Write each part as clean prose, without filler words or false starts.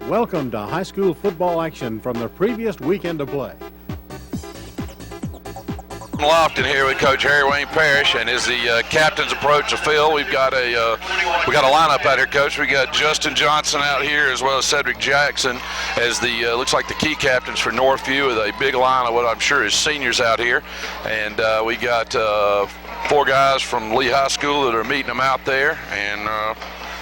Welcome to high school football action from the previous weekend of play. Lofton here with Coach Harry Wayne Parrish, and as the captains approach the field, we've got a lineup out here, Coach. We got Justin Johnson out here as well as Cedric Jackson as the looks like the key captains for Northview, with a big line of what I'm sure is seniors out here, and we got 4 guys from Lee High School that are meeting them out there, and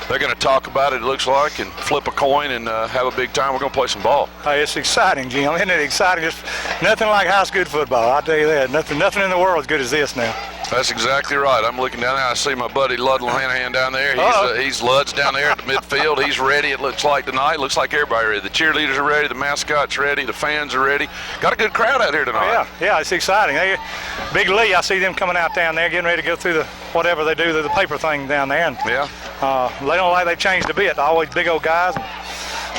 they're going to talk about it looks like, and flip a coin and have a big time. We're going to play some ball. Hey, it's exciting, Jim. Isn't it exciting? Just nothing like high school football. I'll tell you that. Nothing in the world as good as this now. That's exactly right. I'm looking down there. I see my buddy Ludlow Hanahan down there. He's Lud's down there at the midfield. He's ready, it looks like, tonight. Looks like everybody ready. The cheerleaders are ready. The mascot's ready. The fans are ready. Got a good crowd out here tonight. Yeah, it's exciting. Big Lee, I see them coming out down there, getting ready to go through the whatever they do, the paper thing down there. And, they don't like they've changed a bit. Always big old guys,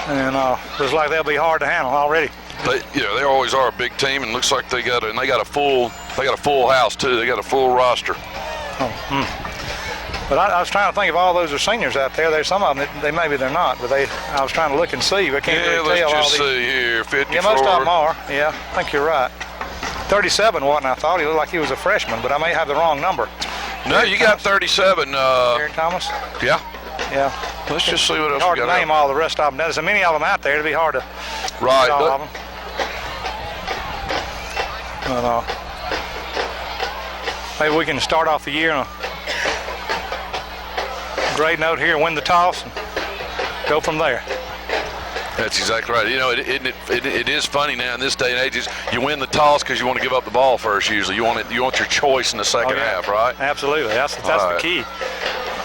and looks like they'll be hard to handle already. They always are a big team, and looks like they got a full house too. They got a full roster. But I was trying to think if all those are seniors out there. There's some of them that maybe they're not, but I was trying to look and see, but I can't really tell. Let's just see here. 54. Yeah, most of them are. Yeah, I think you're right. 37 wasn't. I thought he looked like he was a freshman, but I may have the wrong number. No, you got 37. Eric Thomas. Yeah. Yeah. Let's just see what else hard we got. To name all the rest of them. There's so many of them out there. It'd be hard to. Right. All of them. Maybe we can start off the year on a great note here, win the toss, and go from there. That's exactly right. You know, it is funny now in this day and age. Is you win the toss because you want to give up the ball first. Usually, you want your choice in the second half, right? Absolutely. That's the key.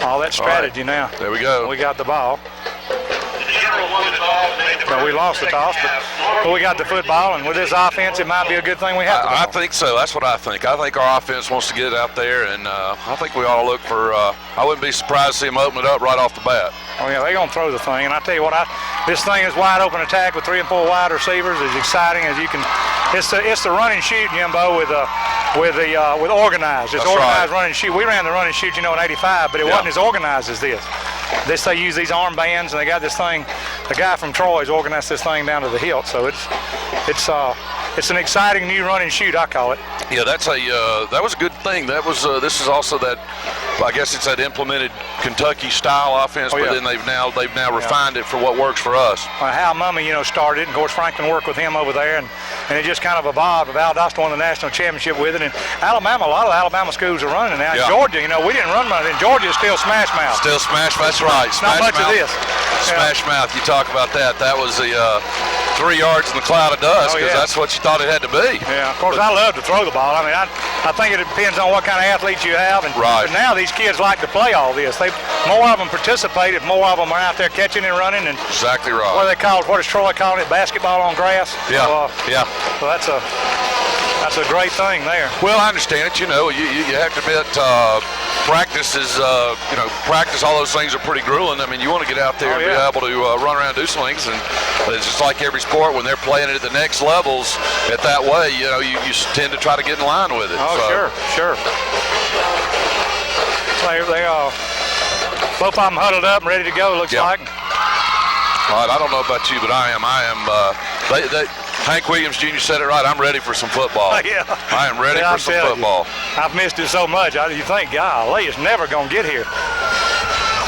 All that strategy now. There we go. We got the ball. Well, we lost the toss, but we got the football, and with this offense, it might be a good thing we have. I think so. That's what I think. I think our offense wants to get it out there, and I think we ought to look for. I wouldn't be surprised to see them open it up right off the bat. Oh yeah, they're gonna throw the thing, and I tell you what, this thing is wide open attack with 3 and 4 wide receivers, as exciting as you can. It's the run and shoot, Jimbo, with organized. It's organized run and shoot. We ran the run and shoot, in '85, but it wasn't as organized as this. They use these armbands, and they got this thing. The guy from Troy's organized this thing down to the hilt, so it's an exciting new run and shoot, I call it. Yeah, that was a good thing. That was this is also that. I guess it's that implemented Kentucky style offense, but then they've now refined it for what works for us. Hal Mummy, started, and of course Franklin worked with him over there, and it just kind of evolved. Valdosta won the national championship with it, and Alabama, a lot of Alabama schools are running now. Georgia, we didn't run much. In Georgia, is still smash mouth. Still smash. That's right. Not much of this. Smash mouth. You talk about that. That was the 3 yards in the cloud of dust, because that's what you thought it had to be. Yeah. Of course, I love to throw the ball. I mean, I think it depends on what kind of athletes you have, and but now these kids like to play all this. More of them participated. More of them are out there catching and running. And exactly right. What is Troy calling it? Basketball on grass. Yeah. So that's a great thing there. Well, I understand it. You have to admit, practice is, practice. All those things are pretty grueling. I mean, you want to get out there and be able to run around and do some things. And it's just like every sport, when they're playing it at the next levels, at that way, you tend to try to get in line with it. Oh, sure. They are both of them huddled up and ready to go. Looks like. All right, I don't know about you, but I am. Hank Williams Jr. said it right. I'm ready for some football. Yeah. I am ready for some football. I've missed it so much. You think, golly, it's never gonna get here.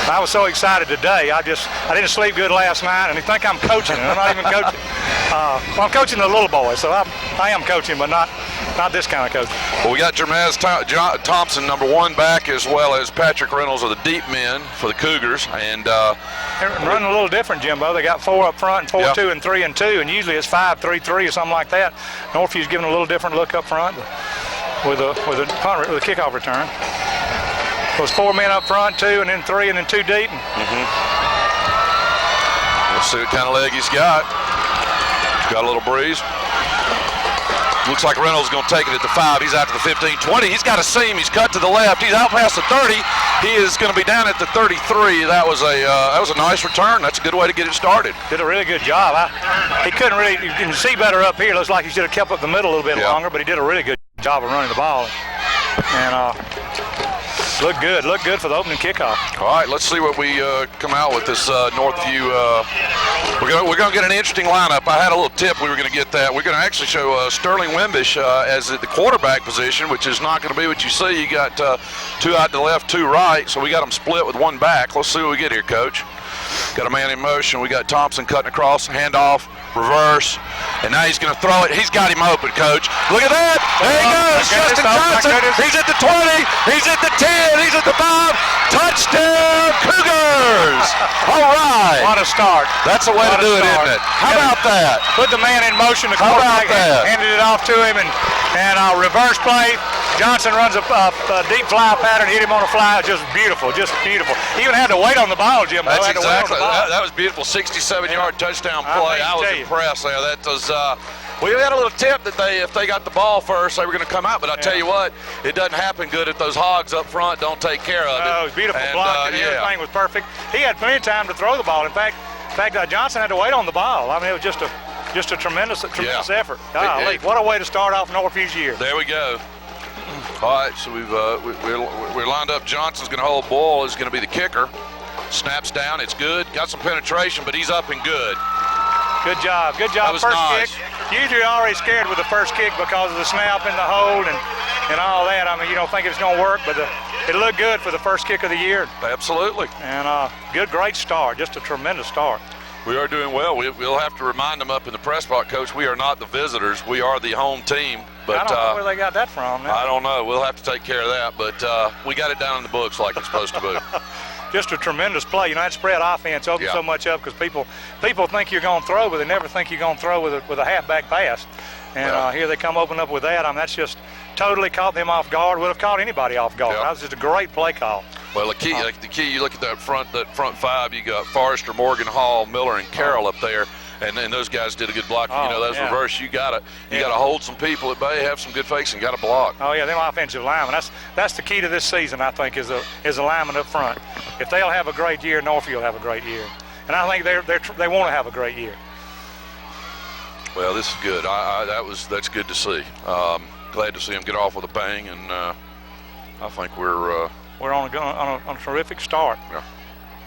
I was so excited today. I didn't sleep good last night, and you think I'm coaching. I'm not even coaching. I'm coaching the little boys, so I am coaching, but not this kind of coaching. Well, we got Jermaz Thompson, number 1 back, as well as Patrick Reynolds of the deep men for the Cougars, and they're running a little different, Jimbo. They got 4 up front, 4-2 and 3-2, and usually it's 5-3-3 or something like that. Northview's giving a little different look up front with a kickoff return. It was 4 men up front, 2, and then 3, and then 2 deep. Let's see what kind of leg he's got. He's got a little breeze. Looks like Reynolds is going to take it at the 5. He's out to the 15, 20. He's got a seam. He's cut to the left. He's out past the 30. He is going to be down at the 33. That was a nice return. That's a good way to get it started. Did a really good job. He couldn't really. You can see better up here. Looks like he should have kept up the middle a little bit longer, but he did a really good job of running the ball. And Look good for the opening kickoff. All right, let's see what we come out with this Northview. We're going to get an interesting lineup. I had a little tip we were going to get that. We're going to actually show Sterling Wimbish as at the quarterback position, which is not going to be what you see. You got 2 out to the left, 2 right, so we got them split with 1 back. Let's see what we get here, Coach. Got a man in motion. We got Thompson cutting across, handoff, reverse, and now he's going to throw it. He's got him open, Coach. Look at that. There he goes. Justin Johnson. He's at the 20. He's at the 10. He's at the 5. Touchdown, Cougars. All right. What a start. That's the way to do it, isn't it? How about that? Put the man in motion. The How about quarterback that? handed it off to him, and reverse play. Johnson runs a deep fly pattern, hit him on a fly. Just beautiful, just beautiful. He even had to wait on the ball, Jim. That's exactly. That was beautiful. 67-yard touchdown play. I was impressed there. That was. We had a little tip that if they got the ball first, they were going to come out. But I tell you what, it doesn't happen good if those hogs up front don't take care of it. Oh, it was beautiful block, and everything was perfect. He had plenty of time to throw the ball. In fact, Johnson had to wait on the ball. I mean, it was just a tremendous effort. Golly, what a way to start off Northview's year. There we go. All right, so we're lined up. Johnson's going to hold. Boyle is going to be the kicker. Snaps down. It's good. Got some penetration, but he's up and good. Good job. Good job. That was nice. Kick. Usually you're already scared with the first kick because of the snap and the hold and all that. I mean, you don't think it's going to work, but it looked good for the first kick of the year. Absolutely. And great start. Just a tremendous start. We are doing well. We'll have to remind them up in the press box, Coach, we are not the visitors. We are the home team. But I don't know where they got that from. I don't know. We'll have to take care of that. But we got it down in the books like it's supposed to be. Just a tremendous play. You know, that spread offense opens so much up because people think you're going to throw, but they never think you're going to throw with a halfback pass. And here they come open up with that. I mean, that's just totally caught them off guard. Would have caught anybody off guard. That was just a great play call. Well, the key, you look at that front 5. You got Forrester, Morgan, Hall, Miller, and Carroll up there, and those guys did a good block. Reverse. You got to hold some people at bay, have some good fakes, and got to block. Oh yeah, them offensive linemen. That's the key to this season. I think is the lineman up front. If they'll have a great year, Northview will have a great year, and I think they want to have a great year. Well, this is good. That's good to see. Glad to see them get off with a bang, and I think we're on a terrific start. Yeah.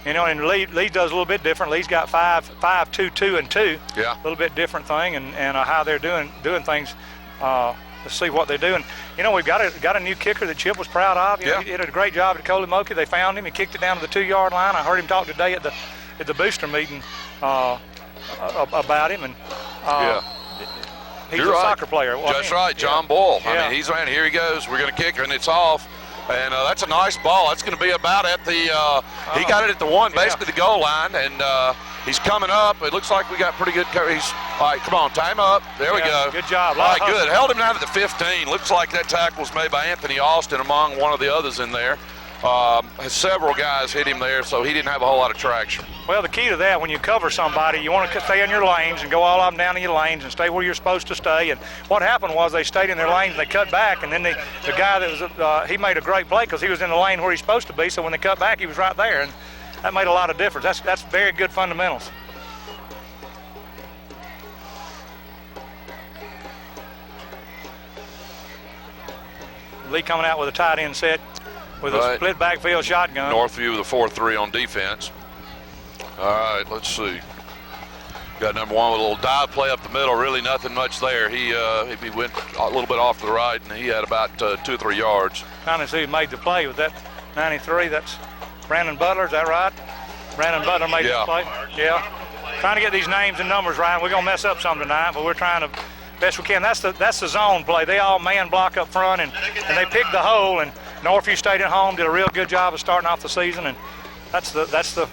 You know, and Lee does a little bit different. Lee's got 5, 2, 2, and 2. Yeah. A little bit different thing, and how they're doing things. Let's see what they're doing. You know, we've got a new kicker that Chip was proud of. You know, he did a great job at Colimoki. They found him. He kicked it down to the 2-yard line. I heard him talk today at the booster meeting about him, and he's a soccer player. Well, that's right, John Boyle. Yeah. I mean, he's around. Here he goes. We're going to kick, and it's off. And that's a nice ball. That's going to be about at the he got it at the 1, basically the goal line, and he's coming up. It looks like we got pretty good coverage. All right, come on, time up. There we go. Good job. All right, good. Held him down at the 15. Looks like that tackle was made by Anthony Austin among one of the others in there. Several guys hit him there, so he didn't have a whole lot of traction. Well, the key to that, when you cover somebody, you want to stay in your lanes and go all up and down in your lanes and stay where you're supposed to stay. And what happened was they stayed in their lanes, they cut back, and then the guy that was he made a great play because he was in the lane where he's supposed to be. So when they cut back, he was right there, and that made a lot of difference. That's very good fundamentals. Lee coming out with a tight end set. With a split backfield shotgun. Northview with a 4-3 on defense. All right, let's see. Got number 1 with a little dive play up the middle. Really nothing much there. He went a little bit off to the right, and he had about 2 or 3 yards. Trying to see who made the play. Was that 93? That's Brandon Butler. Is that right? Brandon Butler made the play. Yeah. Trying to get these names and numbers right. We're gonna mess up some tonight, but we're trying to best we can. That's the zone play. They all man block up front, and they picked the hole. And Northview stayed at home, did a real good job of starting off the season, and that's the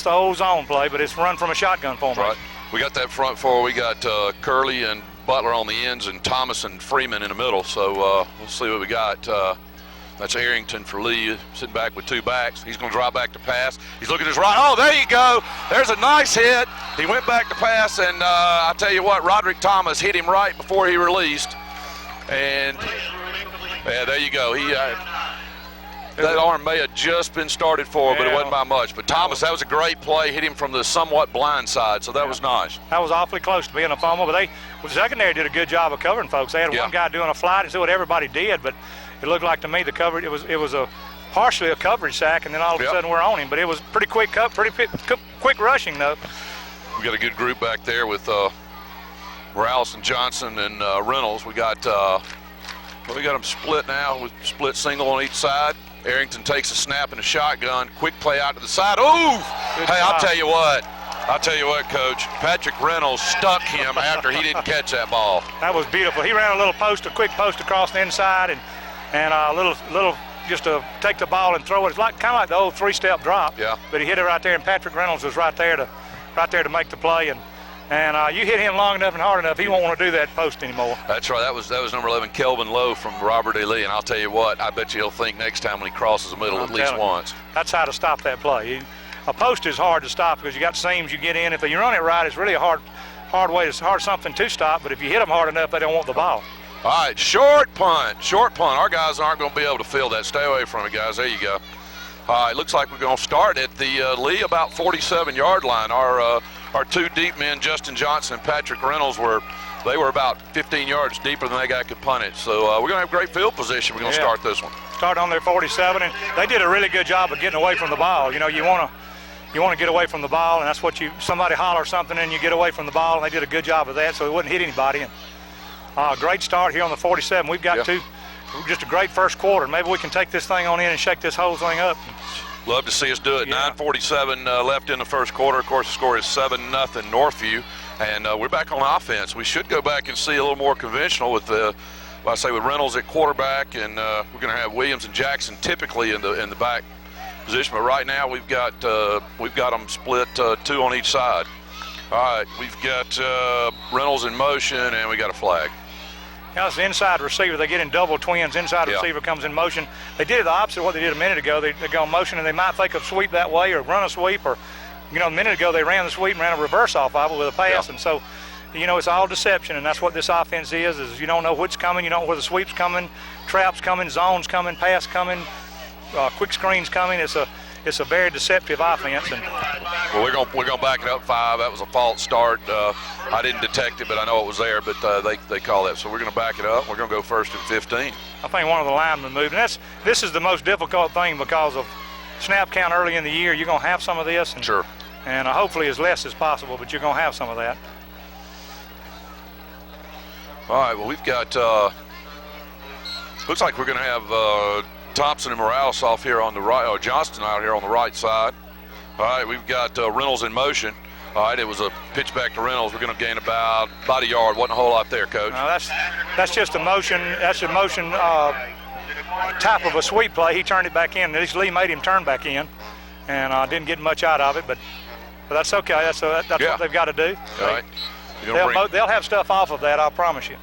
old zone play, but it's run from a shotgun formation. Right. We got that front 4. We got Curley and Butler on the ends, and Thomas and Freeman in the middle. So we'll see what we got. That's Arrington for Lee, sitting back with 2 backs. He's going to drop back to pass. He's looking to his right. Oh, there you go. There's a nice hit. He went back to pass, and I tell you what, Roderick Thomas hit him right before he released. And there you go. That arm may have just been started for, but it wasn't by much. But Thomas, that was a great play. Hit him from the somewhat blind side, so that was nice. That was awfully close to being a fumble, but the secondary did a good job of covering folks. They had one guy doing a flight and see what everybody did, but it looked like to me the coverage, it was a partially a coverage sack, and then all of a sudden we're on him. But it was pretty quick quick rushing though. We got a good group back there with Morales and Johnson and Reynolds. We got them split now with split single on each side. Arrington takes a snap and a shotgun. Quick play out to the side. Ooh! Hey, I'll tell you what, Coach. Patrick Reynolds stuck him after he didn't catch that ball. That was beautiful. He ran a quick post across the inside, and a little just to take the ball and throw it. It's kind of like the old three-step drop. Yeah. But he hit it right there, and Patrick Reynolds was right there to make the play. And you hit him long enough and hard enough, he won't want to do that post anymore. That's right. That was number 11, Kelvin Lowe from Robert E. Lee. And I'll tell you what, I bet you he'll think next time when he crosses the middle at least once. That's how to stop that play. A post is hard to stop because you got seams you get in. If you run it right, it's really a hard something to stop. But if you hit them hard enough, they don't want the ball. All right, short punt. Our guys aren't going to be able to field that. Stay away from it, guys. There you go. All right, looks like we're going to start at the Lee about 47-yard line. Our two deep men, Justin Johnson and Patrick Reynolds, were about 15 yards deeper than that guy could punt it. So we're going to have great field position. We're going to start this one. Start on their 47, and they did a really good job of getting away from the ball. You know, you want to get away from the ball, and that's what somebody holler something and you get away from the ball, and they did a good job of that, so it wouldn't hit anybody. And great start here on the 47. We've got just a great first quarter. Maybe we can take this thing on in and shake this whole thing up. Love to see us do it. 9:47 left in the first quarter. Of course, the score is 7-0 Northview, and we're back on offense. We should go back and see a little more conventional with with Reynolds at quarterback, and we're going to have Williams and Jackson typically in the back position. But right now we've got them split 2 on each side. All right, we've got Reynolds in motion, and we got a flag. Now it's the inside receiver. They get in double twins. Inside receiver comes in motion. They did it the opposite of what they did a minute ago. They go in motion, and they might think of sweep that way or run a sweep. Or, a minute ago they ran the sweep and ran a reverse off of it with a pass. And so, it's all deception, and that's what this offense is you don't know what's coming. You don't know where the sweep's coming, traps coming, zones coming, pass coming, quick screens coming. It's a very deceptive offense. And well, we're gonna back it up 5. That was a false start. I didn't detect it, but I know it was there. But they call that, so we're gonna back it up. We're gonna go 1st and 15. I think one of the linemen moved, and this is the most difficult thing because of snap count early in the year. You're gonna have some of this, and, sure. And hopefully as less as possible, but you're gonna have some of that. All right. Well, we've got. Looks like we're gonna have. Thompson and Morales off here on the right, or Johnston out here on the right side. All right, we've got Reynolds in motion. All right, it was a pitch back to Reynolds. We're going to gain about a yard. Wasn't a whole lot there, Coach. No, that's just a motion. That's a motion type of a sweep play. He turned it back in. At least Lee made him turn back in, and didn't get much out of it. But that's okay. That's what they've got to do. All right. They'll have stuff off of that. I'll promise you.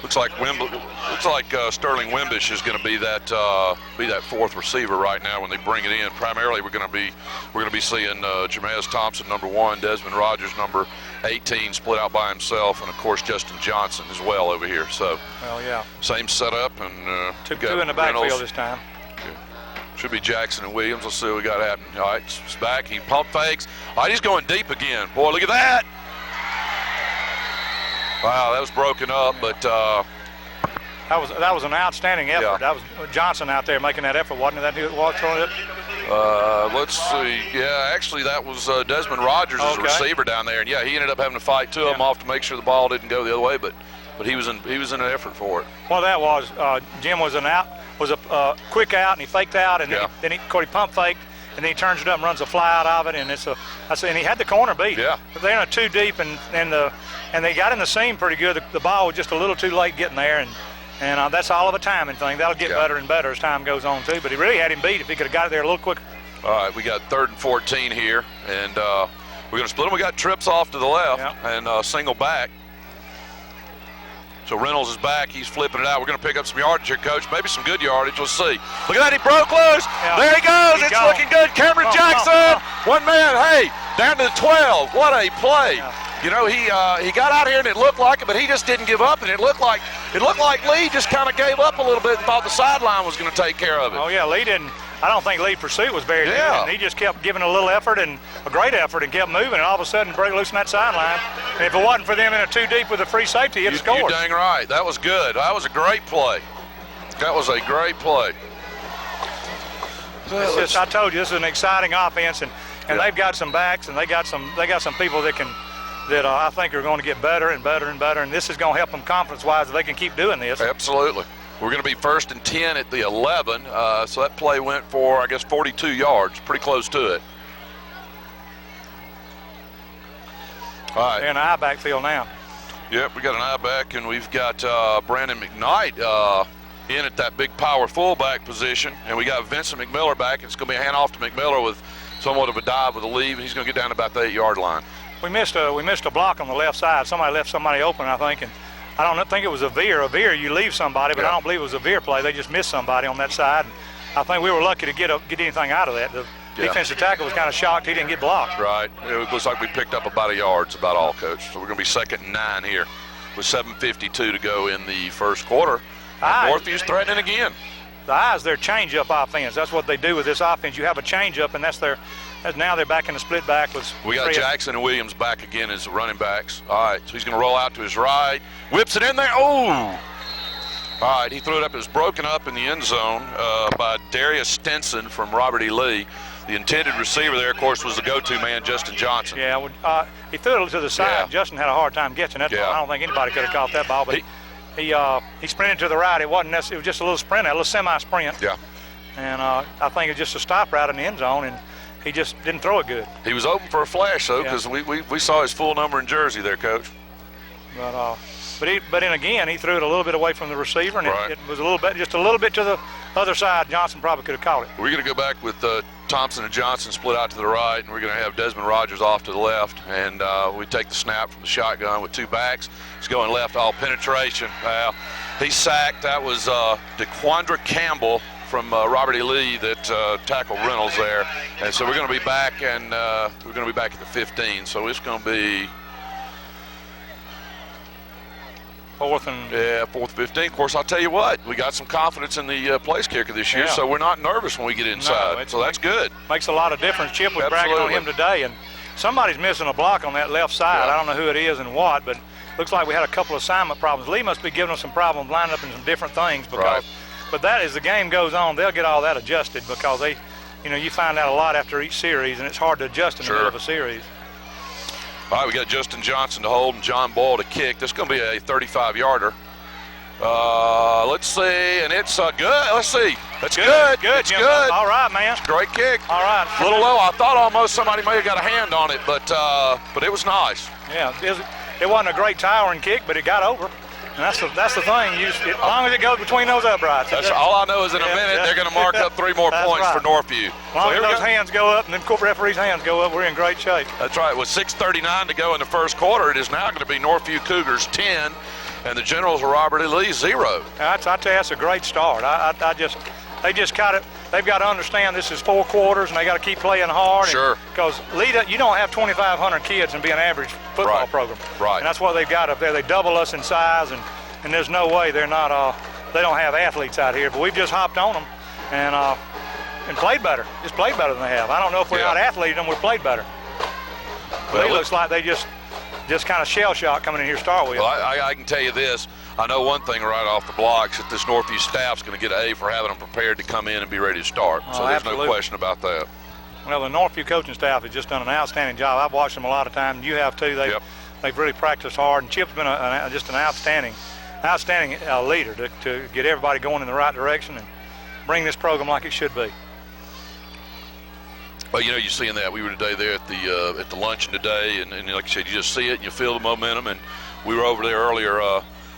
Looks like Sterling Wimbish is going to be that 4th receiver right now when they bring it in. Primarily, we're going to be seeing Jamez Thompson, number 1, Desmond Rogers, number 18, split out by himself, and of course Justin Johnson as well over here. So, same setup, and two in the backfield Reynolds. This time. Should be Jackson and Williams. Let's see what we got happening. All right, it's back. He pump fakes. All right, he's going deep again. Boy, look at that. Wow, that was broken up, but that was an outstanding effort. Yeah. That was Johnson out there making that effort, wasn't it? That who was throwing it? Let's see. Yeah, actually, that was Desmond Rogers as a receiver down there, and he ended up having to fight 2 of them off to make sure the ball didn't go the other way, but he was in an effort for it. Well, that was Jim was a quick out, and he faked out, and then he pump faked. And then he turns it up and runs a fly out of it, and and he had the corner beat. Yeah. But they're in a 2 deep, and they got in the seam pretty good. The ball was just a little too late getting there, and that's all of a timing thing. That'll get better and better as time goes on too. But he really had him beat if he could have got it there a little quicker. All right, we got 3rd and 14 here, and we're going to split them. We got trips off to the left and single back. So Reynolds is back. He's flipping it out. We're going to pick up some yardage here, Coach. Maybe some good yardage. We'll see. Look at that. He broke loose. Yeah. There he goes. It's looking good. Cameron Jackson. One man. Hey, down to the 12. What a play. Yeah. He got out here and it looked like it, but he just didn't give up. And it looked like Lee just kind of gave up a little bit and thought the sideline was going to take care of it. Oh, yeah. Lee didn't. I don't think Lee's pursuit was very good. And he just kept giving a little effort and a great effort and kept moving, and all of a sudden break loose in that sideline. And if it wasn't for them in a 2 deep with a free safety, he'd score. You're dang right. That was good. That was a great play. That was a great play. It's just, I told you, this is an exciting offense, and they've got some backs, and they got some people that I think are going to get better and better and better, and this is going to help them confidence-wise if they can keep doing this. Absolutely. We're going to be 1st and 10 at the 11, so that play went for, I guess, 42 yards, pretty close to it. All right. They're in the I-back field now. Yep, we got an I-back, and we've got Brandon McKnight in at that big power fullback position, and we got Vincent McMiller back. It's going to be a handoff to McMiller with somewhat of a dive with a leave, and he's going to get down to about the 8-yard line. We missed a block on the left side. Somebody left somebody open, I think, and I don't think it was a veer. A veer, you leave somebody, but I don't believe it was a veer play. They just missed somebody on that side. And I think we were lucky to get anything out of that. The defensive tackle was kind of shocked he didn't get blocked. Right. It looks like we picked up about a yard. It's about all, Coach. So we're going to be 2nd and 9 here with 7:52 to go in the first quarter. Northview's threatening again. The eyes, their change-up offense. That's what they do with this offense. You have a change-up, and now they're back in the split back. We got Jackson and Williams back again as running backs. All right, so he's going to roll out to his right. Whips it in there. Oh! All right, he threw it up. It was broken up in the end zone by Darius Stinson from Robert E. Lee. The intended receiver there, of course, was the go-to man, Justin Johnson. Yeah, he threw it to the side. Yeah. Justin had a hard time catching that ball. I don't think anybody could have caught that ball, but he sprinted to the right. It wasn't necessarily, it was just a little sprint, a little semi-sprint. Yeah. And I think it was just a stop route in the end zone, and he just didn't throw it good. He was open for a flash, though, because we saw his full number and jersey there, Coach. But then again, he threw it a little bit away from the receiver, and it was just a little bit to the other side. Johnson probably could have caught it. We're going to go back with Thompson and Johnson split out to the right, and we're going to have Desmond Rogers off to the left. And we take the snap from the shotgun with 2 backs. He's going left, all penetration. He's sacked. That was DeQuandra Campbell from Robert E. Lee that tackled Reynolds there. And so we're going to be back, and we're going to be back at the 15. So it's going to be 4th and 15. Of course, I'll tell you what, we got some confidence in the place kicker this year, so we're not nervous when we get inside. No, so that's good. Makes a lot of difference. Chip was bragging on him today, and somebody's missing a block on that left side. I don't know who it is and what, but looks like we had a couple of assignment problems. Lee must be giving us some problems lining up in some different things because. But that, as the game goes on, they'll get all that adjusted because you find out a lot after each series, and it's hard to adjust in the middle of a series. All right, we got Justin Johnson to hold and John Boyle to kick. This is going to be a 35-yarder. Let's see, and it's good. Let's see. That's good. It's good. All right, man. It's a great kick. All right. A little low. I thought almost somebody may have got a hand on it, but it was nice. Yeah, it wasn't a great towering kick, but it got over. And that's the thing. As long as it goes between those uprights. That's all I know is in a minute they're going to mark up 3 more points for Northview. As long as those hands go up and then referee's hands go up, we're in great shape. That's right. With 6:39 to go in the first quarter, it is now going to be Northview Cougars 10 and the Generals of Robert E. Lee 0. I tell you, that's a great start. They've got to understand this is 4 quarters, and they got to keep playing hard. Sure. Because you don't have 2,500 kids and be an average football program. Right. And that's what they've got up there. They double us in size, and there's no way they're not. They don't have athletes out here. But we've just hopped on them and played better. Just played better than they have. I don't know if we're out athleting them. We played better. Well, it looks like they just kind of shell shock coming in here to start with. Well, I can tell you this. I know one thing right off the blocks, that this Northview staff's going to get an A for having them prepared to come in and be ready to start. So there's no question about that. Well, the Northview coaching staff has just done an outstanding job. I've watched them a lot of times. You have too. They've really practiced hard, and Chip's been just an outstanding leader to get everybody going in the right direction and bring this program like it should be. Well, you're seeing that. We were today there at the luncheon today, and like I said, you just see it and you feel the momentum. And we were over there earlier.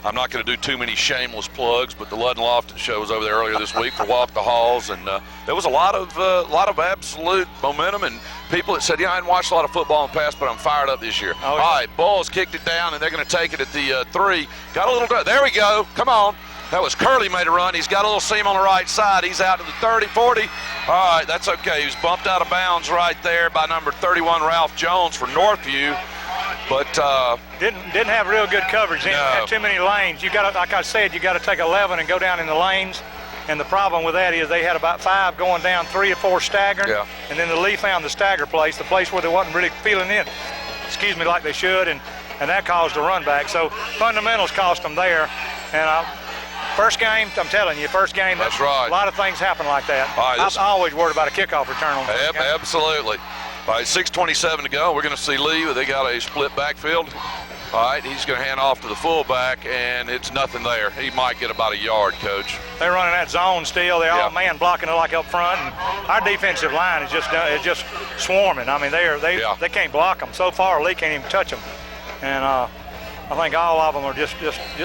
I'm not going to do too many shameless plugs, but the Ludd and Lofton show was over there earlier this week for Walk the Halls, and there was a lot of absolute momentum and people that said, I hadn't watched a lot of football in the past, but I'm fired up this year. All right, Bulls kicked it down, and they're going to take it at the 3. Got a little. There we go. Come on. That was Curley made a run. He's got a little seam on the right side. He's out to the 30, 40. All right, that's okay. He was bumped out of bounds right there by number 31, Ralph Jones for Northview. But didn't have real good coverage. Didn't have too many lanes. You got, like I said, you got to take 11 and go down in the lanes. And the problem with that is they had about 5 going down, 3 or 4 staggering. Yeah. And then the Lee found the stagger place, the place where they wasn't really feeling in, like they should, and that caused a run back. So fundamentals cost them there. And First game, I'm telling you, first game. That's right. A lot of things happen like that. All right, I'm always worried about a kickoff return on first game. Absolutely. All right, 6:27 to go. We're going to see Lee. They got a split backfield. All right, he's going to hand off to the fullback, and it's nothing there. He might get about a yard, Coach. They're running that zone still. They're all man blocking it like up front, and our defensive line is just swarming. I mean, they can't block them. So far, Lee can't even touch them, and I think all of them are just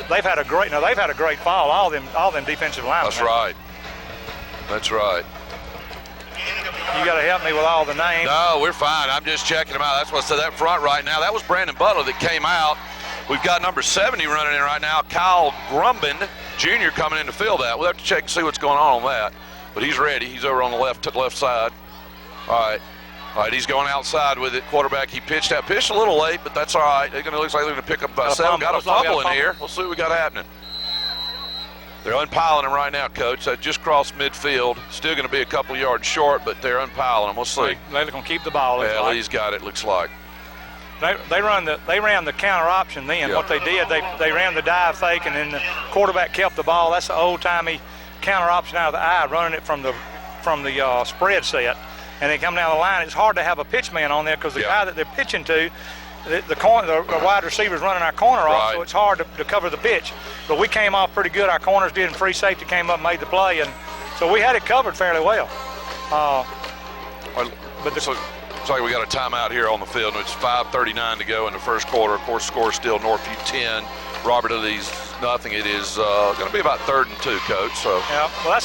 they've had a great fall. All them defensive linemen. That's right. That's right. You got to help me with all the names. No, we're fine. I'm just checking them out. That's what I said. That front right now, that was Brandon Butler that came out. We've got number 70 running in right now, Kyle Grumben Jr. coming in to fill that. We'll have to check and see what's going on that. But he's ready. He's over on the left side. All right, he's going outside with it. Quarterback, he pitched a little late, but that's all right. Looks like they're going to pick up about 7. Got a fumble in here. We'll see what we got happening. They're unpiling him right now, Coach. That just crossed midfield. Still going to be a couple yards short, but they're unpiling him. We'll see. They're going to keep the ball. Yeah, Lee's got it, looks like. They ran the counter option then. What they did, they ran the dive fake, and then the quarterback kept the ball. That's the old-timey counter option out of the eye, running it from the spread set. And they come down the line. It's hard to have a pitch man on there because the guy that they're pitching to, the wide receiver's running our corner off, so it's hard to cover the pitch. But we came off pretty good. Our corners did, and free safety came up and made the play, and so we had it covered fairly well. But looks like we got a timeout here on the field, and it's 5:39 to go in the first quarter. Of course, score still Northview 10, Robert Lee's nothing. It is going to be about 3rd and 2, Coach. So well,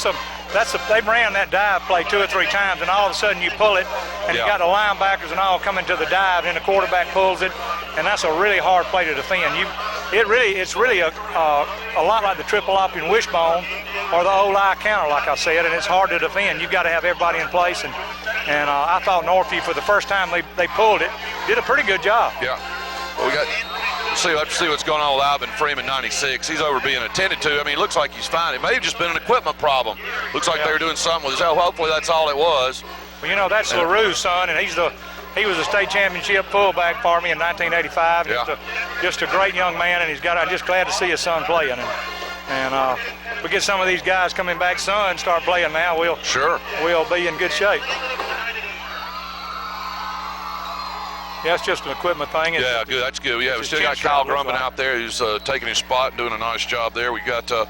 they ran that dive play 2 or 3 times, and all of a sudden you pull it, and you got the linebackers and all coming to the dive, and the quarterback pulls it, and that's a really hard play to defend. It's really a lot like the triple option wishbone or the O-line counter, like I said, and it's hard to defend. You've got to have everybody in place, and I thought Northview, for the first time they pulled it, did a pretty good job. Yeah. Well, we'll have to see what's going on with Alvin Freeman, 96. He's over being attended to. I mean, it looks like he's fine. It may have just been an equipment problem. Looks like they were doing something with his health. Hopefully that's all it was. Well, that's LaRue's son, and he was a state championship fullback for me in 1985. Just a great young man, and I'm just glad to see his son playing. And we get some of these guys coming back, son, start playing now, we'll be in good shape. Yeah, it's just an equipment thing. Good. That's good. Yeah, we still got Kyle Grumben out there who's taking his spot and doing a nice job there. We're going to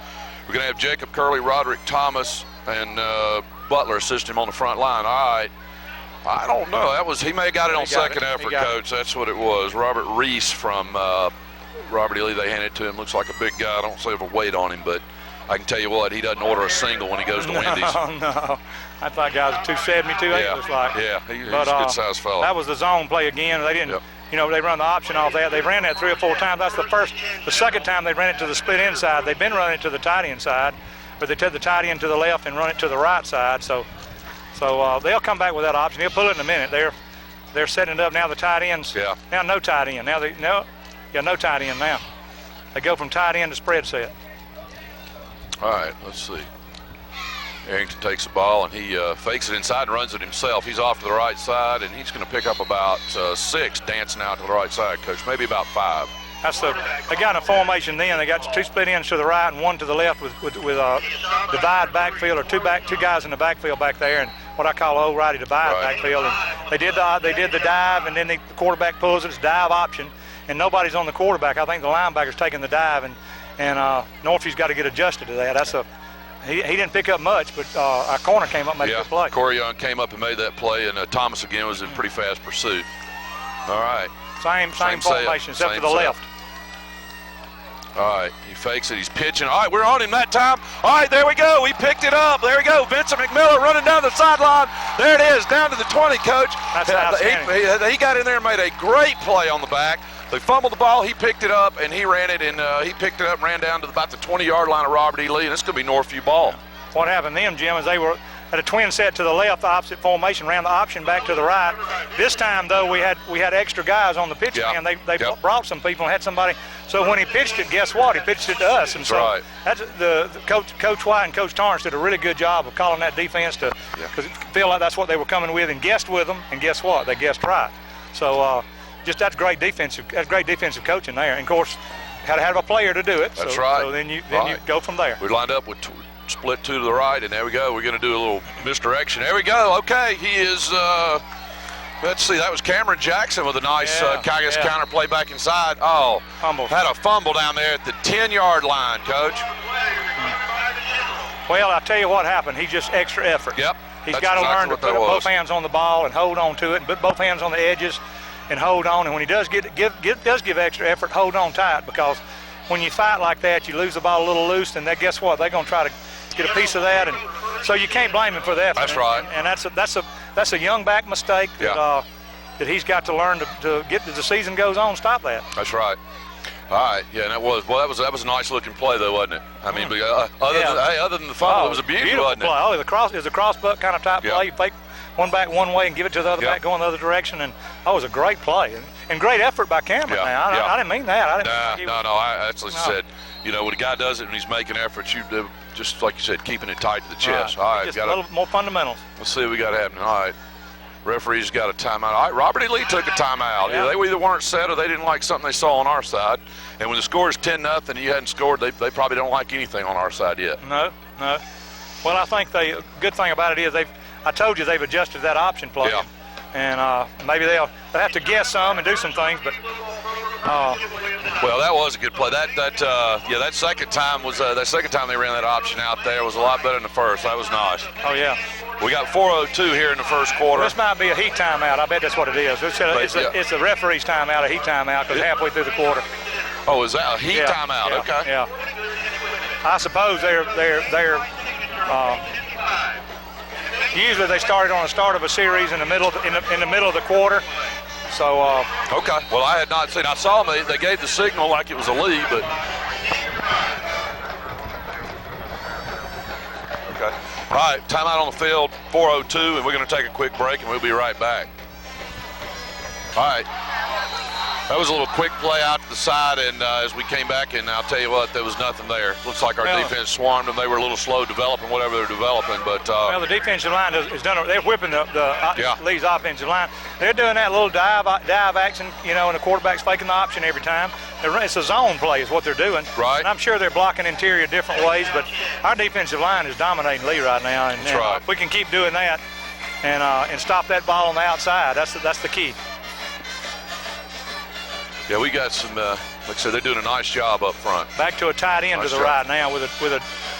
have Jacob Curley, Roderick Thomas, and Butler assist him on the front line. All right. I don't know. He may have got it on second effort, Coach. That's what it was. Robert Reese from Robert E. Lee, they handed it to him. Looks like a big guy. I don't see a weight on him, but I can tell you what, he doesn't order a single when he goes to Wendy's. No. I thought guys are 270, 280 looks like. Yeah, he's a good-sized fella. That was the zone play again. They didn't, they run the option off that. They ran that 3 or 4 times. That's the second time they ran it to the split inside. They've been running it to the tight end side, but they took the tight end to the left and run it to the right side. So they'll come back with that option. He'll pull it in a minute. They're setting it up now. The tight ends. Yeah. Now no tight end. No tight end now. They go from tight end to spread set. All right, let's see. Arrington takes the ball, and he fakes it inside and runs it himself. He's off to the right side, and he's going to pick up about 6 dancing out to the right side, Coach, maybe about 5. They got a formation then. They got 2 split ends to the right and 1 to the left with divide backfield, or 2 guys in the backfield back there, and what I call old righty divide backfield. And they did the dive, and then the quarterback pulls it. It's dive option, and nobody's on the quarterback. I think the linebacker's taking the dive, and Northview's got to get adjusted to that. He didn't pick up much, but our corner came up and made a good play. Corey Young came up and made that play, and Thomas again was in pretty fast pursuit. All right. Same formation, except to the left. All right, he fakes it, he's pitching. All right, we're on him that time. All right, there we go. He picked it up. There we go. Vincent McMillan running down the sideline. There it is, down to the 20, Coach. That's outstanding. He got in there and made a great play on the back. They fumbled the ball, he picked it up, and he ran it, and he picked it up and ran down to about the 20-yard line of Robert E. Lee, and this could be Northview ball. What happened then, Jim, is they were at a twin set to the left, the opposite formation, ran the option back to the right. This time, though, we had extra guys on the pitch, and they brought some people and had somebody. So when he pitched it, guess what? He pitched it to us. And so that's the Coach White and Coach Torrance did a really good job of calling that defense because it feel like that's what they were coming with and guessed with them, and guess what? They guessed right. So that's great defensive coaching there. And of course, had to have a player to do it. That's so, right. So then you go from there. We lined up with split 2 to the right, and there we go. We're going to do a little misdirection. There we go. Okay, he is. Let's see. That was Cameron Jackson with a nice counter play back inside. Oh, had a fumble down there at the 10-yard line, Coach. Well, I'll tell you what happened. He just extra effort. Yep. He's got to learn to put both hands on the ball and hold on to it, and put both hands on the edges and hold on. And when he does give extra effort, hold on tight, because when you fight like that, you lose the ball a little loose, and guess what? They're going to try to get a piece of that, and so you can't blame him for that. That's right. And that's a young back mistake that he's got to learn to get as the season goes on. Stop that. That's right. All right, yeah, and that was a nice looking play though, wasn't it? I mean, other than the fumble, it was a beautiful wasn't it? Play. Oh, it was a cross butt kind of type play. You fake one back one way and give it to the other back going the other direction, and it was a great play and great effort by Cameron. I didn't mean that. I actually said, when a guy does it and he's making efforts, you do, just like you said, keeping it tight to the chest. Right. All right, just a little more fundamentals. Let's see what we got happening. All right. Referee's got a timeout. All right, Robert E. Lee took a timeout. Yeah. They either weren't set or they didn't like something they saw on our side. And when the score is 10-0 and you hadn't scored, they probably don't like anything on our side yet. No. Well, I think the good thing about it is I told you they've adjusted that option play. Yeah. And maybe they'll have to guess some and do some things, but. Well, that was a good play. That second time they ran that option out there was a lot better than the first. That was nice. Oh yeah. We got 4:02 here in the first quarter. This might be a heat timeout. I bet that's what it is. It's a referee's timeout, a heat timeout, because halfway through the quarter. Oh, is that a heat timeout? Yeah, okay. Yeah. I suppose they're usually they started on the start of a series in the middle of the quarter. So. Okay. Well, I had not seen. I saw them. They gave the signal like it was a lead, but. Okay. All right. Timeout on the field. 4:02, and we're going to take a quick break, and we'll be right back. All right. That was a little quick play out to the side, and as we came back, and I'll tell you what, there was nothing there. Looks like our defense swarmed them. They were a little slow developing whatever they're developing, but well, the defensive line is done. They're whipping the Lee's offensive line. They're doing that little dive action, and the quarterback's faking the option every time. It's a zone play is what they're doing. Right. And I'm sure they're blocking interior different ways, but our defensive line is dominating Lee right now. And, That's right. If we can keep doing that and stop that ball on the outside, that's the key. Yeah, we got some, like I said, they're doing a nice job up front. Back to a tight end to the right now with a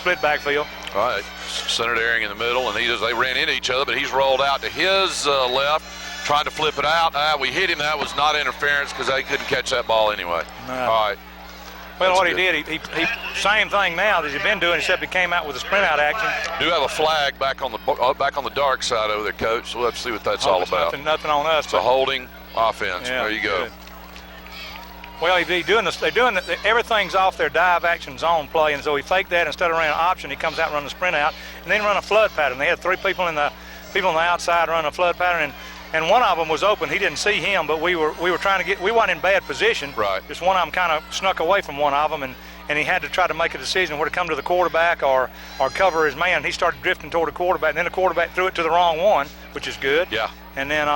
split backfield. All right, center Daring in the middle, and they ran into each other, but he's rolled out to his left, trying to flip it out. We hit him. That was not interference because they couldn't catch that ball anyway. No. All right. Well, what he did, he same thing now that he's been doing, except he came out with a sprint out action. Do have a flag back on the dark side over there, Coach. So we'll have to see what that's all about. Nothing on us. It's a holding offense. Yeah, there you go. Good. Well, everything's off their dive action zone play, and so he faked that. Instead of running an option, he comes out and runs a sprint out, and then run a flood pattern. They had three people on the outside running a flood pattern, and one of them was open. He didn't see him, but we were trying to we weren't in bad position. Right. Just one of them kind of snuck away from one of them, and he had to try to make a decision where to come to the quarterback or cover his man. He started drifting toward the quarterback, and then the quarterback threw it to the wrong one, which is good. Yeah. And then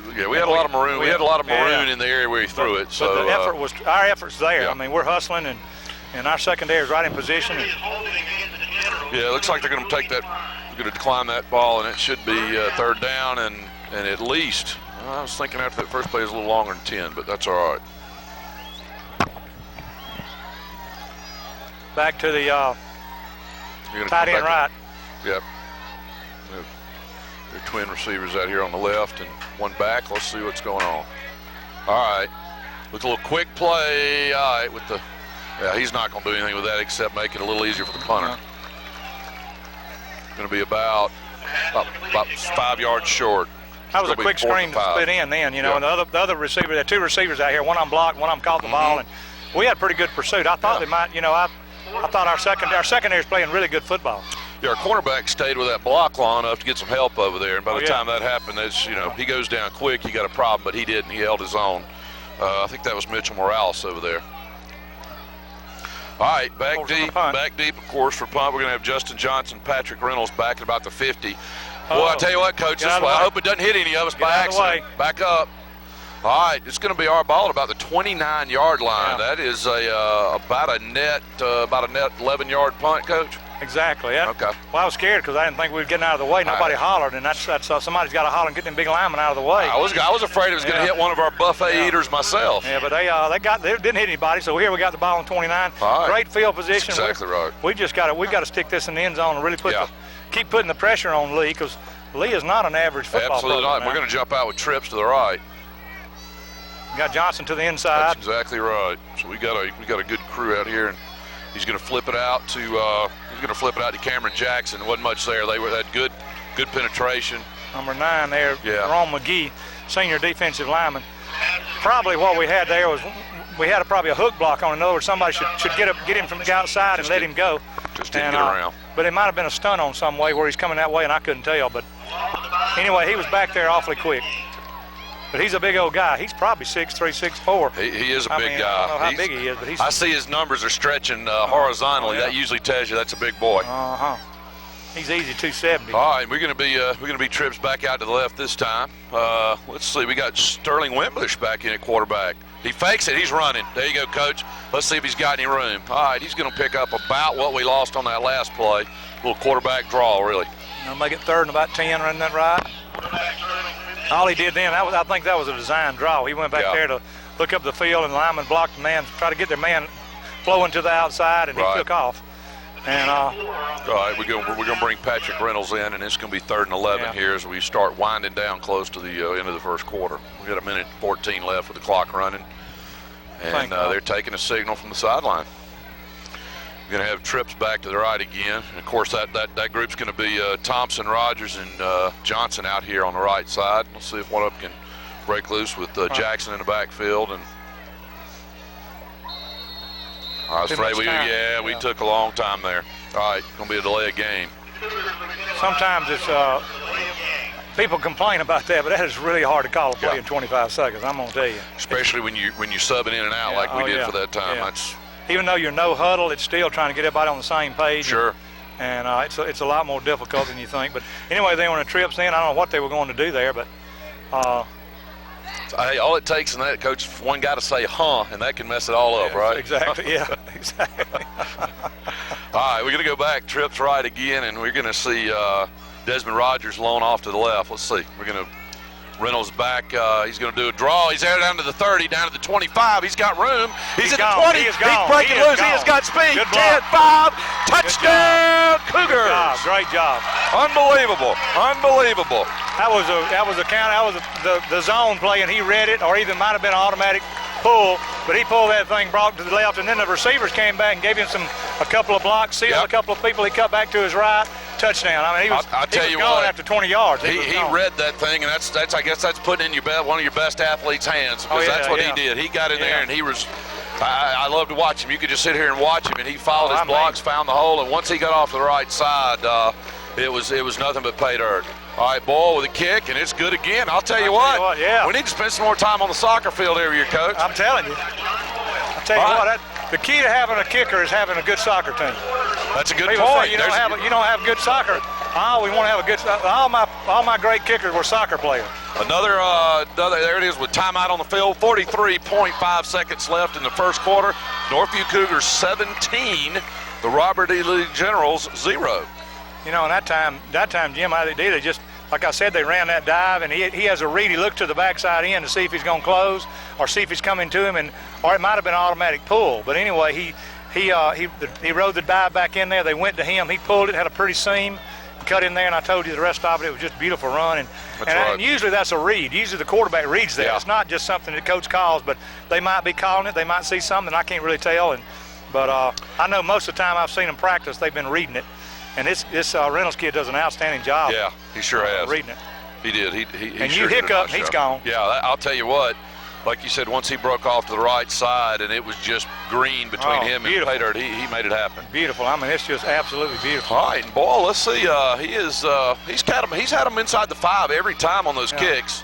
we had a lot of maroon. We had a lot of maroon in the area where he threw it. So but our effort's there. Yeah. I mean, we're hustling, and our secondary is right in position. Yeah, it looks like they're going to take that. We're going to decline that ball, and it should be third down, and at least I was thinking after that first play it was a little longer than 10, but that's all right. Back to the tight end right. Yep. They're twin receivers out here on the left and one back. Let's see what's going on. All right. Look, a little quick play. All right, he's not going to do anything with that except make it a little easier for the punter. Going to be about 5 yards short. That was a quick screen to split in then, and the other receiver, there are two receivers out here. One of them blocked, one of them caught the ball, and we had pretty good pursuit. I thought they might, I thought our secondary is playing really good football. Yeah, our cornerback stayed with that block long enough to get some help over there, and by the time that happened, he goes down quick. You got a problem, but he didn't. He held his own. I think that was Mitchell Morales over there. All right, back deep, of course, for punt. We're going to have Justin Johnson, Patrick Reynolds back at about the 50. Boy, I tell you what, Coach, I hope it doesn't hit any of us by accident. Back up. All right, it's going to be our ball at about the 29-yard line. Yeah. That is about a net 11-yard punt, Coach. Exactly. Yeah. Okay. Well, I was scared because I didn't think we were getting out of the way. Nobody hollered, and that's somebody's got to holler and get them big linemen out of the way. I was afraid it was going to hit one of our buffet eaters myself. Yeah, but they didn't hit anybody. So here we got the ball on 29. Right. Great field position. That's exactly right. We got to stick this in the end zone and really keep putting the pressure on Lee, because Lee is not an average football player. Absolutely not. Now. We're going to jump out with trips to the right. We got Johnson to the inside. That's exactly right. So we got a good crew out here, and he's going to flip it out to Cameron Jackson. There wasn't much there. They had good penetration. Number 9 there, Ron McGee, senior defensive lineman. Probably what we had there was we had probably a hook block on. In other words, somebody should get him from the outside and let him go. Just didn't get around. But it might have been a stunt on some way where he's coming that way, and I couldn't tell. But anyway, he was back there awfully quick. But he's a big old guy. He's probably 6'3", 6'4". He is a big guy. I don't know how big he is, but I see his numbers are stretching horizontally. That usually tells you that's a big boy. He's easy 270. All right, we're going to be trips back out to the left this time. Let's see. We got Sterling Wimbush back in at quarterback. He fakes it. He's running. There you go, Coach. Let's see if he's got any room. All right, he's going to pick up about what we lost on that last play. Little quarterback draw, really. I'll make it 3rd and about 10, running that right. All he did then, I think that was a design draw. He went back there to look up the field, and the lineman blocked the man, try to get their man flowing to the outside, and he took off. And all right, we're going to bring Patrick Reynolds in, and it's going to be 3rd and 11 here as we start winding down close to the end of the first quarter. We got 1:14 left with the clock running, and they're taking a signal from the sideline. We're going to have trips back to the right again. And of course, that group's going to be Thompson, Rogers, and Johnson out here on the right side. Let's see if one of them can break loose with Jackson in the backfield. And I was afraid we took a long time there. All right, going to be a delay of game. Sometimes it's people complain about that, but that is really hard to call a play in 25 seconds. I'm going to tell you. Especially when you're subbing in and out like we did for that time. That's even though you're no huddle, it's still trying to get everybody on the same page. Sure. And it's a lot more difficult than you think. But anyway, they were in the trips in. I don't know what they were going to do there, but. Hey, all it takes in that, Coach, is one guy to say "huh," and that can mess it all up, right? Exactly. Yeah. Exactly. All right, we're going to go back trips right again, and we're going to see Desmond Rogers loan off to the left. Let's see. We're going to. Reynolds back. He's going to do a draw. He's there down to the 30, down to the 25. He's got room. He's at the 20. He's breaking loose. He has got speed. 10, 5. Touchdown, Cougars. Great job. Unbelievable. Unbelievable. That was a count. That was the zone play, and he read it, or even might have been an automatic pull, but he pulled that thing, brought to the left, and then the receivers came back and gave him a couple of blocks, sealed a couple of people. He cut back to his right. Touchdown. I mean, he was going after 20 yards. He read that thing, and that's I guess that's putting in one of your best athletes' hands, because that's what he did. He got in there, and he was. I love to watch him. You could just sit here and watch him, and he followed his blocks, found the hole, and once he got off to the right side, it was nothing but pay dirt. All right, Boyle with a kick, and it's good again. I'll tell you what. We need to spend some more time on the soccer field every year, Coach. I'm telling you. I'll tell you what. The key to having a kicker is having a good soccer team. That's a good People point. Say you don't have good soccer. We want to have a good. All my great kickers were soccer players. Another there it is with timeout on the field. 43.5 seconds left in the first quarter. Northview Cougars 17. The Robert E. Lee Generals 0. You know, in that time, Jim, they just, like I said, they ran that dive, and he has a read. He looked to the backside end to see if he's going to close or see if he's coming to him, or it might have been an automatic pull. But anyway, he rode the dive back in there. They went to him. He pulled it, had a pretty seam, cut in there, and I told you the rest of it. It was just a beautiful run. And usually that's a read. Usually the quarterback reads that. Yeah. It's not just something that coach calls, but they might be calling it. They might see something I can't really tell. But I know most of the time I've seen them practice, they've been reading it. And this Reynolds kid does an outstanding job. Yeah, he sure has. Reading it. He did. He and sure you hiccup, he's gone. Yeah, I'll tell you what. Like you said, once he broke off to the right side and it was just green between him and pay dirt, he made it happen. Beautiful. I mean, it's just absolutely beautiful. All right, and Boyle, let's see. He's had him inside the 5 every time on those kicks.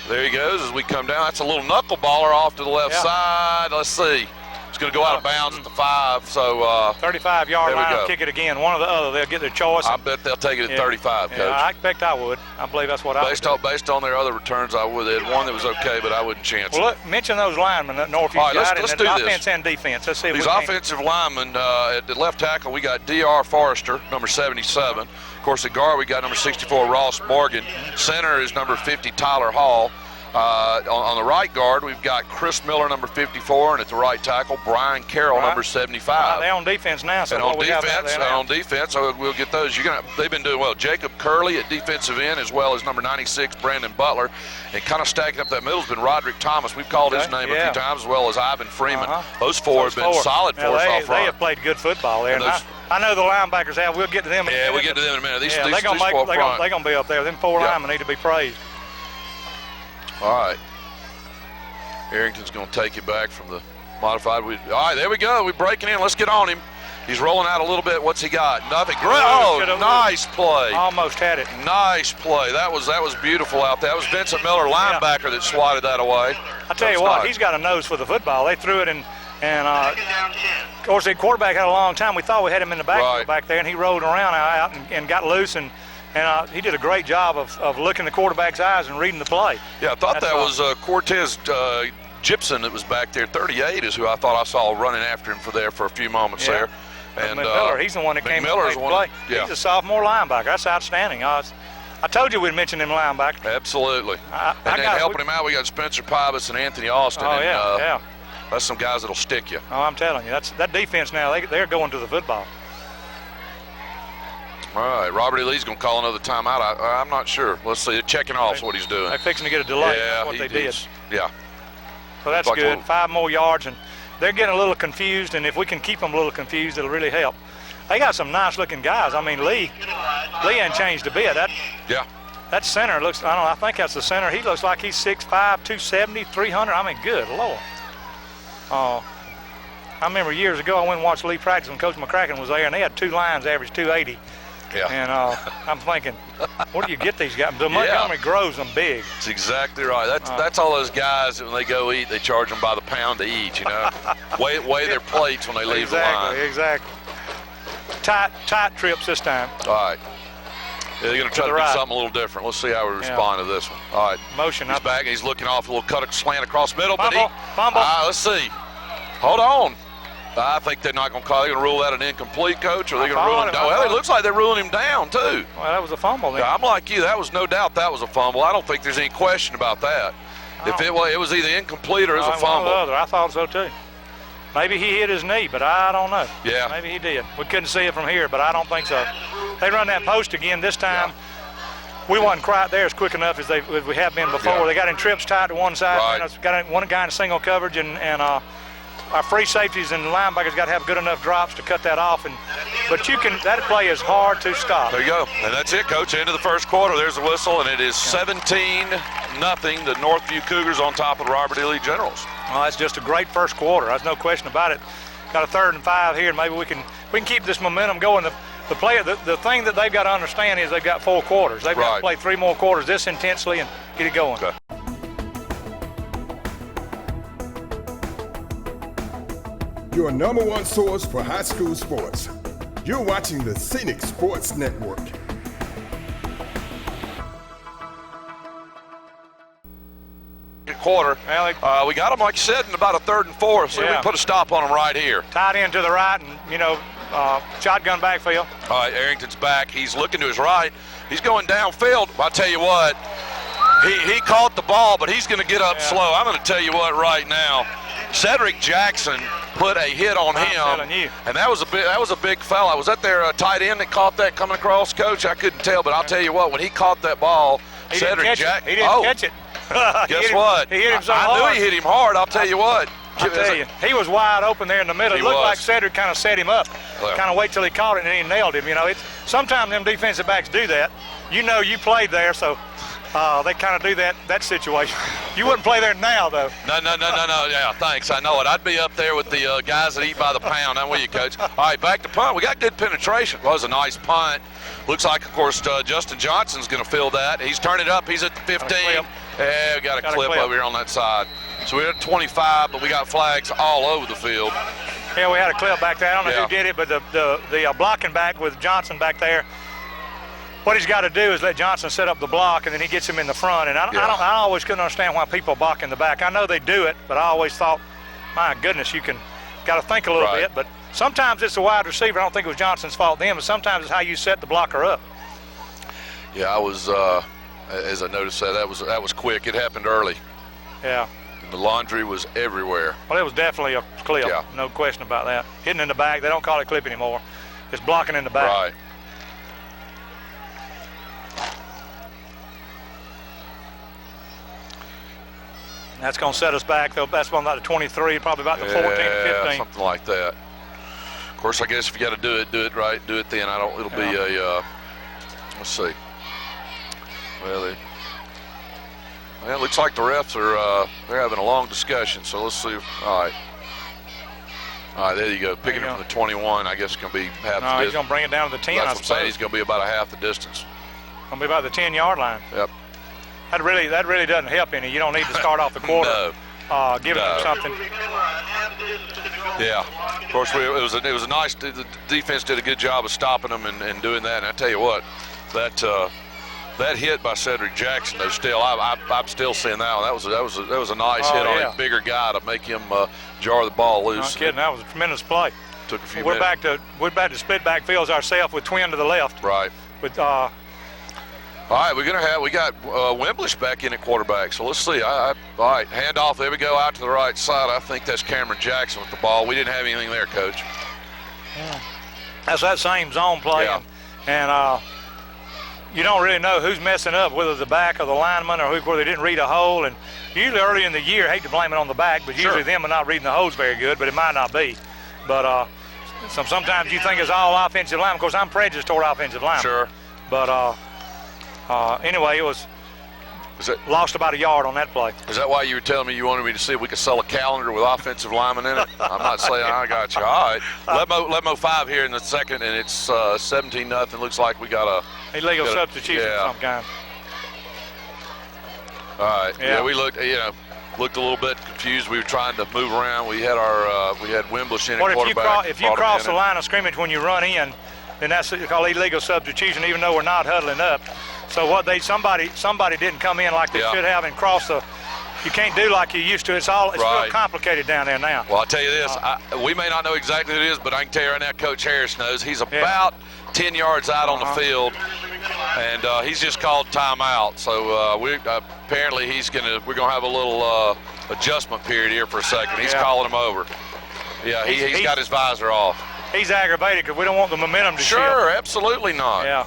There he goes as we come down. That's a little knuckleballer off to the left side. Let's see. It's going to go out of bounds at the 5. So 35-yard there we line, go. kick it again. One or the other. They'll get their choice. I bet they'll take it at 35, Coach. Yeah, I expect I would. I believe that's what I would do. Based on their other returns, I would. They had one that was okay, but I wouldn't chance Well, it. look, mention those linemen that Northview All right, got, let's and do offense this. and defense. Let's see if These we can. offensive linemen at the left tackle, we got D.R. Forrester, number 77. Of course, at guard, we got number 64, Ross Morgan. Center is number 50, Tyler Hall. On the right guard, we've got Chris Miller, number 54, and at the right tackle, Brian Carroll, number 75. They're on defense now, so and on defense, so we'll get those. They've been doing well. Jacob Curley at defensive end, as well as number 96, Brandon Butler. And kind of stacking up that middle has been Roderick Thomas. We've called his name a few times, as well as Ivan Freeman. Those four have been solid for us off front. They have played good football there. I know the linebackers have. We'll get to them in a minute. Yeah, we'll get to them in a minute. They're going to be up there. Them four linemen need to be praised. All right. Arrington's going to take you back from the modified. All right, there we go. We're breaking in. Let's get on him. He's rolling out a little bit. What's he got? Nothing. Nice play. Almost had it. Nice play. That was beautiful out there. That was Vincent Miller, linebacker, that swatted that away. I tell you what, he's got a nose for the football. They threw it in, and of course the quarterback had a long time. We thought we had him in the backfield back there, and he rolled around out and got loose, and he did a great job of looking the quarterback's eyes and reading the play. Yeah, I thought that was Cortez Gibson that was back there. 38 is who I thought I saw running after him for a few moments there. And Miller, he's the one that came in to play. Yeah. He's a sophomore linebacker. That's outstanding. I told you we'd mention him linebacker. Absolutely. And helping him out, we got Spencer Pybus and Anthony Austin. Oh, yeah. That's some guys that'll stick you. Oh, I'm telling you, that defense now, they're going to the football. All right, Robert E. Lee's going to call another timeout. I'm not sure. Let's see. They're checking off what he's doing. They're fixing to get a delay. That's what they did. Yeah. So that's like good. 5 more yards, and they're getting a little confused, and if we can keep them a little confused, it'll really help. They got some nice-looking guys. I mean, Lee ain't changed a bit. That center looks, I think that's the center. He looks like he's 6'5", 270, 300. I mean, good Lord. I remember years ago I went and watched Lee practice when Coach McCracken was there, and they had 2 lines average 280. Yeah. And I'm thinking, where do you get these guys? The Montgomery grows them big. That's exactly right. That's all those guys that when they go eat, they charge them by the pound to eat, you know. weigh their plates when they leave the line. Exactly. Tight trips this time. All right. Yeah, they're going to try to do something a little different. Let's see how we respond to this one. All right. Motion. He's back. He's looking off a little slant across the middle. Fumble. Let's see. Hold on. I think they're not going to call. They're going to rule that an incomplete, Coach, or they're going to rule him down. Well, it looks like they're ruling him down, too. Well, that was a fumble then. Yeah, I'm like you. That was no doubt that was a fumble. I don't think there's any question about that. If it was either incomplete or it was a fumble. One or the other. I thought so, too. Maybe he hit his knee, but I don't know. Yeah. Maybe he did. We couldn't see it from here, but I don't think so. They run that post again this time. Yeah. We wasn't quite there as quick enough as we have been before. Yeah. They got in trips tied to one side. Right. Got one guy in a single coverage, and our free safeties and linebackers got to have good enough drops to cut that off. But that play is hard to stop. There you go. And that's it, Coach. End of the first quarter. There's the whistle, and it is 17-0. The Northview Cougars on top of the Robert E. Lee Generals. Well, that's just a great first quarter. There's no question about it. Got a 3rd and 5 here, and maybe we can keep this momentum going. The thing that they've got to understand is they've got 4 quarters. They've got to play 3 more quarters this intensely and get it going. Okay. Your #1 source for high school sports. You're watching the Scenic Sports Network. Quarter. We got them, like you said, in about a 3rd and 4, so we can put a stop on them right here. Tight end to the right, and shotgun backfield. All right, Arrington's back. He's looking to his right. He's going downfield. I'll tell you what, he caught the ball, but he's going to get up slow. I'm going to tell you what right now. Cedric Jackson put a hit on him, and that was a big fella. Was that their tight end that caught that coming across, Coach? I couldn't tell, but I'll tell you what, when he caught that ball, Cedric Jackson. He didn't catch it. Guess what? He hit him so hard. I knew he hit him hard. I'll tell you what. He was wide open there in the middle. It looked like Cedric kind of set him up. Kind of wait till he caught it and then he nailed him. Sometimes them defensive backs do that. You played there, so they kind of do that situation. You wouldn't play there now, though. No. Yeah, thanks. I know it. I'd be up there with the guys that eat by the pound. I'm with you, Coach. All right, back to punt. We got good penetration. It was a nice punt. Looks like, of course, Justin Johnson's going to fill that. He's turning it up. He's at the 15. Yeah, we got a clip over here on that side. So we're at 25, but we got flags all over the field. Yeah, we had a clip back there. I don't know Yeah. who did it, but the blocking back with Johnson back there, what he's got to do is let Johnson set up the block, and then he gets him in the front. And I always couldn't understand why people block in the back. I know they do it, but I always thought, my goodness, you got to think a little bit. But sometimes it's the wide receiver. I don't think it was Johnson's fault then, but sometimes it's how you set the blocker up. Yeah, I was, as I noticed that was quick. It happened early. Yeah. The laundry was everywhere. Well, it was definitely a clip. Yeah. No question about that. Hitting in the back, they don't call it clip anymore. It's blocking in the back. Right. That's going to set us back, though. That's about the 23, probably about the 14 to 15. Something like that. Of course, I guess if you got to do it right, do it then. It'll be a, let's see. Well, it looks like the refs are, they're having a long discussion, so let's see. All right, there you go. Picking it from the 21, I guess it's going to be half the distance. He's going to bring it down to the 10, That's I what I'm saying. suppose. He's going to be about a half the distance. Going to be about the 10-yard line. Yep. That really doesn't help any. You don't need to start off the quarter giving them something. Yeah. Of course, it was a nice. The defense did a good job of stopping them and doing that. And I tell you what, that hit by Cedric Jackson, though, still I'm still seeing that one. That was a nice hit on a bigger guy to make him jar the ball loose. No kidding. That was a tremendous play. Took a few we're minutes. We're back to split back fields ourselves with twin to the left. Right. With all right, we got Wimblish back in at quarterback. So let's see. All right, handoff. There we go out to the right side. I think that's Cameron Jackson with the ball. We didn't have anything there, Coach. Yeah. That's that same zone play, and you don't really know who's messing up, whether the back or the lineman or where they didn't read a hole. And usually early in the year, I hate to blame it on the back, but usually them are not reading the holes very good. But it might not be. But sometimes you think it's all offensive line. Of course, I'm prejudiced toward offensive line. Sure. But anyway, it was lost about a yard on that play. Is that why you were telling me you wanted me to see if we could sell a calendar with offensive linemen in it? I'm not saying I got you. All right. Ledmo 5 here in the second, and it's 17-0. Looks like we got a illegal substitution of some kind. All right. Yeah, we looked a little bit confused. We were trying to move around. We had Wimblish in at quarterback. If you cross the line of scrimmage when you run in, then that's called illegal substitution, even though we're not huddling up. So somebody didn't come in like they should have and cross the. You can't do like you used to. It's real complicated down there now. Well, I'll tell you this. We may not know exactly who it is, but I can tell you right now, Coach Harris knows. He's about 10 yards out on the field, and he's just called timeout. So apparently we're gonna have a little adjustment period here for a second. He's calling him over. Yeah, he's got his visor off. He's aggravated because we don't want the momentum to shift. Sure, absolutely not. Yeah.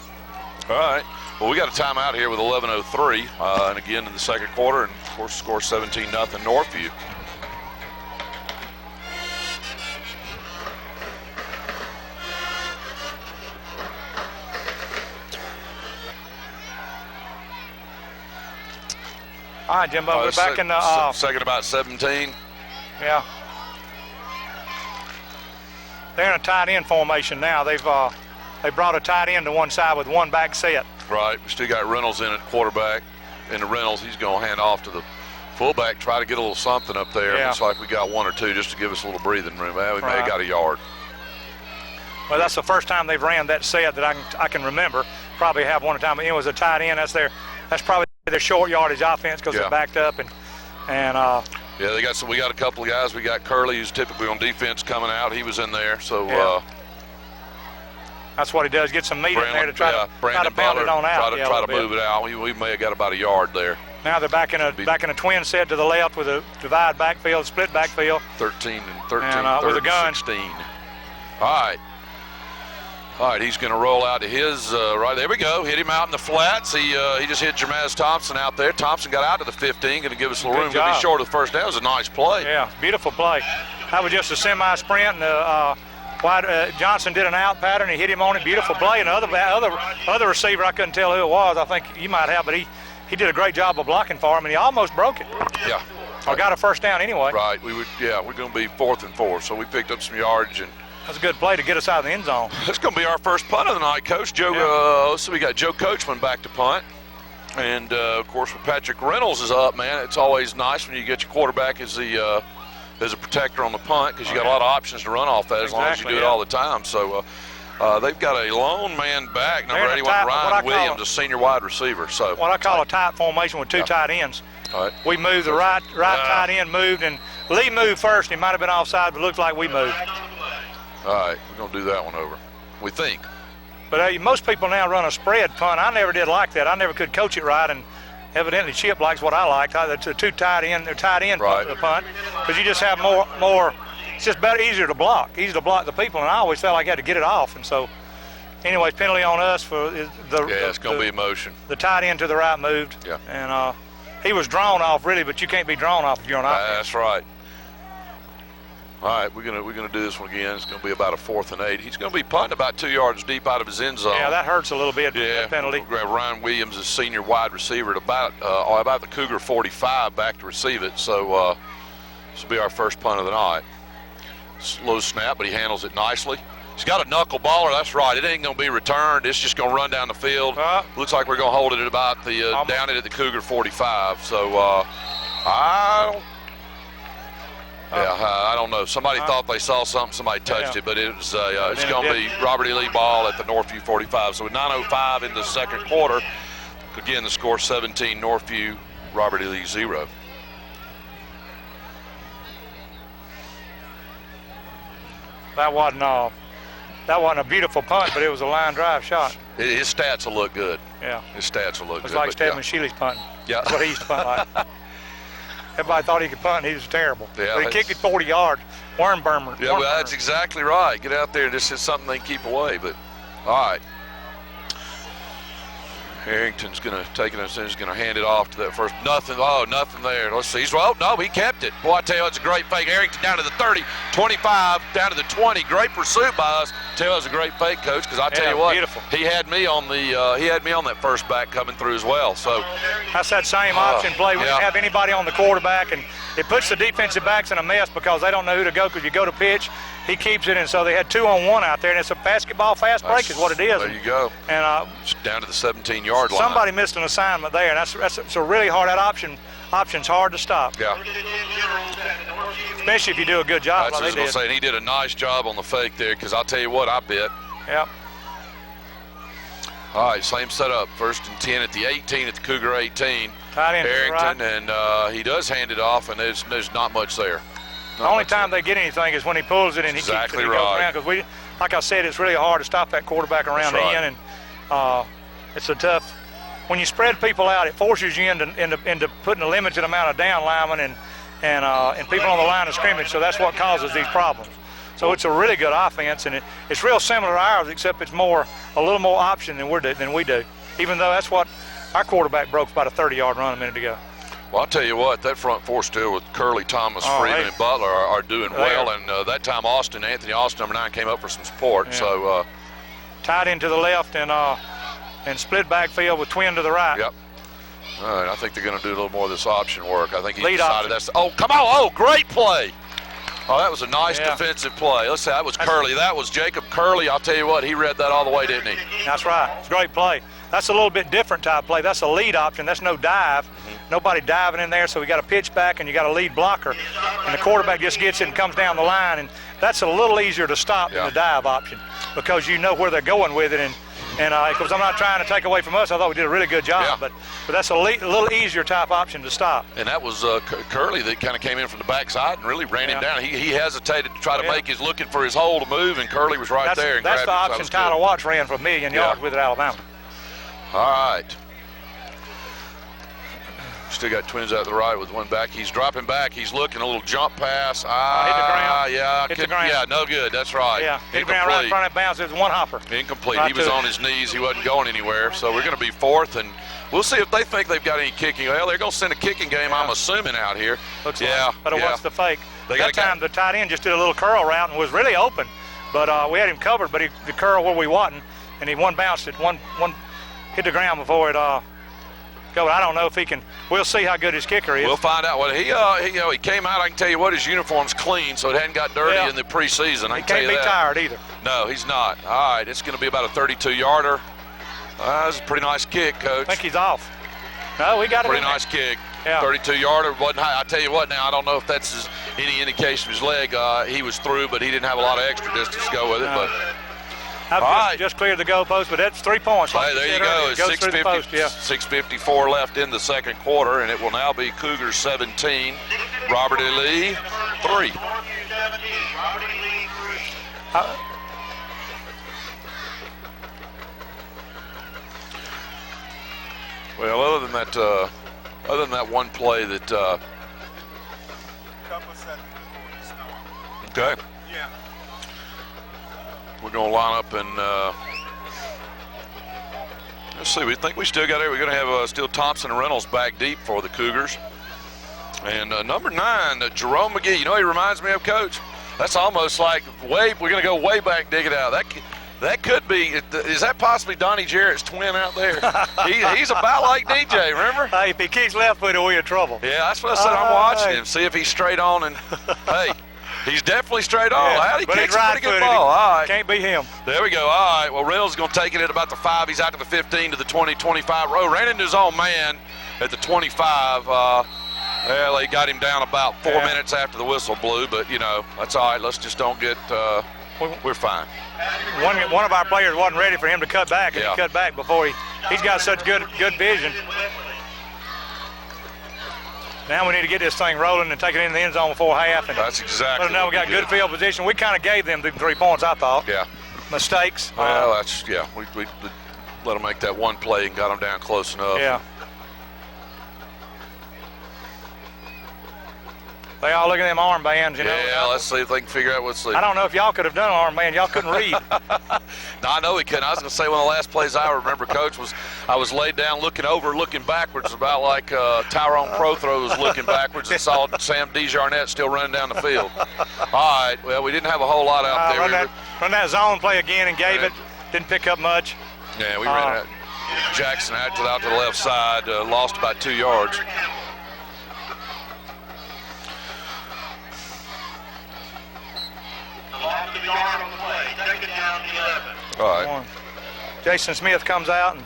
All right. Well, we got a timeout here with 11:03, and again in the second quarter, and of course, score 17-0 Northview. All right, Jimbo, we're back in the second about 17. Yeah. They're in a tight end formation now. They brought a tight end to one side with one back set. Right. We still got Reynolds in at quarterback. And the Reynolds, he's going to hand off to the fullback, try to get a little something up there. Yeah. Looks like we got one or two just to give us a little breathing room. Well, we may have got a yard. Well, that's the first time they've ran that set that I can remember. Probably have one time. It was a tight end. That's probably their short yardage offense because they're backed up and. Yeah, we got a couple of guys. We got Curley, who's typically on defense, coming out. He was in there, so. That's what he does. Get some meat in there to try to pound it on out. Try to move it out. We may have got about a yard there. Now they're back in a twin set to the left with a divide backfield, split backfield. 13 with a gun. 16. All right, he's going to roll out to his right. There we go. Hit him out in the flats. He just hit Jamaz Thompson out there. Thompson got out to the 15. Going to give us a little room. Going to be short of the first down. It was a nice play. Yeah, beautiful play. That was just a semi-sprint, and Johnson did an out pattern. He hit him on it. Beautiful play. And the other receiver, I couldn't tell who it was. I think you might have, but he did a great job of blocking for him, and he almost broke it. Yeah. Or got a first down anyway. Right. We're going to be 4th and 4, so we picked up some yardage. And that's a good play to get us out of the end zone. It's going to be our first punt of the night, Coach. So we got Joe Coachman back to punt. And, of course, when Patrick Reynolds is up, man, it's always nice when you get your quarterback as a protector on the punt because you got a lot of options to run off that as long as you do it all the time. So they've got a lone man back, number 81, Ryan Williams, a senior wide receiver. So what I call a tight formation with two tight ends. All right. We moved the right tight end moved, and Lee moved first. He might have been offside, but it looks like we moved. All right, we're going to do that one over, we think. But most people now run a spread punt. I never did like that. I never could coach it right, and evidently Chip likes what I like. The two tight end right. punt, because you just have more. It's just better, easier to block the people, and I always felt like I had to get it off. And so, anyways, penalty on us for it's going to be motion. The tight end to the right moved. Yeah. And he was drawn off really, but you can't be drawn off if you're on offense. That's right. All right, we're gonna do this one again. It's gonna be about a 4th and 8. He's gonna be punting about 2 yards deep out of his end zone. Yeah, that hurts a little bit. Yeah, that penalty. We'll grab Ryan Williams, as senior wide receiver, at about the Cougar 45 back to receive it. So this will be our first punt of the night. Slow snap, but he handles it nicely. He's got a knuckleballer. That's right. It ain't gonna be returned. It's just gonna run down the field. Looks like we're gonna hold it at about the down it at the Cougar 45. So I don't know. Somebody thought they saw something. Somebody touched it, but it was it's going to be Robert E. Lee ball at the Northview 45. So with 9:05 in the second quarter, again the score 17 Northview, Robert E. Lee 0. That wasn't a beautiful punt, but it was a line drive shot. His stats will look good. Yeah. His stats will look good. It's like Stephen Shealy's punting. Yeah. That's what he used to punt like. Everybody thought he could punt, and he was terrible. Yeah, but he kicked it 40 yards. Worm burner. Yeah, well, that's exactly right. Get out there, and this is something they keep away. But, all right. Harrington's going to take it and he's going to hand it off to that first. Nothing there. Let's see. He kept it. Boy, I tell you, it's a great fake. Harrington down to the 30, 25, down to the 20. Great pursuit by us. Tell you, it was a great fake, Coach, because I tell you what, beautiful. He had me on that first back coming through as well. So that's that same option play. We don't have anybody on the quarterback, and it puts the defensive backs in a mess because they don't know who to go. Because you go to pitch, he keeps it, and so they had 2-on-1 out there, and it's a basketball fast break is what it is. There you go. And it's down to the 17-yard line. Somebody missed an assignment there, and that's a really hard. That option's hard to stop. Yeah. Especially if you do a good job. That's what I was going to say. And he did a nice job on the fake there, because I'll tell you what, I bet. Yep. All right, same setup. 1st and 10 at the 18 at the Cougar 18. Tight end Harrington, right. And he does hand it off, and there's not much there. The only time they get anything is when he pulls it and he keeps it and goes around. Because like I said, it's really hard to stop that quarterback around the end, and it's a tough. When you spread people out, it forces you into putting a limited amount of down linemen and people on the line of scrimmage. So that's what causes these problems. So it's a really good offense, and it's real similar to ours, except it's a little more option than we do. Even though that's what our quarterback broke about a 30-yard run a minute ago. Well, I'll tell you what, that front four still with Curley, Thomas, Freeman, and Butler are doing well. And that time Anthony Austin, number 9, came up for some support. Yeah. So tight end to the left and split backfield with twin to the right. Yep. All right, I think they're going to do a little more of this option work. I think he decided option. That's. Oh, come on! Oh, great play! Oh, that was a nice defensive play. Let's say that was Curley. That was Jacob Curley. I'll tell you what, he read that all the way, didn't he? That's right. It's a great play. That's a little bit different type play. That's a lead option. That's no dive. Nobody diving in there, so we got a pitch back and you got a lead blocker. And the quarterback just gets it and comes down the line. And that's a little easier to stop than the dive option because you know where they're going with it. And because I'm not trying to take away from us, I thought we did a really good job. But that's a little easier type option to stop. And that was Curley that kind of came in from the backside and really ran him down. He hesitated to try to make his looking for his hole to move, and Curley was right there. And that's grabbed the option Tyler Watts ran for 1,000,000 yards with at Alabama. All right. Still got twins out to the right with one back. He's dropping back. He's looking a little jump pass. Hit the ground. Hit the ground. Yeah, no good. That's right. Yeah, hit the ground right in front of bounds. It was one hopper. Incomplete. He was on his knees. He wasn't going anywhere. So we're going to be 4th, and we'll see if they think they've got any kicking. Well, they're going to send a kicking game, I'm assuming, out here. Looks like. But it was the fake. That time the tight end just did a little curl route and was really open. But we had him covered, but the curl where we wasn't, and he bounced it. One hit the ground before it go. I don't know if he can. We'll see how good his kicker is. We'll find out. Well, he came out. I can tell you what, his uniform's clean, so it hadn't got dirty in the preseason. I can tell you that. He can't be tired either. No, he's not. All right, it's going to be about a 32-yarder. That's a pretty nice kick, Coach. I think he's off. No, we got it. Pretty nice kick. Yeah. 32-yarder. Wasn't high. I tell you what now, I don't know if that's any indication of his leg. He was through, but he didn't have a lot of extra distance to go with it. No. But I've just cleared the goalpost, but that's 3 points. Hey, there you go. It goes through the post, yeah. 6:54 left in the second quarter, and it will now be Cougars 17, Robert E. Lee 3. Well, other than that one play that. Okay. Yeah. We're going to line up and let's see. We think we still got it. We're going to have still Thompson and Reynolds back deep for the Cougars. And number 9, Jerome McGee. You know, he reminds me of, Coach. That's almost like we're going to go way back, dig it out. That could be. Is that possibly Donnie Jarrett's twin out there? He's about like DJ. Remember? Hey, if he kicks left-footed, we're in trouble. Yeah, that's what I said. I'm watching him, see if he's straight on. And hey, he's definitely straight on. Yeah, How he but kicks he's a pretty good right-footed. ball. All right. Can't beat him. There we go. All right. Well, Reynolds is going to take it at about the 5. He's out to the 15 to the 20, 25 row. Ran into his own man at the 25. Well, they got him down about 4 minutes after the whistle blew, but, you know, that's all right. Let's just don't get we're fine. One of our players wasn't ready for him to cut back, and Yeah. he cut back before he's got such good vision. Now we need to get this thing rolling and take it in the end zone before half. And That's exactly. but now we got good field position. We kind of gave them the 3 points, I thought. Yeah. Mistakes. Well, that's we let them make that one play and got them down close enough. Yeah. They all look at them armbands, you know. Yeah, let's see if they can figure out what's. I don't know if y'all could have done an armband. Y'all couldn't read. No, I know we couldn't. I was going to say one of the last plays I remember, Coach, was I was laid down looking over, looking backwards, about like Tyrone Prothro was looking backwards and saw Sam DeJarnette still running down the field. All right, well, we didn't have a whole lot out there. Run that zone play again and gave it. Didn't pick up much. Yeah, we ran it. Jackson had it out to the left side, lost about 2 yards. All right. Jason Smith comes out and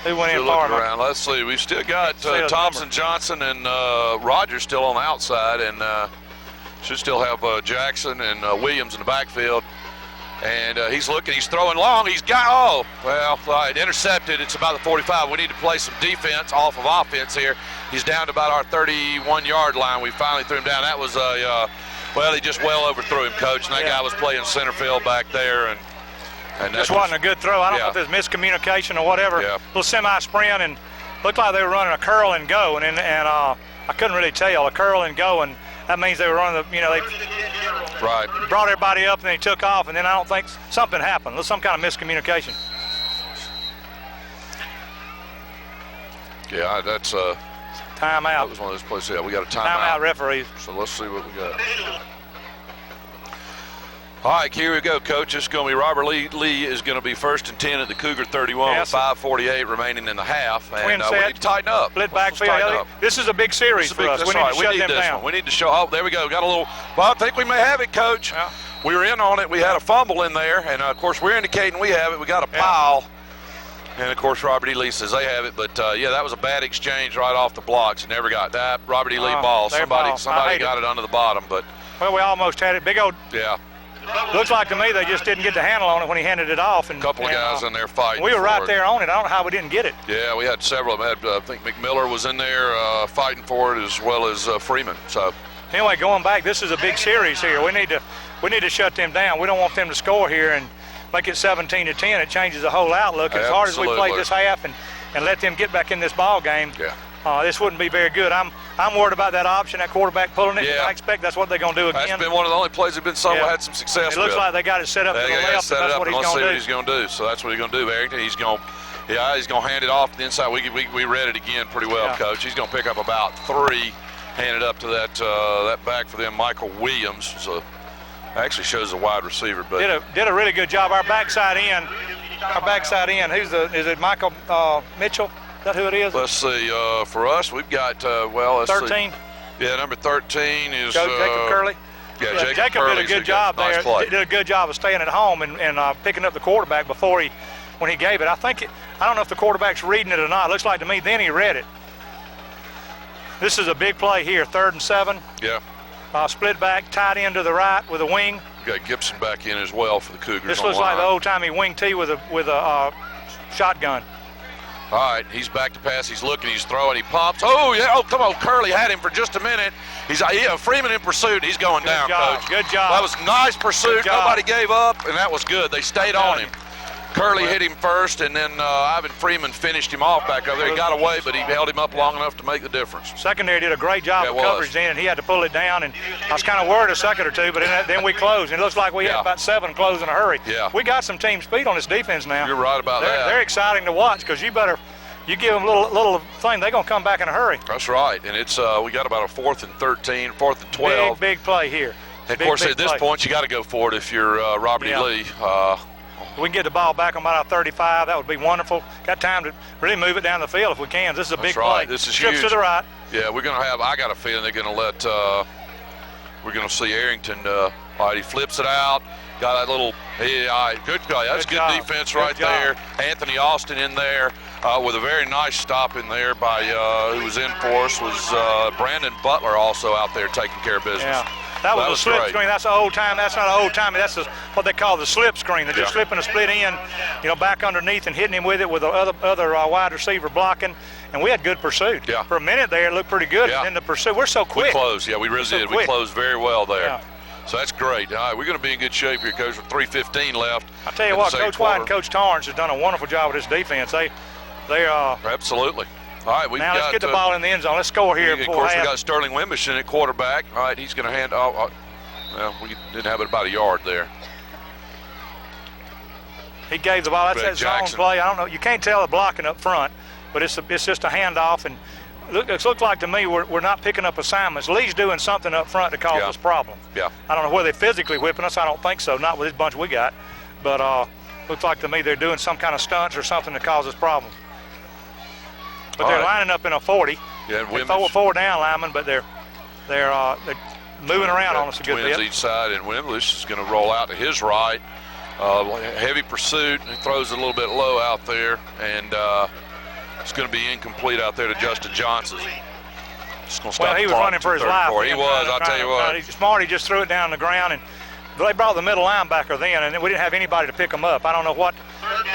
who went in Still far looking enough? around. Let's see. We've still got See his Thompson, number. Johnson, and Rogers still on the outside, and should still have Jackson and Williams in the backfield. And he's looking. He's throwing long. He's got. Oh, well, right, intercepted. It's about the 45. We need to play some defense off of offense here. He's down to about our 31-yard line. We finally threw him down. That was well, he just well overthrew him, Coach. And that guy was playing center field back there, and This wasn't a good throw. I don't know if there's miscommunication or whatever. Yeah. Little semi-sprint and looked like they were running a curl and go, and I couldn't really tell. A curl and go, and that means they were running the, they right. brought everybody up and they took off, and then I don't think something happened. There's some kind of miscommunication. Yeah, that's Timeout. that was one of those places. Yeah, we got a Timeout referees. So let's see what we got. All right, here we go, Coach. It's going to be Robert Lee. Lee is going to be 1st and 10 at the Cougar 31 with 5:48 remaining in the half. And we need to tighten up. Split Let's backfield. tighten up. This is a big series for us. We need to shut them down. We need to show. Oh, there we go. Got a little. Well, I think we may have it, Coach. Yeah. We were in on it. We had a fumble in there, and of course we're indicating we have it. We got a pile. And of course Robert E. Lee says they have it, but yeah, that was a bad exchange right off the blocks. Never got that Robert E. Lee ball. Somebody got it under the bottom, but well, we almost had it. Big old. Yeah. Looks like to me they just didn't get the handle on it when he handed it off. And a couple of guys in there fighting. We were right for it. there on it. I don't know how we didn't get it. Yeah, we had several. I think McMiller was in there fighting for it, as well as Freeman. So anyway, going back, this is a big series here. We need to shut them down. We don't want them to score here and make it 17-10. It changes the whole outlook. As hard as we play this half and let them get back in this ball game, this wouldn't be very good. I'm worried about that option, that quarterback pulling it. Yeah. I expect that's what they're going to do again. That's been one of the only plays they've been had some success with. It looks like they got it set up to the left. That's what he's going to do. Let's see what he's going to do. So that's what he's going to do, Barrington. He's going to hand it off to the inside. We read it again pretty well, Coach. He's going to pick up about 3, hand it up to that back for them, Michael Williams. So actually shows a wide receiver, but did a really good job. Our backside end. Is it Michael Mitchell? Is that who it is? Let's see. For us, we've got let's 13. See. Yeah, number 13 is Jacob Curley. Yeah, Jacob did a good job nice there. play. Did a good job of staying at home and picking up the quarterback when he gave it. I don't know if the quarterback's reading it or not. It looks like to me then he read it. This is a big play here, 3rd and 7. Yeah. Split back, tight end to the right with a wing. We got Gibson back in as well for the Cougars. This looks like the old-timey wing T with a shotgun. All right, he's back to pass. He's looking. He's throwing. He pops. Oh yeah. Oh come on, Curley had him for just a minute. Freeman in pursuit. He's going down, Coach. Good job. That was nice pursuit. Nobody gave up, and that was good. They stayed on him. Curley hit him first, and then Ivan Freeman finished him off back over there. He got away, but he held him up long enough to make the difference. Secondary did a great job of coverage then, and he had to pull it down. And I was kind of worried a second or two, but then we closed. And it looks like we had about 7 close in a hurry. Yeah. We got some team speed on this defense now. You're right about that. They're exciting to watch because you give them a little thing, they're going to come back in a hurry. That's right, and it's we got about a 4th and 13, 4th and 12. Big play here. And of course, at this point, you got to go for it if you're Robert E. Lee. We can get the ball back on about our 35. That would be wonderful. Got time to really move it down the field if we can. This is a big play. This is Strips huge. to the right. Yeah, we're going to have. I got a feeling they're going to let. We're going to see Arrington. All right, he flips it out. Got that little. Good play. That's good defense right there. Anthony Austin in there with a very nice stop in there by who was in for us was Brandon Butler also out there taking care of business. Yeah. That was a slip screen. That's an old time. That's not an old timey. That's what they call the slip screen. They're just slipping a split in, back underneath and hitting him with it with the other wide receiver blocking. And we had good pursuit. Yeah. For a minute there, it looked pretty good. Yeah. And in the pursuit, we're so quick. We closed. Yeah, we really did. We closed very well there. Yeah. So that's great. All right, we're going to be in good shape here, Coach, with 3:15 left. I tell you what, Coach White and Coach Torrance has done a wonderful job with this defense. They Absolutely. All right, now let's get the ball in the end zone. Let's score here. Of course, we got Sterling Wimbish in at quarterback. All right, he's going to hand. Well, we didn't have it about a yard there. He gave the ball. That's that zone play. I don't know. You can't tell the blocking up front, but it's just a handoff. And it looks like to me we're not picking up assignments. Lee's doing something up front to cause us problems. Yeah. I don't know whether they're physically whipping us. I don't think so. Not with this bunch we got. But looks like to me they're doing some kind of stunts or something to cause us problems. But they're lining up in a 40. Yeah, they're 4 down linemen, but they're moving around on us a good bit. Twins each side, and Wimbish is going to roll out to his right. Heavy pursuit. He throws it a little bit low out there, and it's going to be incomplete out there to Justin Johnson. Well, he was running for his life. He was, I'll tell you what. He's smart. He just threw it down on the ground, and they brought the middle linebacker then, and we didn't have anybody to pick him up. I don't know what.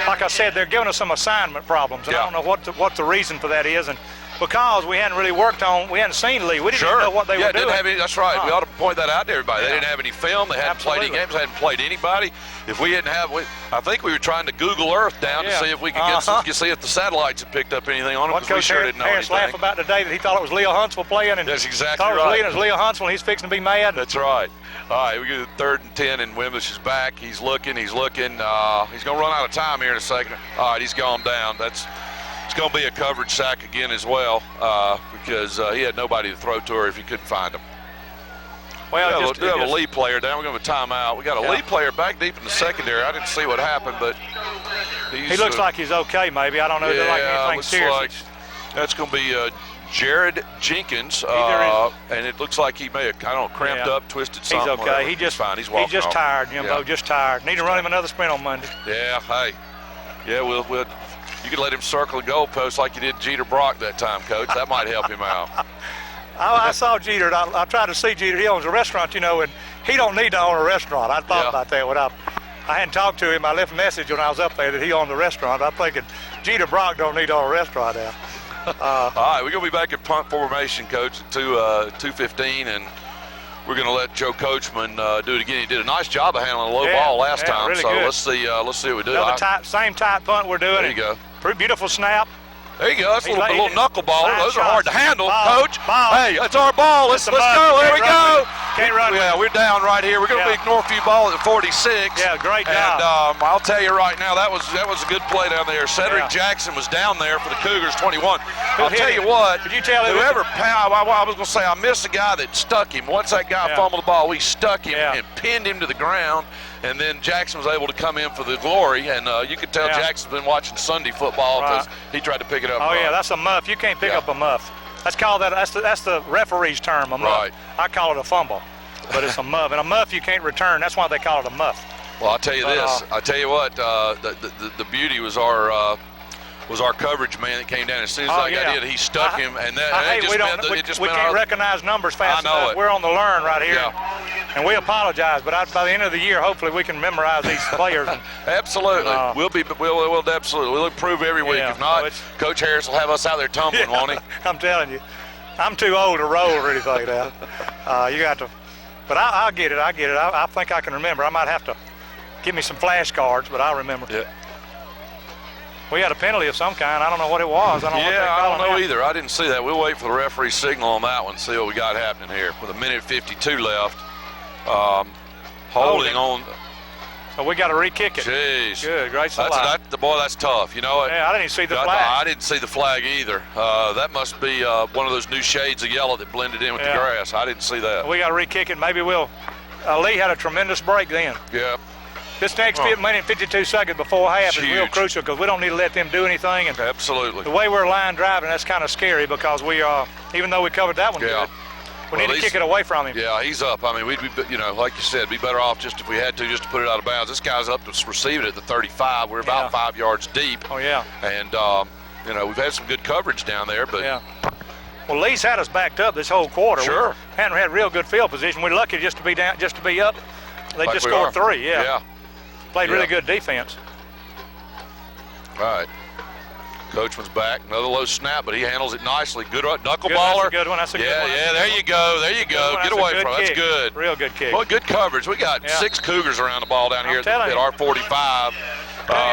Like I said, they're giving us some assignment problems, and I don't know what the reason for that is. And because we hadn't really we hadn't seen Lee. We didn't even know what they were doing. That's right. We ought to point that out to everybody. They didn't have any film. They hadn't played any games. They hadn't played anybody. If we didn't have, I think we were trying to Google Earth down to see if we could see if the satellites had picked up anything on it, because we sure didn't know anything. Laughed about today that he thought it was Leo Huntsville playing, and that's exactly thought right. It was Leo Huntsville, and he's fixing to be mad. That's right. All right, we get to 3rd and 10, and Wimbish is back. He's looking. He's going to run out of time here in a second. All right, he's gone down. It's going to be a coverage sack again as well, because he had nobody to throw to her if he couldn't find him. Well, we have a Lee player down. We're going to have a timeout. We got a Lee player back deep in the secondary. I didn't see what happened, but he looks like he's okay. Maybe I don't know. Like anything serious. That's going to be Jared Jenkins, and it looks like he may have cramped up, twisted something. He's okay. He's fine. He's walking. He's just tired, Jimbo. Just tired. Need to run him another sprint on Monday. Yeah. Hey. Yeah. We'll. You could let him circle the goalpost like you did Jeter Brock that time, Coach. That might help him out. I saw Jeter. I tried to see Jeter. He owns a restaurant, and he don't need to own a restaurant. I thought about that when I hadn't talked to him. I left a message when I was up there that he owned the restaurant. I'm thinking Jeter Brock don't need to own a restaurant now. All right, we're going to be back in punt formation, Coach, at 2:15, and we're going to let Joe Coachman do it again. He did a nice job of handling the low ball last time, really so good. let's see what we do. Same type punt we're doing. There you go. Pretty beautiful snap. There you go. That's a little knuckleball. Those are hard to handle, Coach. Ball. Hey, that's our ball. Let's go. There we go. Can't run. Yeah, we're down right here. We're going to be Northview ball at 46. Yeah, great job. And I'll tell you right now, that was a good play down there. Cedric Jackson was down there for the Cougars, 21. I'll tell you what. Could you tell whoever I was going to say, I missed the guy that stuck him. Once that guy fumbled the ball, we stuck him and pinned him to the ground. And then Jackson was able to come in for the glory, and you could tell Jackson's been watching Sunday football because he tried to pick it up. Oh yeah, that's a muff. You can't pick up a muff. That's the referee's term, a muff. Right. I call it a fumble. but it's a muff. And a muff you can't return. That's why they call it a muff. Well, I'll tell you this. I'll tell you what. The beauty was our coverage man that came down. As soon as I got in, he stuck him, and we can't recognize numbers fast enough. We're on the learn right here, and we apologize. But by the end of the year, hopefully we can memorize these players. Absolutely, we'll absolutely we'll improve every week. If not, Coach Harris will have us out there tumbling, won't he? I'm telling you, I'm too old to roll or anything now. You got to, but I'll get it. I think I can remember. I might have to give me some flashcards, but I'll remember. Yeah. We had a penalty of some kind. I don't know what it was. I don't know either. I didn't see that. We'll wait for the referee signal on that one, see what we got happening here. With 1:52 left, holding on. So we got to re-kick it. Jeez. Good, great slide. That's tough. You know what? Yeah, I didn't even see the flag. I didn't see the flag either. That must be one of those new shades of yellow that blended in with the grass. I didn't see that. We got to re-kick it. Maybe we'll. Lee had a tremendous break then. Yeah. This next minute and 52 seconds before half is real crucial because we don't need to let them do anything. And absolutely. The way we're line driving, that's kind of scary because we even though we covered that one good, we need to kick it away from him. Yeah, he's up. I mean, we'd be, like you said, be better off just if we had to just to put it out of bounds. This guy's up to receive it at the 35. We're about 5 yards deep. Oh, yeah. And, we've had some good coverage down there. But yeah. Well, Lee's had us backed up this whole quarter. Sure. We hadn't had real good field position. We're lucky just to be down, just to be up. They just scored 3. Yeah. Played really good defense. All right. Coachman's back. Another low snap, but he handles it nicely. Good knuckleballer. That's a good one. That's a good one. Yeah, there you go. Get away from it. That's good. Real good kick. Well, good coverage. We got 6 Cougars around the ball down here at our 45.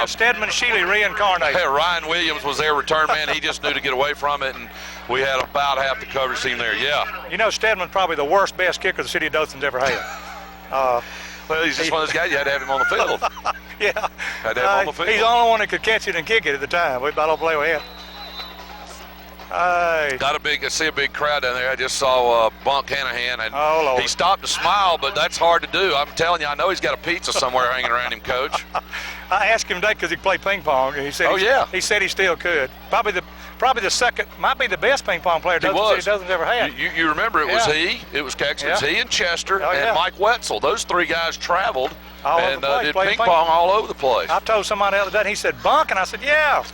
Stedman Shealy reincarnated. Hey, Ryan Williams was their return man. He just knew to get away from it, and we had about half the coverage team there. Yeah. You know, Stedman's probably the worst, best kicker the city of Dothan's ever had. Well, he's just one of those guys you had to have him on the field. Yeah. Had to have him on the field. He's the only one that could catch it and kick it at the time. We about to play with him. I see a big crowd down there. I just saw Bunk Hanahan, and he stopped to smile, but that's hard to do. I'm telling you, I know he's got a pizza somewhere hanging around him, Coach. I asked him today because he played ping pong, and he said, he said he still could. Probably the second, might be the best ping pong player Dothan's ever had. You remember it was it was Caxton, it was he and Chester and Mike Wetzel. Those 3 guys traveled and did ping pong all over the place. I told somebody the other day, and he said, Bunk, and I said, yeah,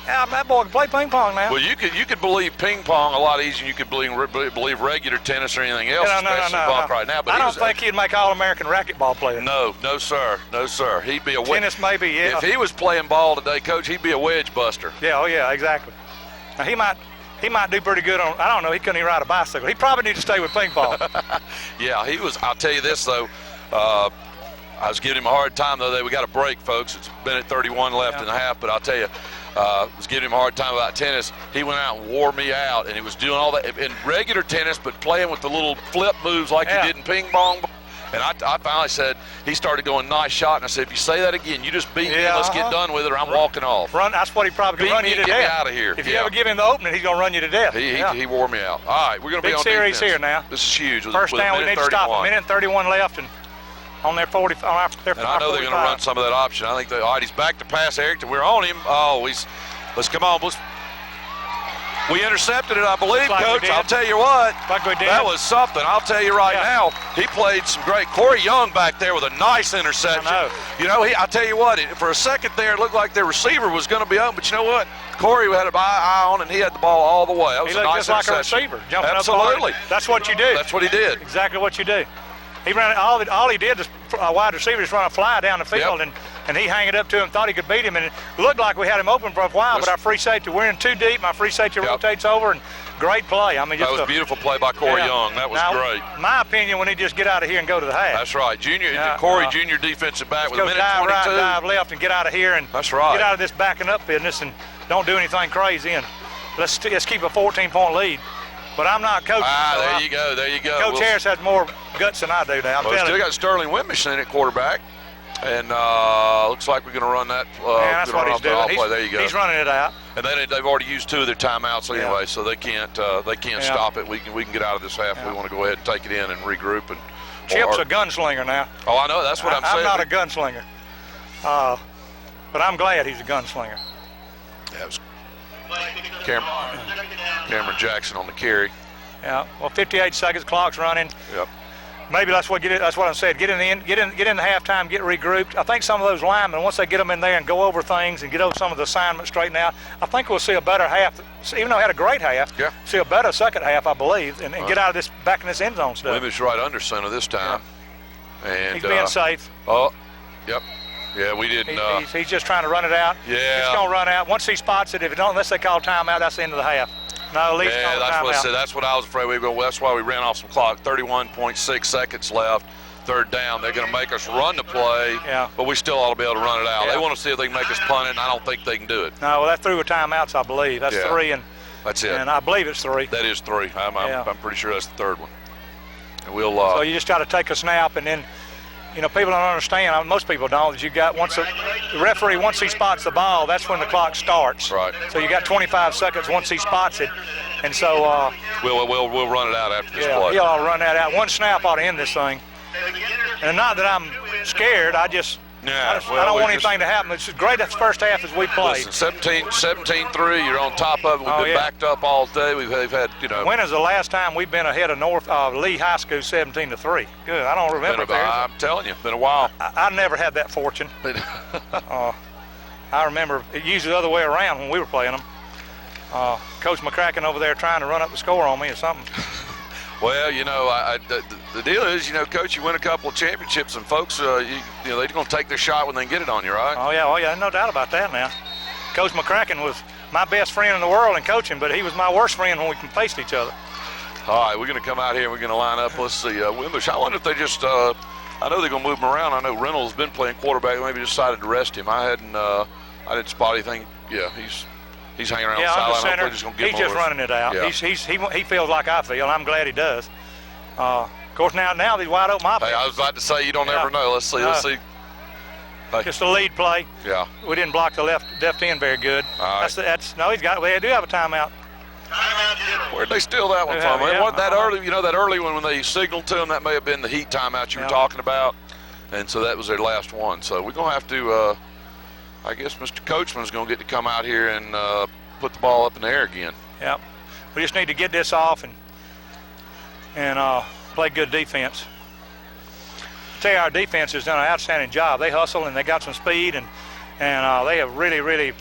that boy can play ping pong now. Well, you could believe ping pong a lot easier than you could believe regular tennis or anything else, especially Bunk right now. But I don't think he'd make All-American racquetball player. No, sir. He'd be a tennis maybe. Yeah. If he was playing ball today, Coach, he'd be a wedge buster. Yeah, exactly. Now he might do pretty good on. I don't know. He couldn't even ride a bicycle. He probably need to stay with ping pong. Yeah, he was. I'll tell you this though. I was giving him a hard time the other day. We got a break, folks. It's been at 31 left in the half, but I'll tell you, I was giving him a hard time about tennis. He went out and wore me out, and he was doing all that in regular tennis, but playing with the little flip moves like he did in ping pong. And I finally said, he started going, nice shot. And I said, if you say that again, you just beat me. Let's get done with it, or I'm walking off. That's what he probably can run you to death. Get me out of here. If you ever give him the opening, he's going to run you to death. He wore me out. All right, we're going to be on series defense here now. This is huge. First down, we need to stop. 1:31 left, and on their 40. And I know they're going to run some of that option. I think all right, he's back to pass, Eric. We're on him. Let's come on. We intercepted it, I believe, Coach. I'll tell you what. That was something. I'll tell you right now. He played some great. Corey Young back there with a nice interception. I know. You know, I'll tell you what. For a second there, it looked like their receiver was going to be open. But you know what? Corey had an eye on, and he had the ball all the way. That was a nice just interception. Like a receiver, jumping Absolutely. Up. That's what you do. That's what he did. Exactly what you do. He ran all he did is a wide receiver just run a fly down the field, and he hang it up to him, thought he could beat him, and it looked like we had him open for a while, but our free safety, we're in too deep. My free safety rotates over, and great play. I mean, that was a beautiful play by Corey Young. That was great. My opinion, we need to just get out of here and go to the half. That's right. Corey, junior defensive back with a minute 22. Right, dive left, and get out of here and get out of this backing up business, and don't do anything crazy. And let's keep a 14-point lead. But I'm not coaching. There you go. Coach Harris has more guts than I do now. I'm telling you. Still got Sterling Wimmission at quarterback. And looks like we're going to run that. That's what he's doing. There you go. He's running it out. And they've already used 2 of their timeouts anyway, so they can't stop it. We can get out of this half. We want to go ahead and take it in and regroup. And Chip's a gunslinger now. Oh, I know. That's what I'm saying. I'm not a gunslinger, but I'm glad he's a gunslinger. Yeah, it was Cameron Jackson on the carry. Yeah. Well, 58 seconds. Clock's running. Yep. Maybe that's what I said. Get in the halftime, get regrouped. I think some of those linemen, once they get them in there and go over things and get over some of the assignments straightened out, I think we'll see a better half. Even though we had a great half, see a better second half, I believe, and get out of this back in this end zone stuff. Williams right under center this time, and he's being safe. Oh, yep. Yeah, we didn't. He's just trying to run it out. Yeah. He's going to run out. Once he spots it, unless they call timeout, that's the end of the half. No, Lee's yeah, that's what I said. That's what I was afraid we were going. That's why we ran off some clock. 31.6 seconds left. Third down. They're going to make us run the play, but we still ought to be able to run it out. They want to see if they can make us punt it, and I don't think they can do it. No, well, that's through with timeouts, I believe. That's 3, and that's it. And I believe it's 3. That is 3. I'm pretty sure that's the third one. And we'll. So you just got to take a snap, and then. People don't understand. Most people don't. That you got the referee once he spots the ball, that's when the clock starts. Right. So you got 25 seconds once he spots it, and so we'll run it out after this play. Yeah, he'll run that out. One snap ought to end this thing. And not that I'm scared. I don't want anything to happen. It's great that the first half as we played. Listen, 17-3. You're on top of it. We've been backed up all day. We've had When is the last time we've been ahead of Lee High School 17-3? Good. I don't remember. I'm telling you, it's been a while. I never had that fortune. I remember it usually the other way around when we were playing them. Coach McCracken over there trying to run up the score on me or something. Well, the deal is, Coach, you win a couple of championships, and folks, they're going to take their shot when they get it on you, right? Oh yeah, no doubt about that now. Coach McCracken was my best friend in the world in coaching, but he was my worst friend when we faced each other. All right, we're going to come out here and we're going to line up. Let's see. Wimbush, I wonder if they just, I know they're going to move him around. I know Reynolds has been playing quarterback. Maybe decided to rest him. I didn't spot anything. Yeah, he's hanging around the sideline. He's just running it out. Yeah. He feels like I feel, and I'm glad he does. Of course, now these wide open offense. Hey, I was about to say, you don't ever know. Let's see. Hey. Just a lead play. Yeah. We didn't block the left end very good. All right. They do have a timeout. Where'd they steal that one from? That early one when they signaled to them, that may have been the heat timeout you were talking about, and so that was their last one. So we're gonna have to. I guess Mr. Coachman's going to get to come out here and put the ball up in the air again. Yep. We just need to get this off and play good defense. I tell you, our defense has done an outstanding job. They hustle and they got some speed and they have really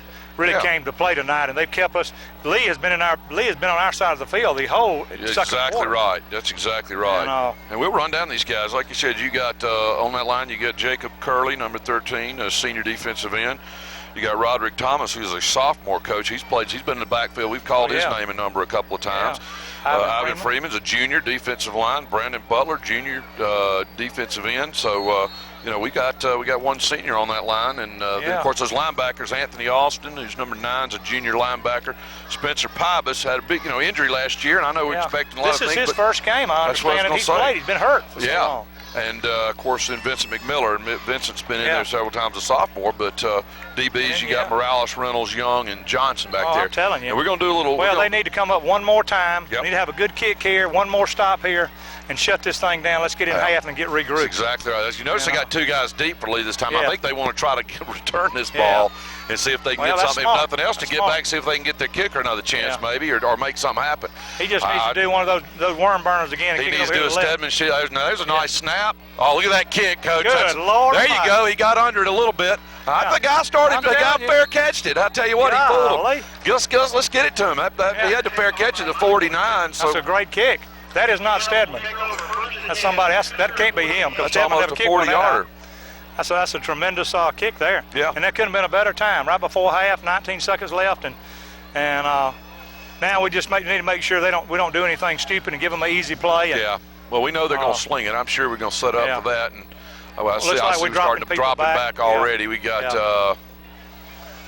came to play tonight, and they've kept us. Lee has been on our side of the field the whole second quarter. Exactly right. That's exactly right. And we'll run down these guys. Like you said, you got on that line, you got Jacob Curley, number 13, a senior defensive end. You got Roderick Thomas, who's a sophomore coach. He's been in the backfield. We've called his name and number a couple of times. Ivan Freeman's a junior defensive line. Brandon Butler, junior defensive end. So we got one senior on that line, and then of course those linebackers. Anthony Austin, who's number 9, is a junior linebacker. Spencer Pybus had a big injury last year, and I know we're expecting a lot of things. This is his first game. I understand, and he's played. He's been hurt for so long. And, of course, then Vincent McMiller. And Vincent's been in there several times as a sophomore. But DBs, you got Morales, Reynolds, Young, and Johnson back there. I'm telling you. And we're going to do a little. Well, they need to come up one more time. They need to have a good kick here, one more stop here, and shut this thing down. Let's get in half and get regrouped. That's exactly right. As you notice, they got 2 guys deep for Lee this time. I think they want to try to return this ball and see if they can get something, if nothing else, to get back, see if they can get their kicker another chance maybe, or make something happen. He just needs to do one of those worm burners again. He needs to do a Stedman shit. There's a nice snap. Oh, look at that kick, Coach. Good Lord. There you go. He got under it a little bit. The guy fair catched it. I tell you what, he fooled him. Let's get it to him. He had to fair catch it at 49. So. That's a great kick. That is not Stedman. That's somebody else. That can't be him. That's almost a 40-yarder. That's a tremendous kick there. Yeah. And that couldn't have been a better time. Right before half, 19 seconds left, and now we just need to make sure we don't do anything stupid and give them an easy play. Well, we know they're going to sling it. I'm sure we're going to set up for that. And I see we're starting to drop it back already. We got.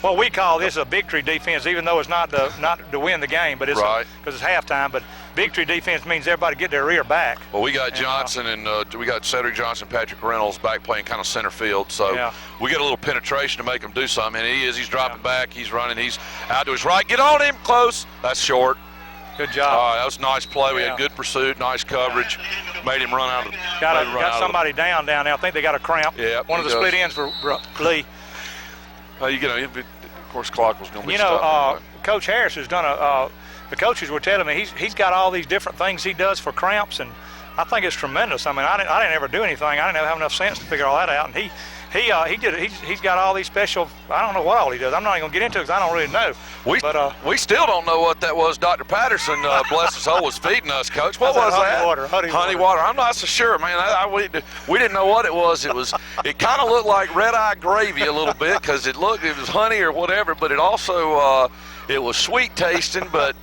Well, we call this a victory defense, even though it's not to win the game, but it's because it's halftime. But victory defense means everybody get their rear back. Well, we got Johnson and we got Cedric Johnson, Patrick Reynolds back playing kind of center field. So we get a little penetration to make him do something. And he's dropping back. He's running. He's out to his right. Get on him close. That's short. Good job. That was a nice play. We had good pursuit, nice coverage. Made him run out of the. Got somebody down there. I think they got a cramp. Yeah. One of the split ends for Lee. Of course, clock was going to be stopped. Coach Harris has done the coaches were telling me he's got all these different things he does for cramps and I think it's tremendous. I mean, I didn't ever do anything. I didn't have enough sense to figure all that out. And he did it. He's got all these special. I don't know what all he does. I'm not even gonna get into it because I don't really know. We still don't know what that was. Dr. Patterson, bless his soul, was feeding us, Coach. What was that? Honey water. I'm not so sure, man. We didn't know what it was. It kind of looked like red-eye gravy a little bit because it was honey or whatever, but it also it was sweet tasting, but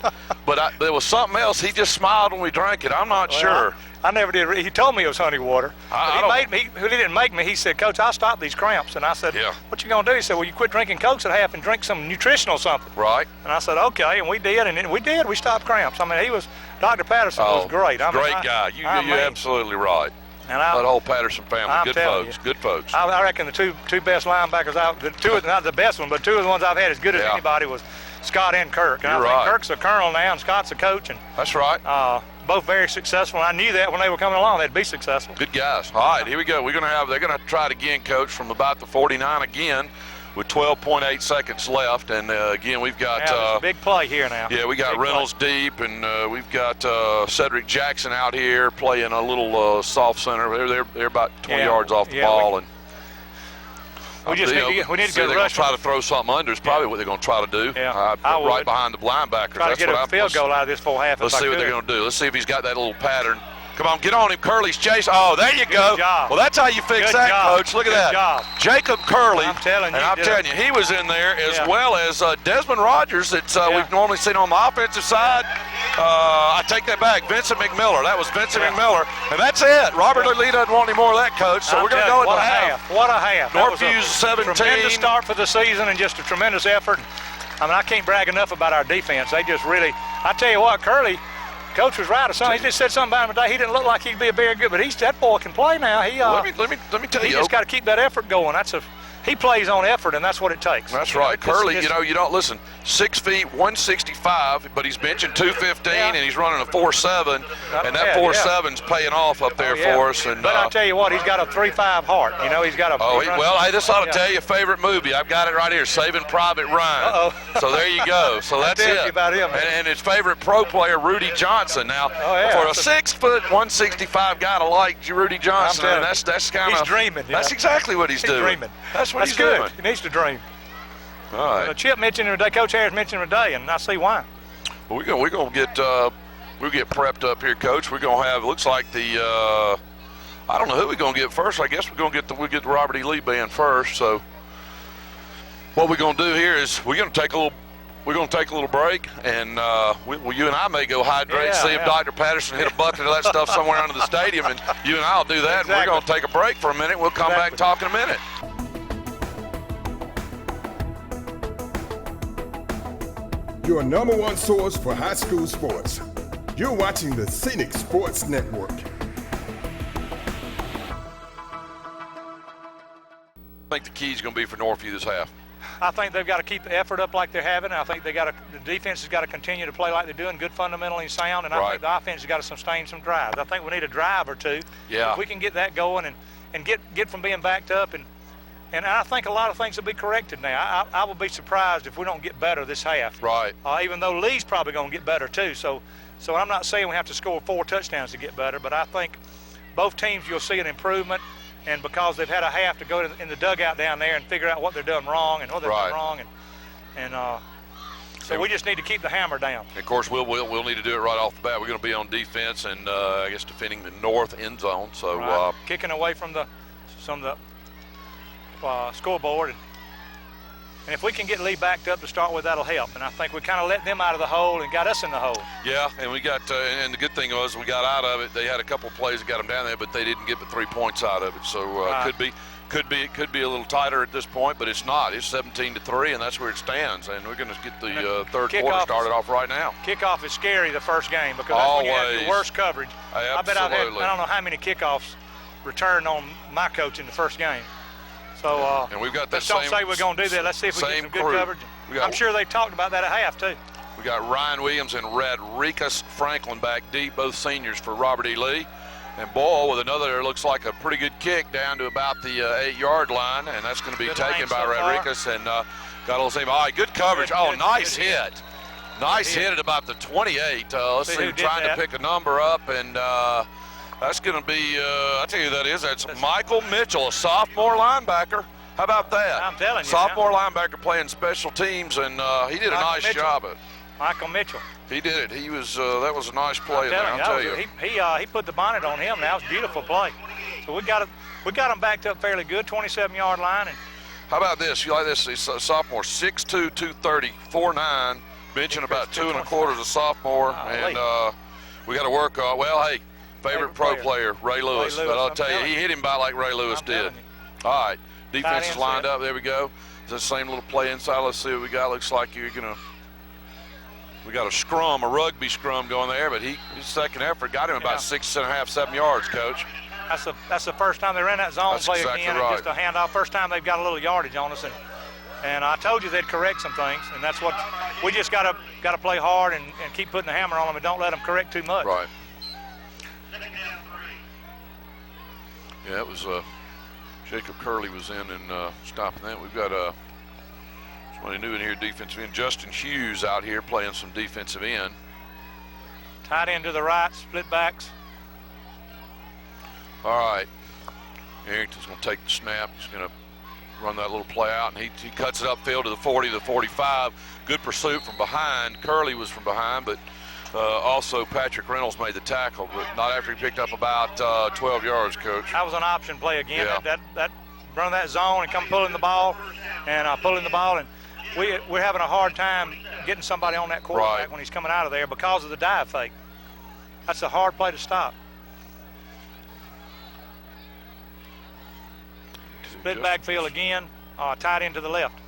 there was something else. He just smiled when we drank it. I'm not sure. I never did. He told me it was honey water. He didn't make me. He said, Coach, I'll stop these cramps. And I said, what you going to do? He said, well, you quit drinking Cokes at half and drink some nutritional something. Right. And I said, okay. And we did. And we stopped cramps. I mean, Dr. Patterson was great. Great guy. You're absolutely right. And that whole Patterson family, good folks. I reckon the two best linebackers not the best one, but two of the ones I've had as good as anybody was Scott and Kirk. And I think Kirk's a colonel now and Scott's a coach. And that's right. Both very successful. I knew that when they were coming along, they'd be successful. Good guys. All right, here we go. They're going to try it again, Coach, from about the 49 again with 12.8 seconds left. And again, we've got a big play here now. Yeah, we got Reynolds deep, and we've got Cedric Jackson out here playing a little soft center. They're about 20 yards off the ball, and we need to get they're going to try to throw something under. Is probably what they're going to try to do. Yeah, right behind the linebackers. Try to get a field goal out of this full half. Let's see what they're going to do. Let's see if he's got that little pattern. Come on, get on him, Curley's chase. Oh, there you go. Well, that's how you fix that, Coach. Look at that. Jacob Curley. I'm telling you, he was in there as well as Desmond Rogers that we've normally seen on the offensive side. I take that back. Vincent McMiller. That was Vincent McMiller. And that's it. Robert Lee doesn't want any more of that, Coach. So we're going to go into half. What a half. Northview's 17. Tremendous start for the season and just a tremendous effort. I mean, I can't brag enough about our defense. They just really, I tell you what, Curley, Coach was right or something. He just said something about him today. He didn't look like he'd be a very good, but that boy can play now. Let me tell you. He just got to keep that effort going. He plays on effort, and that's what it takes. That's right. Curley, you don't listen. 6 feet, 165, but he's benching 215, and he's running a 4.7, and that 4.7's paying off up there for us. And but I tell you what, he's got a 3.5 heart. You know, he's got a. Hey, this ought to tell you a favorite movie. I've got it right here, Saving Private Ryan. So there you go. So that's it. About him, and his favorite pro player, Rudy Johnson. Now, for a 6 foot, 165 guy to like Rudy Johnson, that's kind of. He's dreaming. That's exactly what he's doing. Dreaming. That's what he's good. doing. He needs to dream. All right. Chip mentioned him today. Coach Harris mentioned him today, and I see why. Well, we're gonna get prepped up here, Coach. We're gonna have looks like the I don't know who we're gonna get first. I guess we'll get the Robert E. Lee band first. So what we're gonna do here is we're gonna take a little break, and you and I may go hydrate, see if Dr. Patterson hit a bucket of that stuff somewhere under the stadium, and you and I'll do that. Exactly. And we're gonna take a break for a minute. We'll come back and talk in a minute. Your number one source for high school sports. You're watching the Scenic Sports Network. I think the key is going to be for Northview this half. I think they've got to keep the effort up like they're having. I think the defense has got to continue to play like they're doing, good fundamentally sound, and I think the offense has got to sustain some drives. I think we need a drive or two. Yeah. If we can get that going and get from being backed up, and I think a lot of things will be corrected now. I will be surprised if we don't get better this half. Right. Even though Lee's probably going to get better too. So I'm not saying we have to score 4 touchdowns to get better, but I think both teams you'll see an improvement. And because they've had a half to go in the dugout down there and figure out what they're doing wrong and what they're doing wrong, so we just need to keep the hammer down. And of course, we'll need to do it right off the bat. We're going to be on defense and I guess defending the north end zone. So kicking away from the scoreboard, and if we can get Lee backed up to start with, that'll help. And I think we kind of let them out of the hole and got us in the hole. Yeah, and we got and the good thing was we got out of it. They had a couple of plays that got them down there, but they didn't get the 3 points out of it. So could be a little tighter at this point, but it's not. It's 17-3, and that's where it stands. And we're going to get the third quarter started off right now. Kickoff is scary the first game because that's when you have the worst coverage. Absolutely. I don't know how many kickoffs returned on my coach in the first game. So and we've got that don't say we're going to do that. Let's see if we get some good coverage. I'm sure they talked about that at half too. We got Ryan Williams and Rodriguez Franklin back deep, both seniors for Robert E. Lee. And Boyle with another, looks like a pretty good kick down to about the 8-yard line, and that's going to be taken by Rodriguez and got a little same. All right, good coverage. Nice hit. Nice hit at about the 28. Let's see, trying to pick a number up, and That's going to be, I'll tell you who that is. That's Michael Mitchell, a sophomore linebacker. How about that? I'm telling you. Sophomore linebacker playing special teams, and he did a nice job at it. Michael Mitchell. He did it. He was, that was a nice play there, I'll tell you. He put the bonnet on him. That was a beautiful play. So we got him backed up fairly good, 27-yard line. And how about this? You like this? He's a sophomore, 6'2", 230, 4'9", benching about 2 1/4 as a sophomore. And we got to work on, well, hey, favorite pro player, Ray Lewis. But I'll tell you, he hit him about like Ray Lewis did. All right, defense is lined up. There we go. It's the same little play inside. Let's see what we got. Looks like we got a scrum, a rugby scrum going there, but his second effort got him about 6.5, 7 yards, Coach. That's the first time they ran that zone play exactly again. Right. And just a handoff. First time they've got a little yardage on us, and I told you they'd correct some things, and that's what we just got to play hard and keep putting the hammer on them and don't let them correct too much. Right. Yeah, it was Jacob Curley was in and stopping that. We've got somebody new in here, defensive end. Justin Hughes out here playing some defensive end. Tight end to the right, split backs. All right. Arrington's going to take the snap. He's going to run that little play out, and he cuts it upfield to the 40, the 45. Good pursuit from behind. Curley was from behind, but also Patrick Reynolds made the tackle, but not after he picked up about 12 yards, Coach. That was an option play again. Yeah. That run that zone and come pulling the ball, and we're having a hard time getting somebody on that quarterback when he's coming out of there because of the dive fake. That's a hard play to stop. Split backfield again, tight end to the left.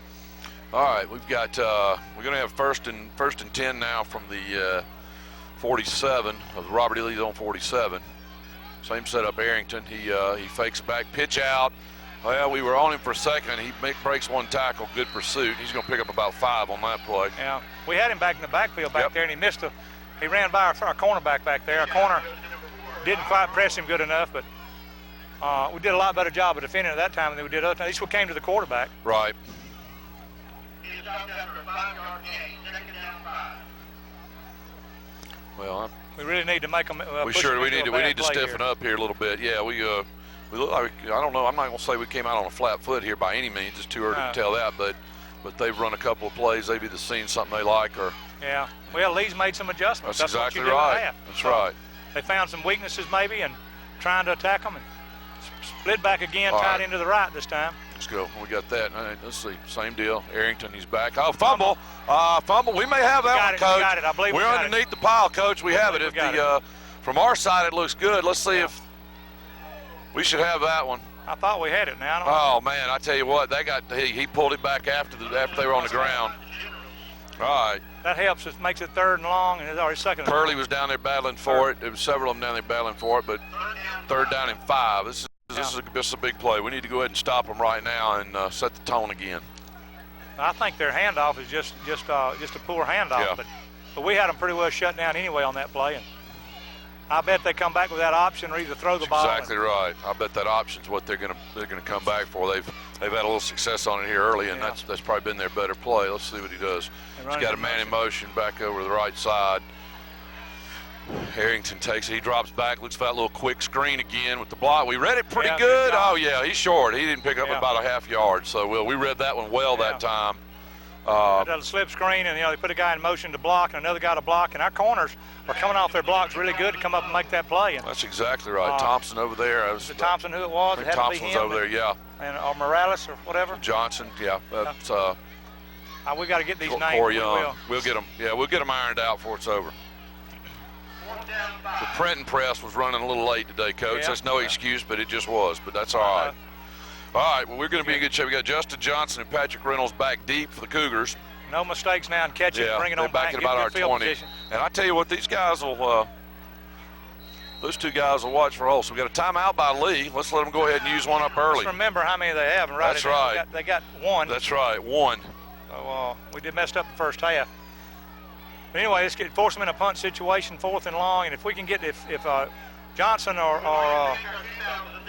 All right, we've got we're going to have first and 10 now from the 47 of Robert E. Lee's on 47. Same setup, Arrington. He fakes back, pitch out. Well, we were on him for a second. He breaks one tackle, good pursuit. He's going to pick up about 5 on that play. Yeah, we had him back in the backfield back there, and he ran by our cornerback back there. Our corner didn't quite press him good enough, but we did a lot better job of defending at that time than we did other times. At least we came to the quarterback. Right. Well, we really need to make them. We need to stiffen up here a little bit. Yeah, we look like, I don't know. I'm not going to say we came out on a flat foot here by any means. It's too early to tell that, but they've run a couple of plays. They've either seen something they like or. Yeah. Well, Lee's made some adjustments. That's exactly what you right. That's right. They found some weaknesses maybe and trying to attack them and split back again, tight into the right this time. Let's go. We got that. All right, let's see. Same deal. Arrington, he's back. Oh, fumble. Fumble. We may have that one, Coach. We got it. I believe we're underneath the pile, Coach. We have it. From our side, it looks good. Let's see if we should have that one. I thought we had it now. Oh, man, I tell you what, he pulled it back after they were on the ground. All right. That helps. It makes it third and long, and it's already second. Curley was down there battling for it. There was several of them down there battling for it, but third down and 5. This is a big play. We need to go ahead and stop them right now and set the tone again. I think their handoff is just a poor handoff, but we had them pretty well shut down anyway on that play, and I bet they come back with that option or either throw the ball. Exactly right. I bet that option's what they're gonna come back for. They've had a little success on it here early, and that's probably been their better play. Let's see what he does. He's got a man in motion back over to the right side. Arrington takes it. He drops back, looks for that little quick screen again with the block. We read it pretty good. Oh, yeah, he's short. He didn't pick up about a half yard. So we read that one well that time. A slip screen, and they put a guy in motion to block and another guy to block, and our corners are coming off their blocks really good to come up and make that play. And that's exactly right. Thompson over there. Was it Thompson who it was? I think Thompson was over there, yeah. And or Morales or whatever. Johnson, yeah. That's, we got to get these names. Or Young. We'll get them. Yeah, we'll get them ironed out before it's over. The printing press was running a little late today, Coach. Yeah. That's no excuse, but it just was. But that's all right. All right, well, we're going to be in good shape. We got Justin Johnson and Patrick Reynolds back deep for the Cougars. No mistakes now and catch it, bring it on back at about our 20. Position. And I tell you what, these guys will, those two guys will watch for holes. So we got a timeout by Lee. Let's let them go ahead and use one up early. Just remember how many they have and write That's it down. right. They got one. That's right, one. So we did messed up the first half. But anyway, let's force them in a punt situation, 4th and long. And if we can get, if Johnson or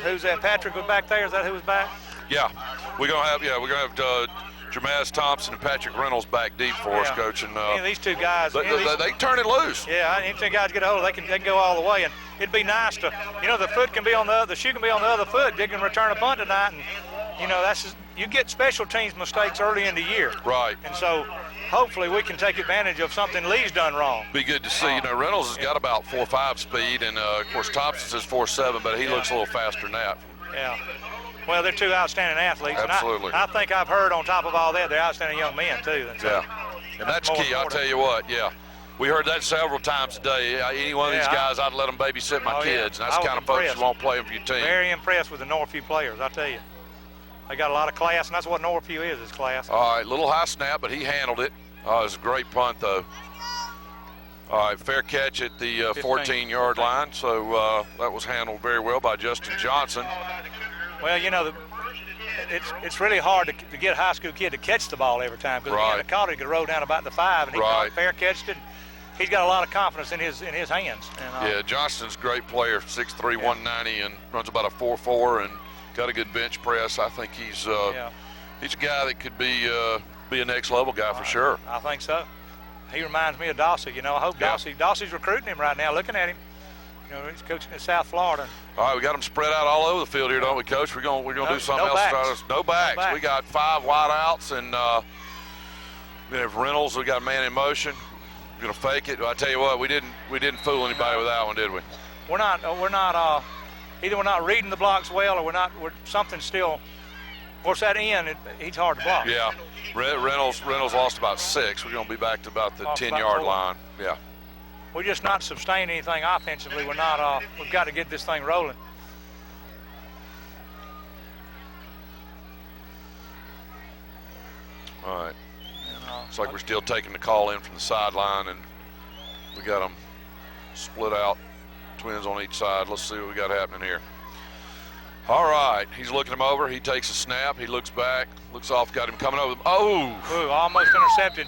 who's that? Patrick was back there. Is that who was back? Yeah, we're gonna have Jermaz Thompson and Patrick Reynolds back deep for us, Coach. And these two guys, they turn it loose. Yeah, any two guys get a hold, they can go all the way, and it'd be nice to, the foot can be on the shoe can be on the other foot. They can return a punt tonight, and that's just, you get special teams mistakes early in the year. Right. And so hopefully we can take advantage of something Lee's done wrong. Be good to see. Reynolds has got about 4.5 speed, and of course Thompson says 4.7, but he looks a little faster than that. Yeah. Well, they're two outstanding athletes. Absolutely. And I think I've heard on top of all that, they're outstanding young men too. And so and that's key. I'll tell you what. Yeah. We heard that several times today. Any one of these guys, I'd let them babysit my kids. And that's the kind of folks you won't play them for your team. Very impressed with the Northview players, I tell you. They got a lot of class, and that's what Northview is class. All right, little high snap, but he handled it. It was a great punt, though. All right, fair catch at the 14-yard line. So that was handled very well by Justin Johnson. Well, it's really hard to get a high school kid to catch the ball every time, because if he caught it, he could roll down about the 5, and he caught it, fair catched it. He's got a lot of confidence in his hands. And, Johnston's a great player, 6'3", 190, and runs about a 4.4, and got a good bench press. I think he's a guy that could be a next level guy for sure. I think so. He reminds me of Dossie. I hope Dossie's recruiting him right now. Looking at him, he's coaching in South Florida. All right, we got them spread out all over the field here, don't we, Coach? We're gonna do something else. No backs. We got 5 wide outs, and we have Reynolds. We got a man in motion. We're gonna fake it. I tell you what, we didn't fool anybody with that one, did we? We're not. Either we're not reading the blocks well, or we're something still. Of course, that end, he's hard to block. Yeah, Reynolds lost about 6. We're going to be back to about the 10-yard line. Yeah. We're just not sustaining anything offensively. We're not. We've got to get this thing rolling. All right. Looks like we're still taking the call in from the sideline, and we got them split out. Twins on each side. Let's see what we got happening here. All right, he's looking him over. He takes a snap. He looks back, looks off, got him coming over. Ooh, almost intercepted.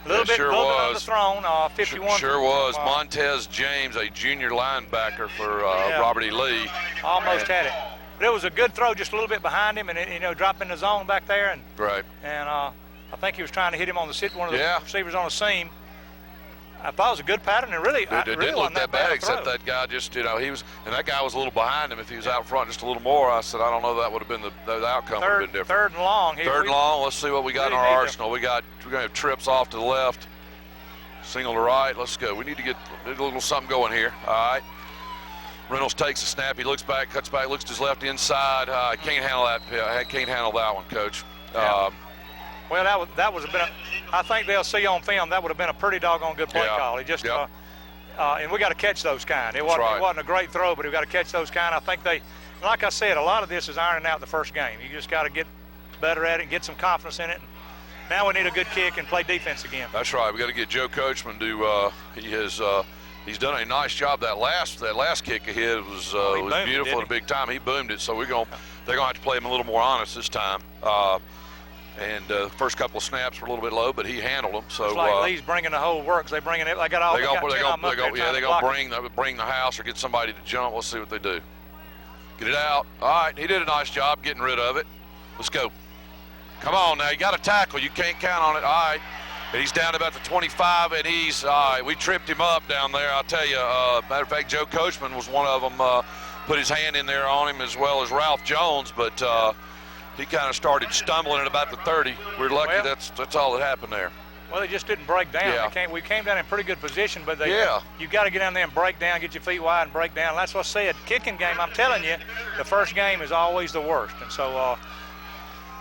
A little bit underthrown. 51. Sure was. Montez James, a junior linebacker for Robert E. Lee. Almost had it. But it was a good throw, just a little bit behind him, and drop in the zone back there. And I think he was trying to hit him on one of the receivers on the seam. I thought it was a good pattern, and really, it didn't look that bad, except that guy just, he was, and that guy was a little behind him. If he was out front just a little more, I said, I don't know, that would have been the outcome would have been different. Third and long. Third and long. Let's see what we got in our arsenal. We're going to have trips off to the left, single to right. Let's go. We need to get a little something going here. All right. Reynolds takes a snap. He looks back, cuts back, looks to his left inside. Can't handle that. Can't handle that one, Coach. Well, that was a bit. I think they'll see on film that would have been a pretty doggone good play call. He just and we got to catch those kind. It wasn't a great throw, but we got to catch those kind. I think like I said, a lot of this is ironing out the first game. You just got to get better at it and get some confidence in it. Now we need a good kick and play defense again. That's right. We got to get Joe Coachman to. He's done a nice job. That last kick he hit was beautiful and big time. He boomed it. So they're gonna have to play him a little more honest this time. And the first couple of snaps were a little bit low, but he handled them. So it's like Lee's bringing the whole works. They bringing it. They got all. They're gonna bring the house or get somebody to jump. Let's see what they do. Get it out. All right, he did a nice job getting rid of it. Let's go. Come on now, you got to tackle. You can't count on it. All right, and he's down to about the 25, and he's all right. We tripped him up down there. I'll tell you. Matter of fact, Joe Coachman was one of them. Put his hand in there on him, as well as Ralph Jones, but. He kind of started stumbling at about the 30. We're lucky that's all that happened there. Well, they just didn't break down. Yeah. We came down in pretty good position, but you got to get down there and break down, get your feet wide and break down. That's what I said. Kicking game, I'm telling you, the first game is always the worst. And so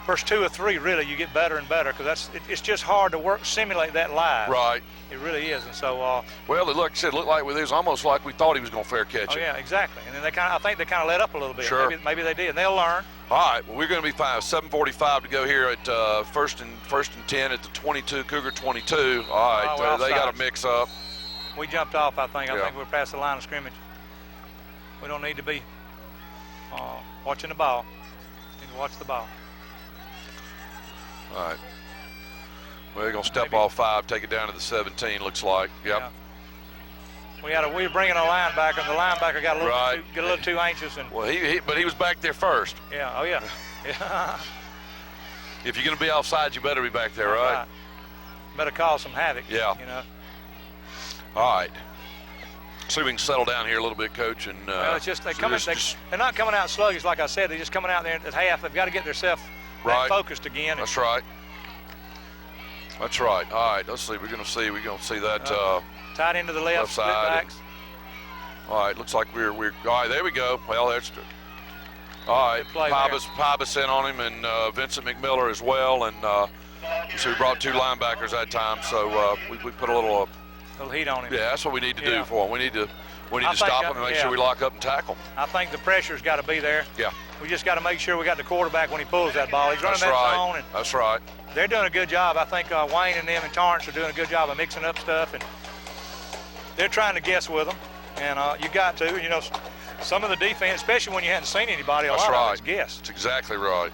first 2 or 3, really, you get better and better, because it's just hard to simulate that live. Right. It really is. And so well, it looked like it was almost like we thought he was going to fair catch it. Yeah, exactly. And then I think they kind of let up a little bit. Sure. Maybe they did, and they'll learn. All right, well, we're going to be fine. 7:45 to go here at first and 10 at the 22, Cougar 22. All right, they got to mix up. We jumped off, I think. I think we're past the line of scrimmage. We don't need to be watching the ball. We need to watch the ball. All right. Well, they're going to step off 5, take it down to the 17, looks like. Yep. Yeah. We were bringing a linebacker, and the linebacker got a little too anxious. And well, but he was back there first. Yeah. Oh yeah. if you're going to be offside, you better be back there, right? Better cause some havoc. Yeah. All right. See if we can settle down here a little bit, Coach. And well, it's just they're not coming out sluggish, like I said. They're just coming out there at half. They've got to get themselves focused again. That's right. That's right. All right. Let's see. We're going to see that tight end to the left side. backs. All right. Looks like we're. All right. There we go. Well, that's. All right. Pybus in on him, and Vincent McMiller as well, and so we brought 2 linebackers that time. So we put a little heat on him. Yeah, that's what we need to do for him. We need to stop him and make sure we lock up and tackle him. I think the pressure's got to be there. Yeah. We just got to make sure we got the quarterback when he pulls that ball. He's running zone. And that's right. They're doing a good job. I think Wayne and them and Torrance are doing a good job of mixing up stuff, and they're trying to guess with them. And you got to, some of the defense, especially when you hadn't seen anybody, a lot of it's guess. That's exactly right.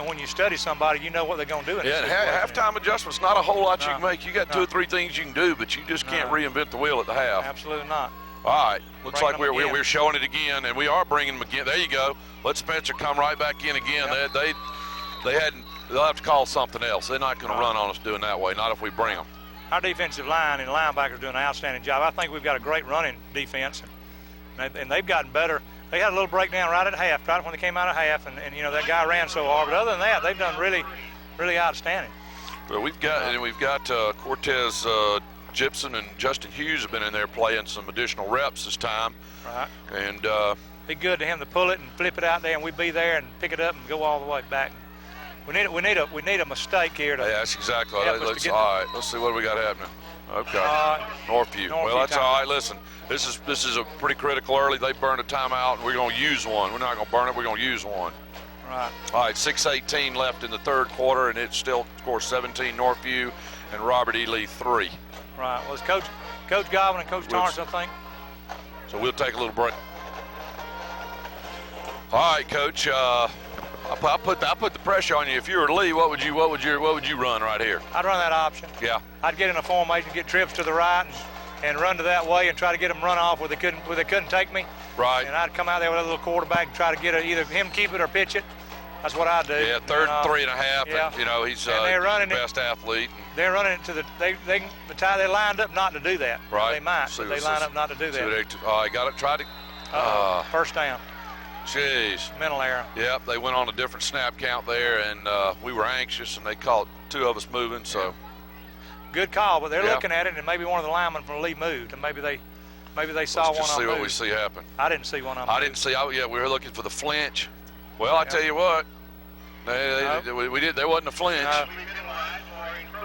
When you study somebody, you know what they're going to do. Halftime adjustments, not a whole lot you can make. You got 2 or 3 things you can do, but you just can't reinvent the wheel at the half. Absolutely not. All right, looks like we're showing it again, and we are bringing them again. There you go. Let Spencer come right back in again. Yep. They'll have to call something else. They're not going to run on us doing that way, not if we bring them. Our defensive line and linebackers doing an outstanding job. I think we've got a great running defense, and they've gotten better. They had a little breakdown right at half, right when they came out of half, and that guy ran so hard. But other than that, they've done really, really outstanding. Well, we've got Cortez Gibson and Justin Hughes have been in there playing some additional reps this time. Right. And be good to him to pull it and flip it out there, and we'd be there and pick it up and go all the way back. We need a mistake here to. Yeah, that's exactly. All right. Let's see what we got happening. Okay. Northview. Well, that's all right. Listen, this is a pretty critical early. They burned a timeout, and we're going to use one. We're not going to burn it. We're going to use one. Right. All right. 6:18 left in the third quarter, and it's still scores 17 Northview and Robert E. Lee 3. Right. Well, it's Coach Godwin and Coach Torrance, I think. So we'll take a little break. All right, Coach. I put the pressure on you. If you were Lee, what would you run right here? I'd run that option. Yeah. I'd get in a formation, get trips to the right, and run to that way, and try to get them run off where they couldn't take me. Right. And I'd come out there with a little quarterback and try to get either him keep it or pitch it. That's what I'd do. Yeah, third and 3.5. Yeah. And, he's the best athlete. They're running it to they lined up not to do that. Right. They might, but they line up not to do that. I got it. Tried to. First down. Jeez. Mental error. Yep, they went on a different snap count there, and we were anxious, and they caught 2 of us moving. So. Good call, but they're looking at it, and maybe one of the linemen from Lee moved, and maybe they saw one. Let's just see what moved. we see happen. I didn't see one on. I didn't see. We were looking for the flinch. Well, I tell you what, we did. There wasn't a flinch.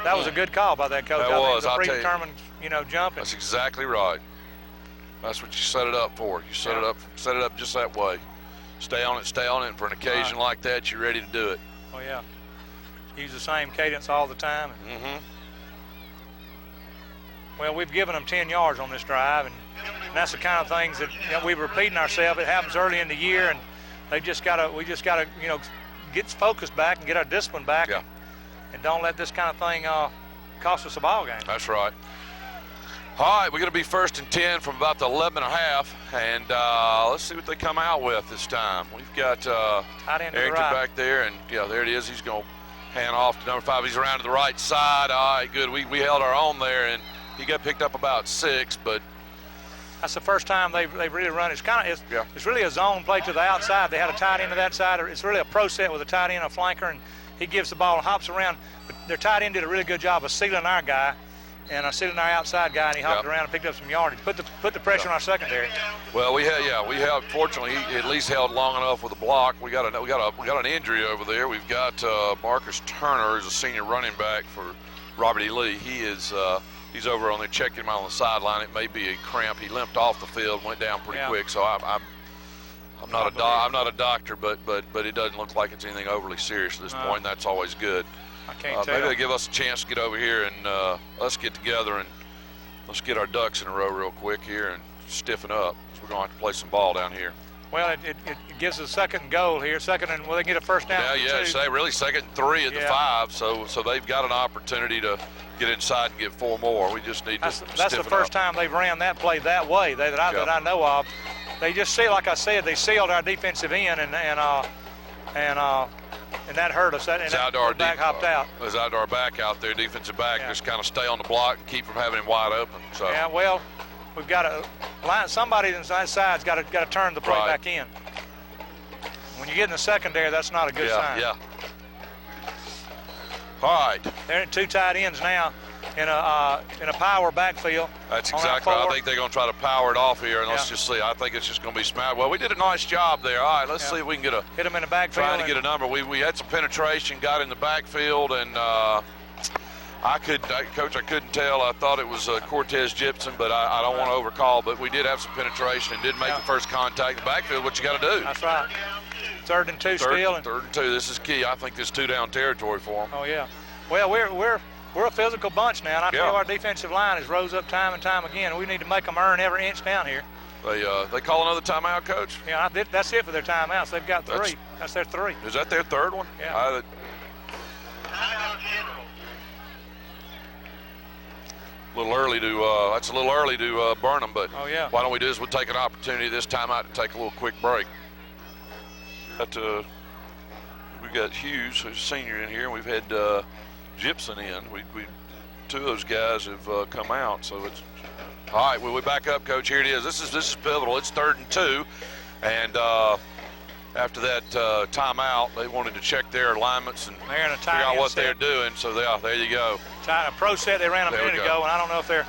That was a good call by that coach. That was a predetermined, jumping. That's exactly right. That's what you set it up for. You set it up just that way. Stay on it, and for an occasion like that, you're ready to do it. Oh yeah. Use the same cadence all the time. Mm-hmm. Well, we've given them 10 yards on this drive, and that's the kind of things that we're repeating ourselves. It happens early in the year, and we just gotta get focused back and get our discipline back, and don't let this kind of thing cost us a ball game. That's right. All right, we're going to be 1st and 10 from about the 11.5, and let's see what they come out with this time. We've got Arrington back there, and there it is. He's going to hand off to number 5. He's around to the right side. All right, good. We held our own there, and he got picked up about 6, but that's the first time they've really run. It's really a zone play to the outside. They had a tight end to that side. It's really a pro set with a tight end, a flanker, and he gives the ball and hops around. But their tight end did a really good job of sealing our guy and sealing our outside guy, and he hopped around and picked up some yardage. Put the pressure on our secondary. Well, we have. Fortunately, he at least held long enough with the block. We got an injury over there. We've got Marcus Turner, who's a senior running back for Robert E. Lee. He's over on there checking him out on the sideline. It may be a cramp. He limped off the field, went down pretty quick. So I'm not a doctor, but it doesn't look like it's anything overly serious at this point. And that's always good. I can't tell. Maybe they give us a chance to get over here and us get together and let's get our ducks in a row real quick here and stiffen up, because we're going to have to play some ball down here. Well, it gives us a 2nd and goal here. They get a first down. Really 2nd and 3 at the 5. So they've got an opportunity to get inside and get 4 more. We just need to stiffen up. That's the first time they've ran that play that way that I know of. They just like I said, they sealed our defensive end and and that hurt us. That back hopped out. It was out to our back out there, defensive back, just kind of stay on the block and keep from having him wide open. So yeah, well, we've got to line. Somebody inside side's got to turn the play back in. When you get in the secondary, that's not a good sign. Yeah. All right. They're in 2 tight ends now in a power backfield. That's exactly right. I think they're going to try to power it off here, and let's just see. I think it's just going to be smacked. Well, we did a nice job there. All right, let's see if we can hit them in the backfield. Trying to get a number. We had some penetration, got in the backfield, and Coach, I couldn't tell. I thought it was Cortez Gibson, but I don't want to overcall. But we did have some penetration and did make the first contact in the backfield. What you got to do? That's right. 3rd and 2 still. 3rd and 2. This is key. I think this 2-down territory for them. Oh yeah. Well, we're a physical bunch now, and I tell you, our defensive line has rose up time and time again. We need to make them earn every inch down here. They call another timeout, Coach? Yeah, that's it for their timeouts. They've got 3. That's their 3. Is that their 3rd one? Yeah. A little early to that's a little early to burn them, but why don't we do is we'll take an opportunity this time out to take a little quick break. We've got Hughes, who's a senior, in here, and we've had Gibson in. We 2 of those guys have come out, so it's all right. We'll back up, Coach. Here it is. This is pivotal. It's 3rd and 2, and after that timeout, they wanted to check their alignments and figure out what they're doing. So there you go. A pro set they ran a minute ago, and I don't know if they're.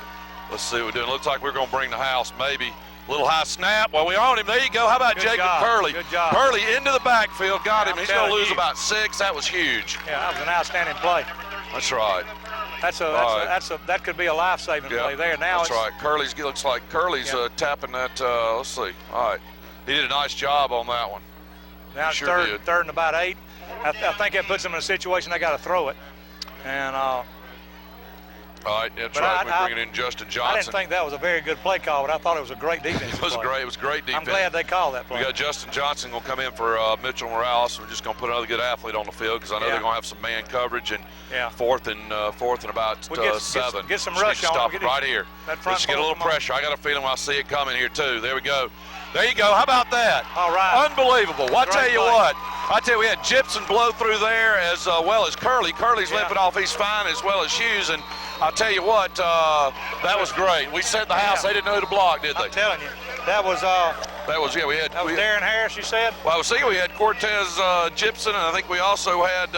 Let's see what we're doing. Looks like we're going to bring the house, maybe. Little high snap. Well, we're on him. There you go. How about Jacob Curley? Good job. Curley into the backfield. Got him. He's going to lose about 6. That was huge. Yeah, that was an outstanding play. That's right. That could be a life-saving play there. Now that's right. Curley's looks like Curley's tapping that. Let's see. All right. He did a nice job on that one. Now it's 3rd and about 8. I think that puts them in a situation they got to throw it. And all right, that's right. We're bringing in Justin Johnson. I didn't think that was a very good play call, but I thought it was a great defense. It was great. It was great defense. I'm glad they called that play. We got Justin Johnson going to come in for Mitchell Morales. We're just going to put another good athlete on the field because I know they're going to have some man coverage and 4th and about 7. Get some rush on. Stop right here. Let's get a little pressure. I got a feeling I see it coming here too. There we go. There you go. How about that? All right. Unbelievable. Well, I tell you what. We had Gibson blow through there as well as Curley. Curley's limping off. He's fine, as well as Hughes. And I'll tell you what, that was great. We set the house. They didn't know who to block, did they? I'm telling you, that was Darren Harris. You said. Well, I was thinking we had Cortez Gibson, and I think we also had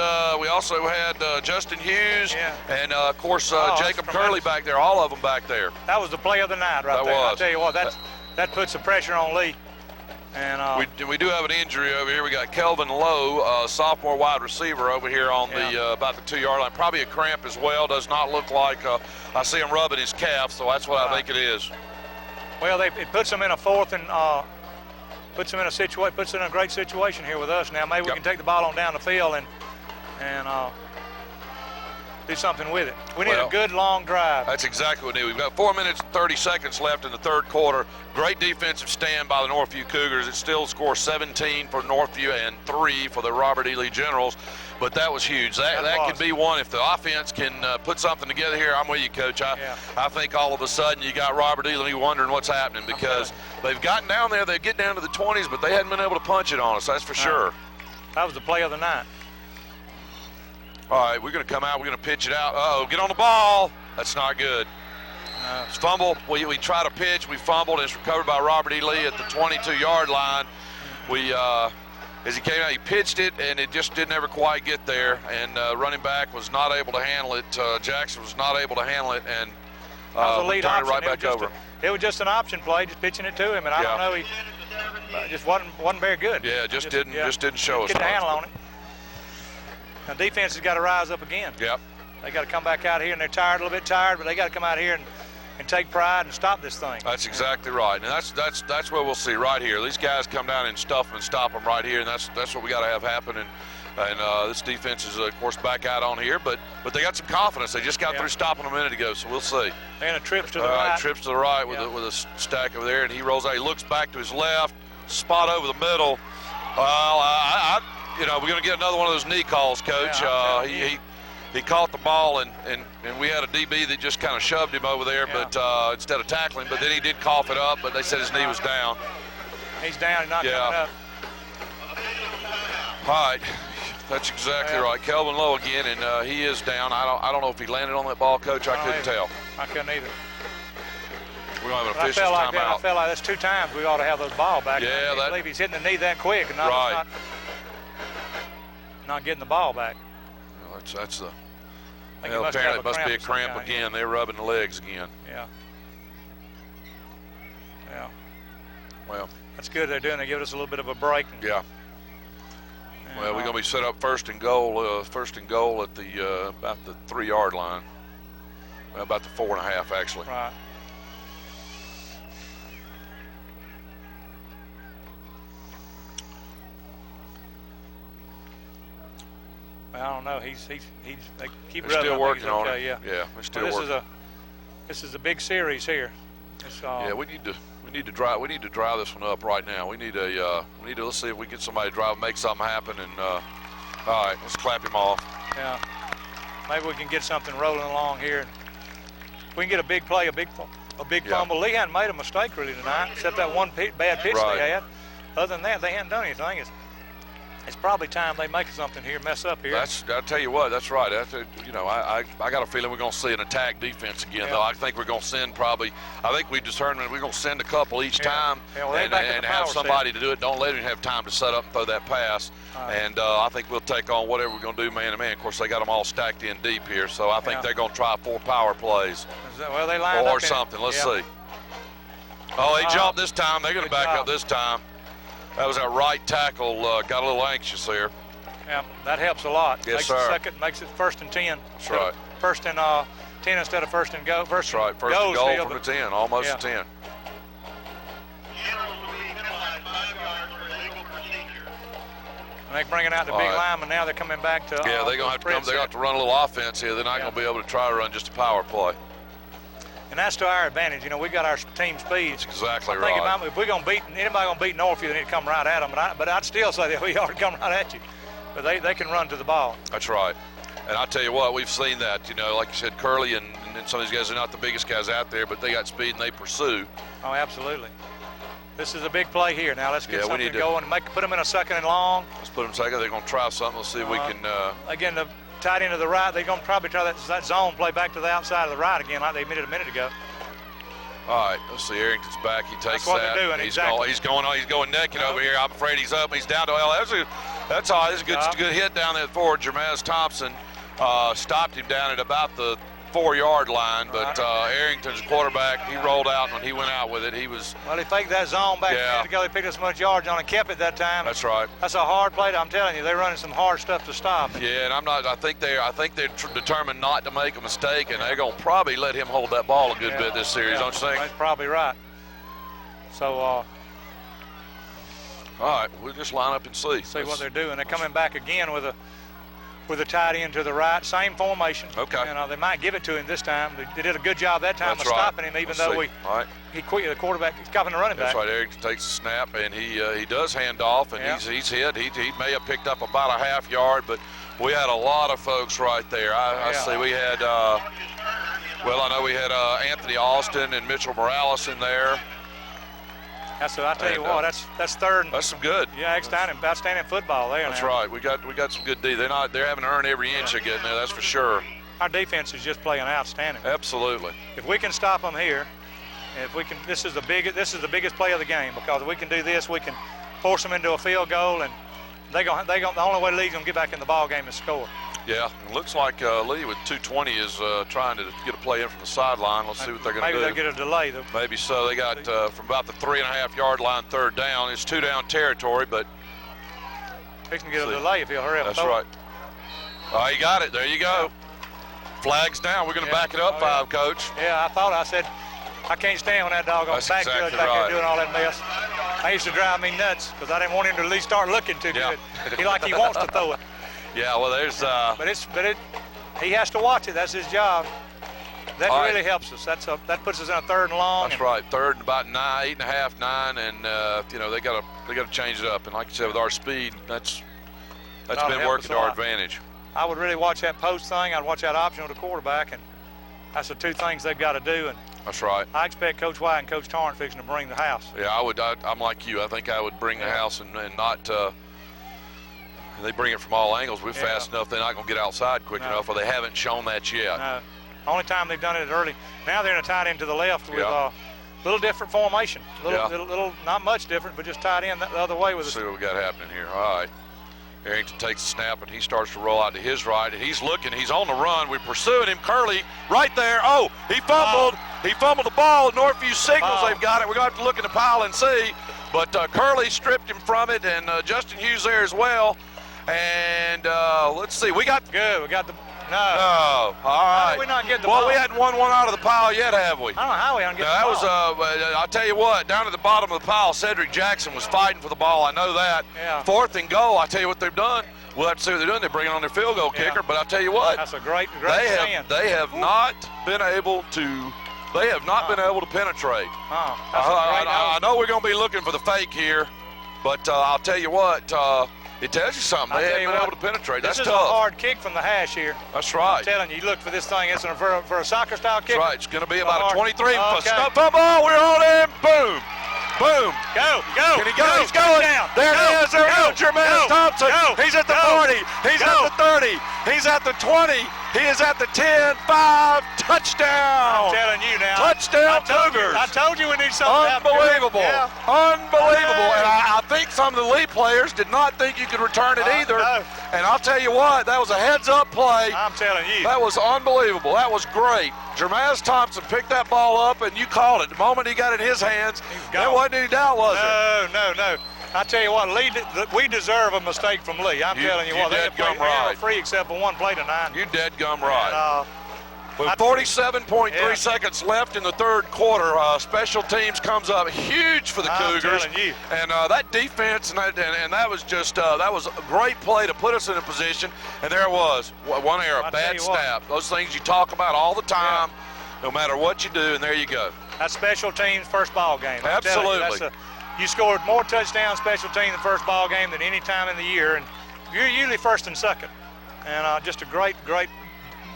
Justin Hughes, and of course Jacob Curley back there. All of them back there. That was the play of the night, right there. I'll tell you what, that puts some pressure on Lee. And we do have an injury over here. We got Kelvin Lowe, sophomore wide receiver, over here on the about the 2-yard line. Probably a cramp as well. Does not look like. I see him rubbing his calf, so that's what I think it is. Well, it puts them in a 4th and puts them in a great situation here with us. Now maybe we can take the ball on down the field and do something with it. We need a good long drive. That's exactly what we need. We've got 4 minutes and 30 seconds left in the 3rd quarter. Great defensive stand by the Northview Cougars. It still scores 17 for Northview and 3 for the Robert E. Lee Generals. But that was huge. That could be one. If the offense can put something together here, I'm with you, Coach. I think all of a sudden you got Robert E. Lee wondering what's happening because they've gotten down there. They get down to the 20s, but they hadn't been able to punch it on us. That's for sure. That was the play of the night. All right, we're going to come out. We're going to pitch it out. Uh-oh, get on the ball. That's not good. It's fumble. We try to pitch. We fumbled, and it's recovered by Robert E. Lee at the 22-yard line. As he came out, he pitched it, and it just didn't ever quite get there. And running back was not able to handle it. Jackson was not able to handle it, and turned it right back over. It was just an option play, just pitching it to him, and I don't know, he just wasn't very good. Yeah, just didn't show us. Get the handle on it. Now defense has got to rise up again. Yep. They got to come back out here, and they're tired, a little bit tired, but they got to come out here and take pride and stop this thing. That's exactly right, and that's what we'll see right here. These guys come down and stuff them and stop them right here, and that's what we got to have happen. And this defense is of course back out on here, but they got some confidence. They just got through stopping them a minute ago, so we'll see. And a trips to the right. Trips to the right with a stack over there, and he rolls out. He looks back to his left, spot over the middle. Well, we're going to get another one of those knee calls, Coach. He caught the ball, and we had a DB that just kind of shoved him over there, but instead of tackling. But then he did cough it up, but they said his knee was down. He's down. He's not coming up. All right. That's exactly right. Kelvin Lowe again, and he is down. I don't know if he landed on that ball, Coach. I couldn't tell. I couldn't either. We don't have an official timeout. I felt like that's 2 times we ought to have those ball back. Yeah, I believe he's hitting the knee that quick and not getting the ball back. Well, that's the. Well, apparently it must be a cramp again. They're rubbing the legs again. Yeah. Yeah. Well. That's good. They're doing. They give us a little bit of a break. Yeah. Well, we're going to be set up first and goal at the about the 3-yard line. Well, about the 4.5 actually. Right. I don't know. They keep They're still working on it. Yeah. Yeah, we're still working. This is a big series here. Yeah, we need to drive this one up right now. We need to let's see if we get somebody to drive, make something happen, and all right, let's clap him off. Yeah, maybe we can get something rolling along here. If we can get a big play, a big fumble. Lee hadn't made a mistake really tonight, except that one bad pitch they had. Other than that, they hadn't done anything. It's probably time they make something here, mess up here. I'll tell you what, that's right. I got a feeling we're going to see an attack defense again, though. I think we're going to send I think we determined we're going to send a couple each time and have somebody to do it. Don't let him have time to set up and throw that pass. And I think we'll take on whatever we're going to do man-to-man. Of course, they got them all stacked in deep here, so I think they're going to try 4 power plays. Well, they lined up or something. Let's see. Oh, they jumped this time. They're going to back up this time. That was our right tackle, got a little anxious there. Yeah, that helps a lot. Yes, sir. Makes it 1st and 10. That's right. 1st and 10 instead of 1st and go. That's right. 1st and goal from the 10, almost a 10. And they're bringing out the big lineman now. They're coming back to. Yeah, they're gonna have to come. They got to run a little offense here. They're not gonna be able to try to run just a power play. And that's to our advantage. We got our team speed. That's exactly right. Think about if we're gonna beat anybody, gonna beat Northview, they need to come right at them. But I'd still say that we ought to come right at you. But they can run to the ball. That's right. And I tell you what, we've seen that. Like you said, Curley and some of these guys are not the biggest guys out there, but they got speed and they pursue. Oh, absolutely. This is a big play here. Now let's get something going and put them in a 2nd and long. Let's put them second. They're gonna try something. Let's see if we can. Again, the tight end to the right. They're gonna probably try that zone play back to the outside of the right again, like they admitted a minute ago. All right, let's see. Arrington's back. He takes That's what that. They're doing. He's exactly. He's going naked over here. I'm afraid he's up. He's down to That's all. This is a good hit down there forward. Jermaz Thompson stopped him down at about the 4-yard line, but Arrington's quarterback, he rolled out, and when he went out with it, he was. Well, he faked that zone back together. He picked as much yards on and kept it that time. That's right. That's a hard play. I'm telling you, they're running some hard stuff to stop. Yeah, and I think they're determined not to make a mistake, and they're gonna probably let him hold that ball a good bit this series. Don't you think? That's probably right. So. All right, we'll just line up and see. See what they're doing. They're coming back again with a tight end to the right, same formation. Okay. They might give it to him this time. They did a good job that time of stopping him, even though he quit. The quarterback, he's stopping the running back. That's right. Arrington takes the snap, and he does hand off, and he's hit. He may have picked up about a half yard, but we had a lot of folks right there. I see we had. I know we had Anthony Austin and Mitchell Morales in there. I tell you what, that's third. That's some good. Yeah, outstanding football there. That's right. We got some good D. They're having to earn every inch of getting there. That's for sure. Our defense is just playing outstanding. Absolutely. If we can stop them here, if we can, this is the biggest play of the game, because if we can do this, we can force them into a field goal, and the only way Lee's gonna get back in the ball game is score. Yeah, it looks like Lee with 220 is trying to get a play in from the sideline. Let's see what they're going to do. Maybe they'll get a delay. Maybe so. They got from about the 3.5-yard line, 3rd down. It's 2-down territory, but he can get a delay if he'll hurry up. That's right. Oh, you got it. There you go. Flags down. We're going to back it up 5, Coach. Yeah, I said, I can't stand when that doggone back judge back there doing all that mess. That used to drive me nuts because I didn't want him to at least start looking too good. He wants to throw it. Yeah, well, there's. He has to watch it. That's his job. That really helps us. That puts us in a 3rd and long. That's right. 3rd and about 8.5, 9, and they got to change it up. And like you said, with our speed, that's been working to our advantage. I would really watch that post thing. I'd watch that option with the quarterback, and that's the 2 things they've got to do. And that's right. I expect Coach White and Coach Torrance fixing to bring the house. Yeah, I would. I'm like you. I think I would bring the house and not. they bring it from all angles. We're fast enough, they're not going to get outside quick enough, or they haven't shown that yet. No. Only time they've done it early. Now they're in a tight end to the left with a little different formation. Little, not much different, but just tight end the other way with Let's see what we got happening here. All right. Arrington takes the snap, and he starts to roll out to his right, and he's looking. He's on the run. We're pursuing him. Curley right there. Oh, he fumbled. He fumbled the ball. Northview signals they've got it. We're going to have to look in the pile and see. But Curley stripped him from it, and Justin Hughes there as well. And let's see. We got good. We got the no. All right. How did we not get the ball? Well, we hadn't won one out of the pile yet, have we? I don't know how we haven't get the ball. That was, I'll tell you what, down at the bottom of the pile, Cedric Jackson was fighting for the ball. I know that. Yeah. 4th and goal, I'll tell you what they've done. We'll have to see what they're doing. They're bringing on their field goal kicker, but I'll tell you what. That's a great they have not been able to. They have not been able to penetrate. I know we're going to be looking for the fake here, but I'll tell you what. It tells you something. They haven't been able to penetrate. That's tough. This is a hard kick from the hash here. That's right. I'm telling you, you look for this thing. It's for a soccer-style kick. That's right. It's going to be about a 23. Fumble. We're on him. Boom. Boom. Go. Can he go? He's going. There it is. There it is. Jermaine Thompson. He's at the 40. He's at the 30. He's at the 20. He is at the 10, 5, touchdown. I'm telling you now. Touchdown Cougars. I told you we need something. Unbelievable. Unbelievable. And I think some of the lead players did not think you could return it either. No. And I'll tell you what, that was a heads-up play. I'm telling you. That was unbelievable. That was great. Jermaine Thompson picked that ball up, and you called it. The moment he got it in his hands, there wasn't any doubt, was there? No. I tell you what, Lee, we deserve a mistake from Lee. I'm telling you what, they were free except for one play tonight. You dead gum right. And, with 47.3 seconds left in the third quarter, special teams comes up huge for the Cougars. Telling you. And that defense, and that was just that was a great play to put us in a position. And there it was, one error, bad snap. Those things you talk about all the time, no matter what you do, and there you go. That's special teams first ball game. Absolutely. You scored more touchdowns special team the first ball game than any time in the year, and you're usually first and second. And just a great.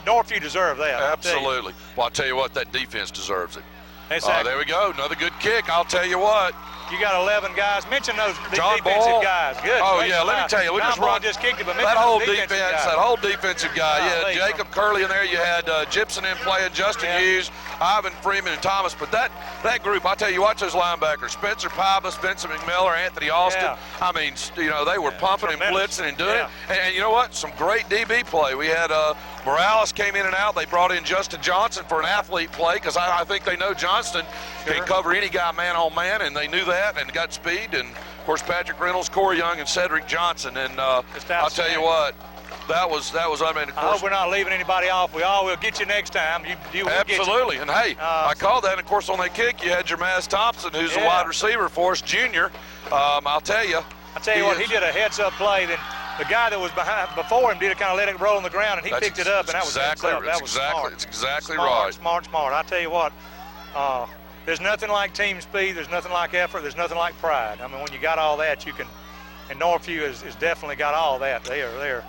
Northview deserve that. Absolutely. Well, I'll tell you what, that defense deserves it. Exactly. There we go. Another good kick. I'll tell you what. You got 11 guys. Mention those John defensive Ball. guys. Good. Oh, yeah, let me tell you. We just run just kicked it, but that whole defense, that whole defensive guy. Jacob Curley in there. You had Gibson in playing, Justin Hughes, Ivan Freeman, and Thomas. But that group, I tell you, watch those linebackers. Spencer Pybus, Spencer McMiller, Anthony Austin. Yeah. I mean, they were pumping and blitzing and doing it. And you know what? Some great DB play. We had Morales came in and out. They brought in Justin Johnson for an athlete play because I think they know Johnston can cover any guy man on man, and they knew that and got speed. And of course, Patrick Reynolds, Corey Young, and Cedric Johnson. And I'll tell you what, that was. I mean, of course, I hope we're not leaving anybody off. We all will get you next time. You absolutely. And hey, I called that. And of course, on that kick, you had Jermaine Thompson, who's a wide receiver for us, junior. I'll tell you. He did a heads-up play. Then the guy that was before him did kind of let it roll on the ground, and he picked it up, and that was smart. It's exactly right. Smart. I tell you what. There's nothing like team speed. There's nothing like effort. There's nothing like pride. I mean, when you got all that, you can. And Northview has definitely got all that. They are there.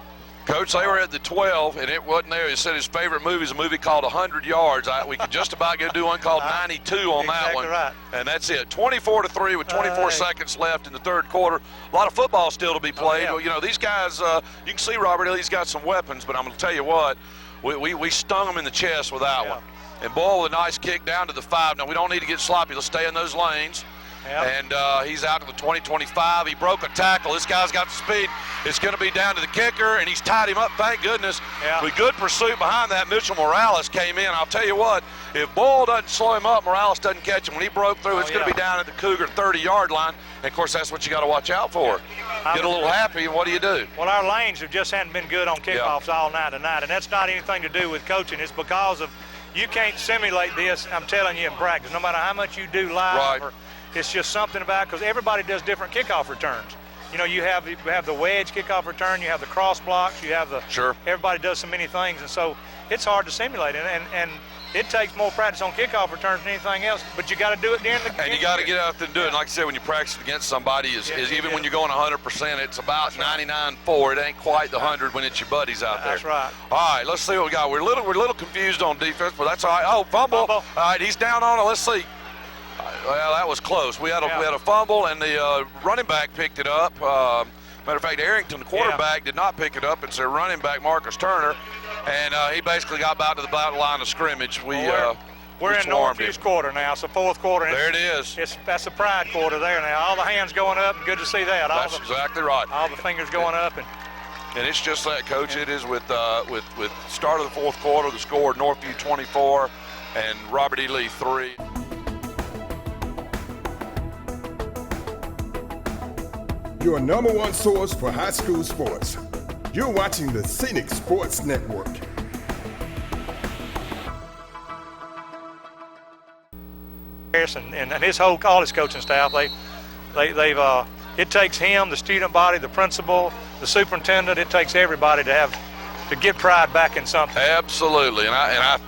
Coach, they were at the 12, and it wasn't there. He said his favorite movie is a movie called 100 Yards. We could just about do one called 92 on that one. Right. And that's it. 24-3 with 24 seconds left in the third quarter. A lot of football still to be played. Well, you know, these guys, you can see Robert Hill, he's got some weapons, but I'm going to tell you what, we stung them in the chest with that one. And Boyle with a nice kick down to the 5. Now, we don't need to get sloppy. Let's stay in those lanes. And he's out to the 20-25. He broke a tackle. This guy's got the speed. It's going to be down to the kicker, and he's tied him up, thank goodness. With good pursuit behind that, Mitchell Morales came in. I'll tell you what, if Boyle doesn't slow him up, Morales doesn't catch him. When he broke through, it's going to be down at the Cougar 30-yard line. And, of course, that's what you got to watch out for. Get a little happy, and what do you do? Well, our lanes have just hadn't been good on kickoffs all night tonight, and that's not anything to do with coaching. It's because of you can't simulate this, I'm telling you, in practice. No matter how much you do live, it's just something about, because everybody does different kickoff returns. You know, you have the wedge kickoff return, you have the cross blocks, you have the everybody does so many things, and so it's hard to simulate, and it takes more practice on kickoff returns than anything else, but you got to do it during the game. And you got to get out there and do it. And like I said, when you practice against somebody, even when you're going 100%, it's about 99.4. It ain't quite the 100 when it's your buddies out there. That's right. All right, let's see what we got. We're a little confused on defense, but that's all right. Oh, fumble. All right, he's down on it. Let's see. Well, that was close. We had a fumble, and the running back picked it up. Matter of fact, Arrington, the quarterback, did not pick it up. It's their running back, Marcus Turner, and he basically got about to the line of scrimmage. We're in Northview's quarter now. It's the fourth quarter. There it is. That's the pride quarter there now. All the hands going up. Good to see that. That's exactly right. All the fingers going up. And it's just that, Coach. It is with start of the fourth quarter, the score Northview 24 and Robert E. Lee 3. Your number one source for high school sports. You're watching the Scenic Sports Network. And his all his coaching staff, it takes him, the student body, the principal, the superintendent. It takes everybody to get pride back in something. Absolutely, and I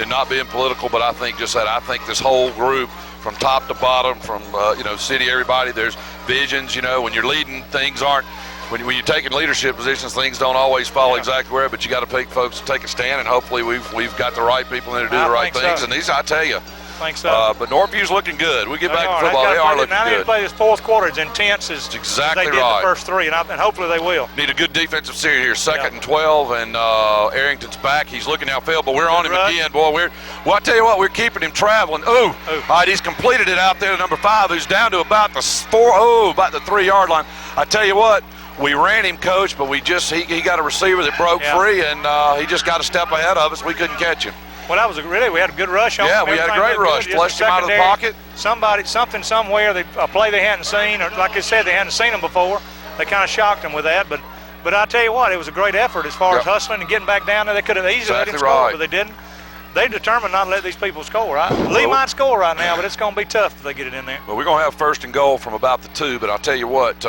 not being political, but I think just that. I think this whole group, from top to bottom, from city, everybody. There's visions. When you're leading, things aren't. When you're taking leadership positions, things don't always fall exactly where. But you got to pick folks to take a stand, and hopefully we've got the right people in there to do the right things. So. And these, I tell you. I think so. But Northview's looking good. We get back to football. They are looking good. Now they play this fourth quarter as intense as exactly they did the first three, and hopefully they will. Need a good defensive series here. Second and 12, and Arrington's back. He's looking downfield, but we're on him again. Boy, well, I tell you what, we're keeping him traveling. All right, he's completed it out there to number 5, who's down to about the 3-yard line. I tell you what, we ran him, Coach, but he got a receiver that broke free, and he just got a step ahead of us. We couldn't catch him. Well, we had a good rush on him. Yeah, we had a great rush. Flushed him out of the pocket. Something somewhere, a play they hadn't seen, or like I said, they hadn't seen him before. They kind of shocked him with that. But I tell you what, it was a great effort as far as hustling and getting back down there. They could have easily let him score, but they didn't. They determined not to let these people score. Lee might score right now, but it's going to be tough if they get it in there. Well, we're going to have first and goal from about the 2, but I'll tell you what,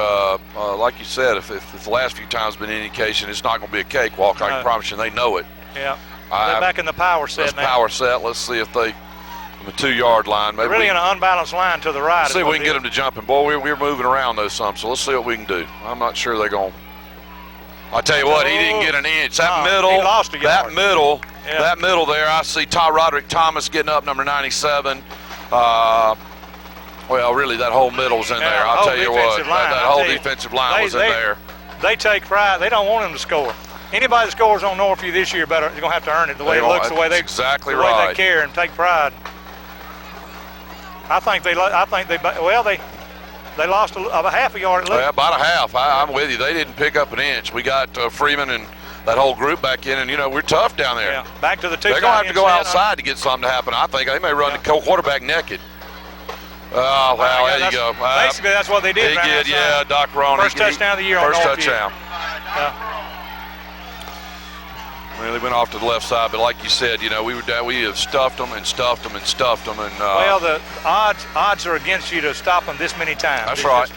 like you said, if the last few times been any indication, it's not going to be a cakewalk. I can promise you, they know it. Yeah. They're back in the power set now. Power set. Let's see if they, from the 2-yard line. Maybe really in an unbalanced line to the right. Let's see if we can get them to jumping. Boy, we're moving around those some, so let's see what we can do. I'm not sure they're going to. I tell you what, he didn't get an inch. That middle, he lost a yard. That middle there, I see Roderick Thomas getting up, number 97. Well, really, that whole middle's in there. I'll tell you what, that whole defensive line was in there. They take pride. They don't want him to score. Anybody that scores on Northview this year is going to have to earn it. The way it looks, the way they care and take pride. I think they lost a half a yard at least. Yeah, about a half. I'm with you. They didn't pick up an inch. We got Freeman and that whole group back in, and we're tough down there. Yeah, back to the 2. They're going to have to go outside to get something to happen. I think they may run the quarterback naked. Oh, wow, there you go. Basically, that's what they did. He did, yeah, Doc Roney. First touchdown of the year on First Northview. touchdown. Yeah. Really went off to the left side, but like you said, we have stuffed them and stuffed them and stuffed them. And well, the odds are against you to stop them this many times. That's right.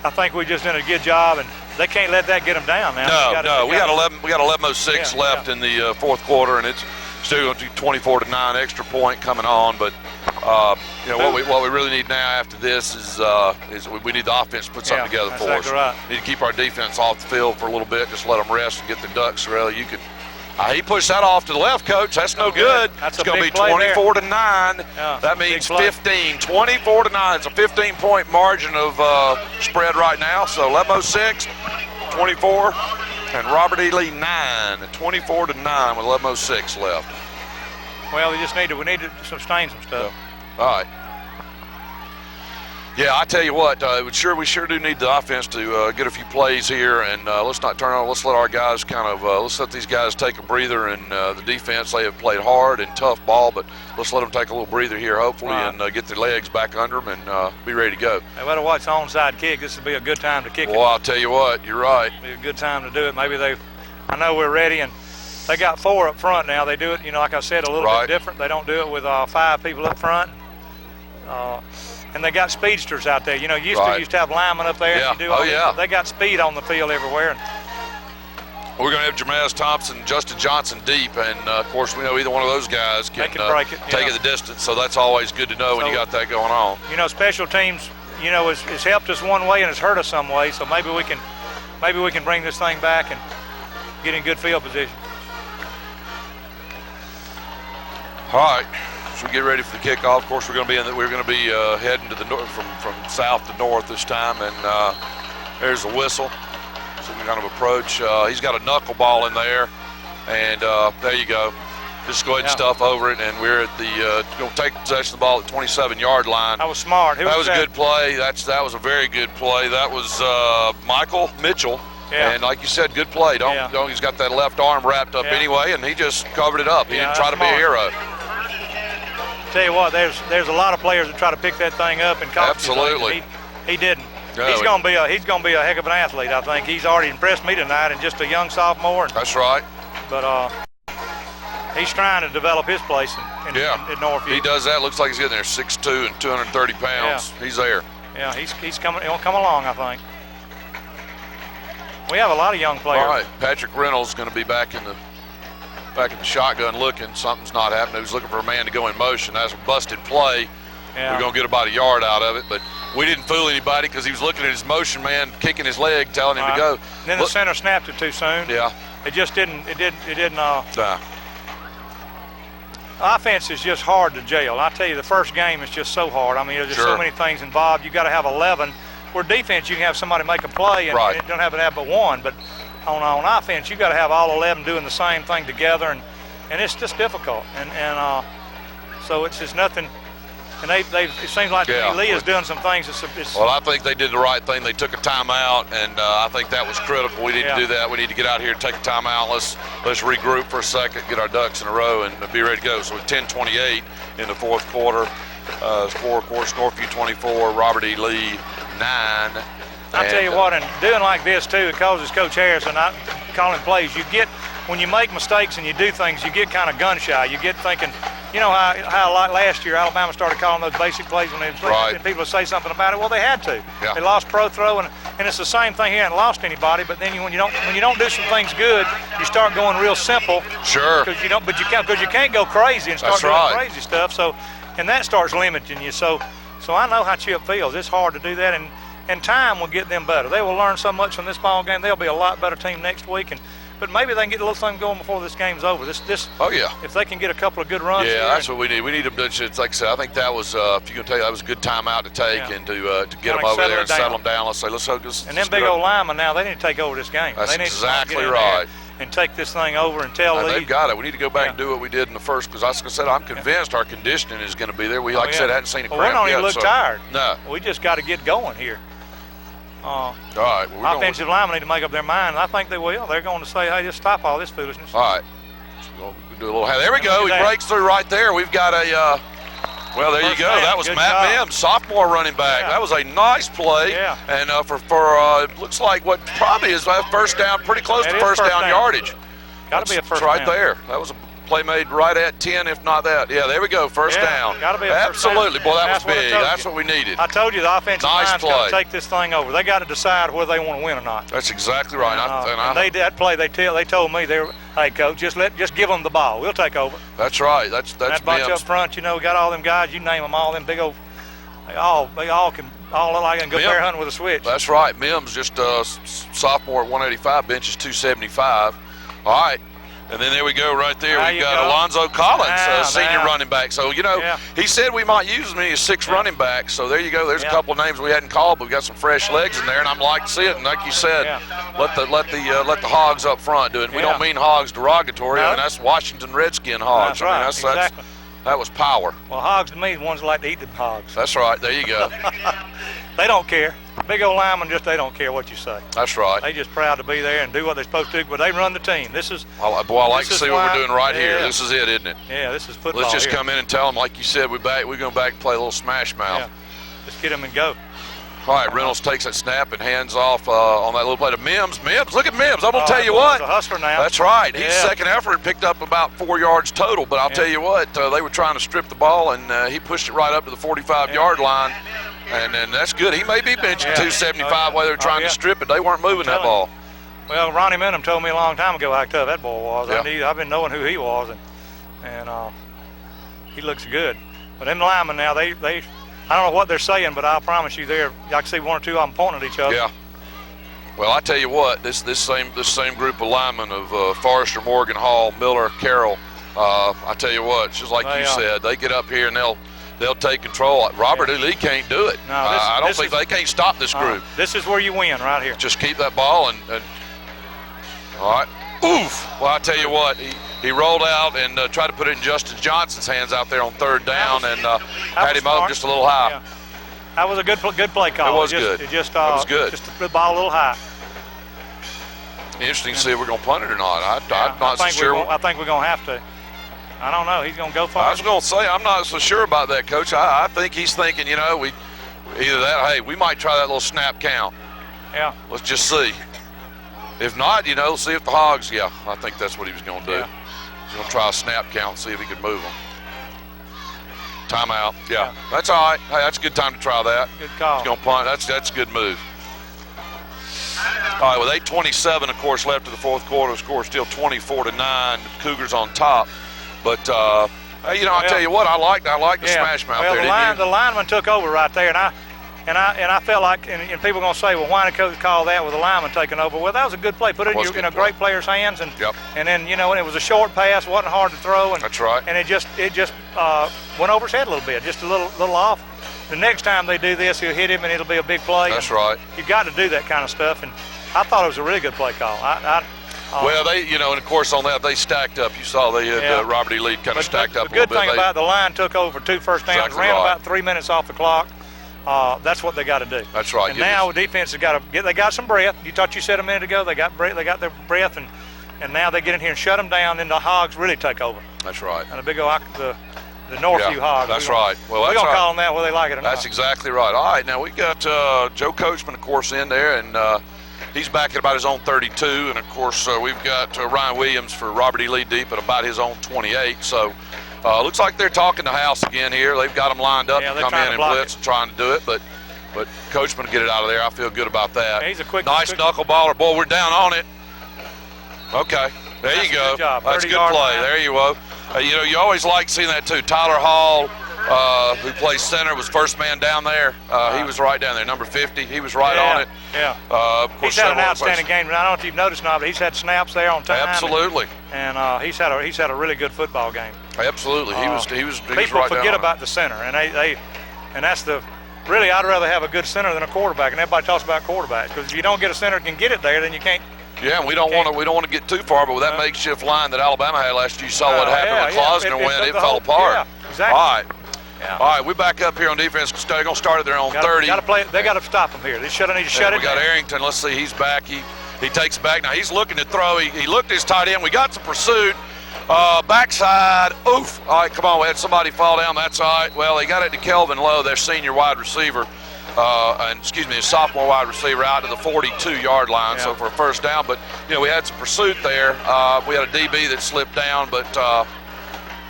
I think we just did a good job, and they can't let that get them down now. No, we got 11:06 left in the fourth quarter, and it's still going to be 24-9 extra point coming on. But what we really need now after this is we need the offense to put something together for us. Right. We need to keep our defense off the field for a little bit, just let them rest and get their ducks. Really, you could. He pushed that off to the left, Coach. That's no good. That's it's going to be 24-9. Yeah, that means 15. 24-9. It's a 15-point margin of spread right now. So 11:06, 24, and Robert E. Lee 9. 24-9 with 11:06 left. Well, we need to sustain some stuff. Yeah. All right. Yeah, I tell you what, we sure do need the offense to get a few plays here, and let's not turn on. Let's let our guys let's let these guys take a breather. And the defense, they have played hard and tough ball, but let's let them take a little breather here, hopefully, and get their legs back under them and be ready to go. They better watch the onside kick. This would be a good time to kick it. Well, I'll tell you what, you're right. It'd be a good time to do it. I know we're ready, and they got 4 up front now. They do it, like I said, a little bit different. They don't do it with 5 people up front. And they got speedsters out there. Used to have linemen up there. Yeah. They got speed on the field everywhere. We're going to have Jermaz Thompson, Justin Johnson deep, and of course we know either one of those guys can break it, take it the distance. So that's always good to know when you got that going on. Special teams, has helped us one way and has hurt us some way. So maybe we can bring this thing back and get in good field position. All right. as we get ready for the kickoff, of course, we're going to be heading to the north from south to north this time, and there's a whistle. So we kind of approach. He's got a knuckleball in there, and there you go. Just go ahead and stuff over it, and we're at the going to take possession of the ball at 27-yard line. That was smart. That was a good play. That was a very good play. That was Michael Mitchell. Yeah. And like you said, good play. He's got that left arm wrapped up anyway, and he just covered it up. He didn't try to be a hero. Tell you what, there's a lot of players that try to pick that thing up and cost you. Absolutely. He didn't. No, he's going to be a heck of an athlete. I think he's already impressed me tonight, and just a young sophomore. That's right. But he's trying to develop his place in Northview. He does that. Looks like he's getting there 6'2" and 230 pounds. Yeah. He's there. Yeah, he's coming. He'll come along, I think. We have a lot of young players. All right, Patrick Reynolds is going to be back in the shotgun looking. Something's not happening. He was looking for a man to go in motion. That's a busted play. Yeah. We're going to get about a yard out of it, but we didn't fool anybody because he was looking at his motion man, kicking his leg, telling him to go. And then the center snapped it too soon. Yeah. It just didn't. Offense is just hard to jail. I tell you, the first game is just so hard. I mean, there's just so many things involved. You got to have 11. Where defense, you can have somebody make a play and it don't have to have but one. But on offense, you got to have all 11 doing the same thing together, and it's just difficult. And so it's just nothing. And it seems like Lee is doing some things. Well, I think they did the right thing. They took a timeout, and I think that was critical. We need to do that. We need to get out here and take a timeout. Let's regroup for a second, get our ducks in a row, and be ready to go. So with 10:28 in the fourth quarter, score, of course, Northview 24, Robert E. Lee 9. I tell you what, and doing like this too, it causes Coach Harrison not calling plays. When you make mistakes and you do things, you get kind of gun shy. You get thinking, you know how like last year Alabama started calling those basic plays when and people would say something about it. Well, they had to. Yeah. They lost pro throw, and it's the same thing. He hadn't lost anybody, but then when you don't do some things good, you start going real simple. Sure. Because you can't go crazy and start doing crazy stuff. So, and that starts limiting you. So I know how Chip feels. It's hard to do that, and time will get them better. They will learn so much from this ball game. They'll be a lot better team next week, but maybe they can get a little something going before this game's over. If they can get a couple of good runs. Yeah, that's what we need. We need them to. Like I said, I think that was, if you can tell you, that was a good timeout to take and to get them over there and settle them down. Let's focus. And them big old linemen now, they need to take over this game. That's they need exactly to right. And take this thing over and tell Lee. They've got it. We need to go back and do what we did in the first, because like I said, I'm convinced our conditioning is going to be there. We, like I said, hadn't seen a cramp yet. We don't even look tired. No. We just got to get going here. All right. Well, offensive linemen need to make up their mind, and I think they will. They're going to say, hey, just stop all this foolishness. All right. So we'll do a little. There we go. He breaks through right there. We've got a. Well, there you go. That was Matt Mims, sophomore running back. That was a nice play. Yeah. And for looks like what probably is first down, pretty close to first down yardage. Got to be a first down. Right there. That was a play made right at 10, if not that. Yeah, there we go. First down. Got to be a first down. Absolutely. Boy, that was big. That's what we needed. I told you the offensive line's got to take this thing over. They got to decide whether they want to win or not. That's exactly right. That play, they told me, hey, Coach, just give them the ball. We'll take over. That's right. That's that bunch up front, got all them guys. You name them all. Them big old. They all look like they can go bear hunting with a switch. That's right. Mims just sophomore at 185, benches 275. All right. And then there we go right there. We've got Alonzo Collins, senior running back. So, he said we might use as many as 6 running backs. So there you go. There's a couple of names we hadn't called, but we've got some fresh legs in there, and I'm like to see it. And like you said, let the hogs up front do it. We don't mean hogs derogatory. I mean, that's Washington Redskin hogs. That's right. Exactly. That was power. Well, hogs to me are the ones that like to eat the hogs. That's right. There you go. They don't care. Big old linemen, they don't care what you say. That's right. They just proud to be there and do what they're supposed to do, but they run the team. This is. I like to see what we're doing right here. This is it, isn't it? Yeah, this is football. Let's just come in and tell them, like you said, we're going back and play a little smash mouth. Yeah. Just get them and go. All right, Reynolds takes that snap and hands off on that little play to Mims. Look at Mims. I'm going to tell you what. He's a hustler now. That's right. His second effort picked up about 4 yards total, but I'll tell you what, they were trying to strip the ball, and he pushed it right up to the 45-yard line, and that's good. He may be benching 275 while they were trying to strip it. They weren't moving that ball. Well, Ronnie Minham told me a long time ago how tough that ball was. I've been knowing who he was, and he looks good. But them linemen now, they I don't know what they're saying, but I'll promise you I can see 1 or 2 of them pointing at each other. Yeah. Well, I tell you what, this same group of linemen of Forrester, Morgan, Hall, Miller, Carroll, I tell you what, just like you said, they get up here and they'll take control. Robert E. Lee can't do it. No, I don't think they can't stop this group. This is where you win right here. Just keep that ball and all right. Oof. Well, I tell you what, he rolled out and tried to put it in Justin Johnson's hands out there on third down and had him up just a little high. Yeah. That was a good play call. It was good. It just, that was good. Just the ball a little high. Interesting to see if we're going to punt it or not. I'm not so sure. I think we're going to have to. I don't know. He's going to go for it. I was going to say, I'm not so sure about that, Coach. I think he's thinking, we either that, hey, we might try that little snap count. Yeah. Let's just see. If not, see if the Hogs, I think that's what he was going to do. Yeah. He's going to try a snap count and see if he could move them. Timeout. Yeah, that's all right. Hey, that's a good time to try that. Good call. He's going to punt. That's a good move. All right, with 8:27, of course, left in the fourth quarter, score still 24-9. The Cougars on top. But, I tell you what, I like the smash mouth there, the lineman took over right there, and I felt like, and people are going to say, well, why did coach call that with the lineman taking over? Well, that was a good play. Put it in a great player's hands, and then, and it was a short pass, wasn't hard to throw. And, that's right. And it just went over his head a little bit, just a little off. The next time they do this, he'll hit him, and it'll be a big play. That's right. You've got to do that kind of stuff, and I thought it was a really good play call. Well, and of course on that they stacked up. You saw they had Robert E. Lee kind of stacked up a little bit. The good thing about the line took over 2 first downs, exactly ran right. about 3 minutes off the clock. That's what they got to do. That's right. And now the defense has got to they got some breath. You said a minute ago they got their breath, and now they get in here and shut them down. Then the Hogs really take over. That's right. And the big old the Northview Hogs. That's right. Well, we're gonna call them that whether they like it or not. That's exactly right. All right, now we got Joe Coachman, of course, in there, and he's back at about his own 32, and of course we've got Ryan Williams for Robert E. Lee deep at about his own 28. So looks like they're talking to House again here. They've got them lined up to come in and blitz and trying to do it, but Coachman get it out of there. I feel good about that. He's a quick, knuckleballer. Boy, we're down on it. Okay, there you go. Good job. That's a good play. Line. There you go. You always like seeing that too. Tyler Hall, who plays center, was first man down there. He was right down there, number 50. He was right on it. Yeah. Of course, he's had an outstanding game. I don't know if you've noticed or not, but he's had snaps there on time. Absolutely. And he's had a really good football game. Absolutely. He was people right forget down about the center, and that's the. Really, I'd rather have a good center than a quarterback, and everybody talks about quarterbacks because if you don't get a center that can get it there, then you can't. Yeah, and we don't want to get too far, but with that makeshift line that Alabama had last year, you saw what happened with Klausner when it fell apart. Yeah, exactly. All right. Yeah. All right, we're back up here on defense. They're going to start at their own 30. They got to stop them here. They need to shut it down. We got Arrington. Let's see. He's back. He takes it back. Now he's looking to throw. He looked at his tight end. We got some pursuit. Backside. Oof. All right, come on. We had somebody fall down. That's all right. Well, they got it to Kelvin Lowe, their senior wide receiver. His sophomore wide receiver out to the 42-yard line, so for a first down. But, we had some pursuit there. We had a DB that slipped down, but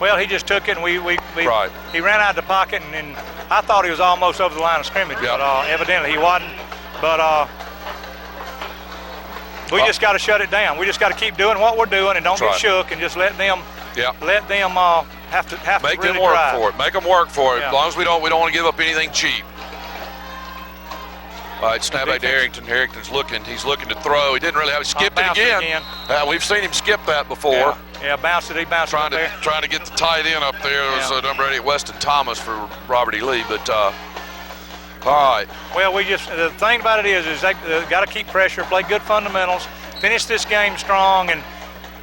well, he just took it, and right. He ran out of the pocket, and I thought he was almost over the line of scrimmage, but evidently he wasn't. But we just got to shut it down. We just got to keep doing what we're doing and don't get shook, and just let them have to make really them work drive. for it. Make them work for it. As long as we don't want to give up anything cheap. All right, snap back to Arrington. Arrington's looking. He's looking to throw. He didn't really have. He skipped it again. We've seen him skip that before. Yeah, bounced it. He bounced it there. Trying to get the tight end up there. It was number 8, Weston Thomas for Robert E. Lee. But all right. Well, the thing about it is they got to keep pressure, play good fundamentals, finish this game strong, and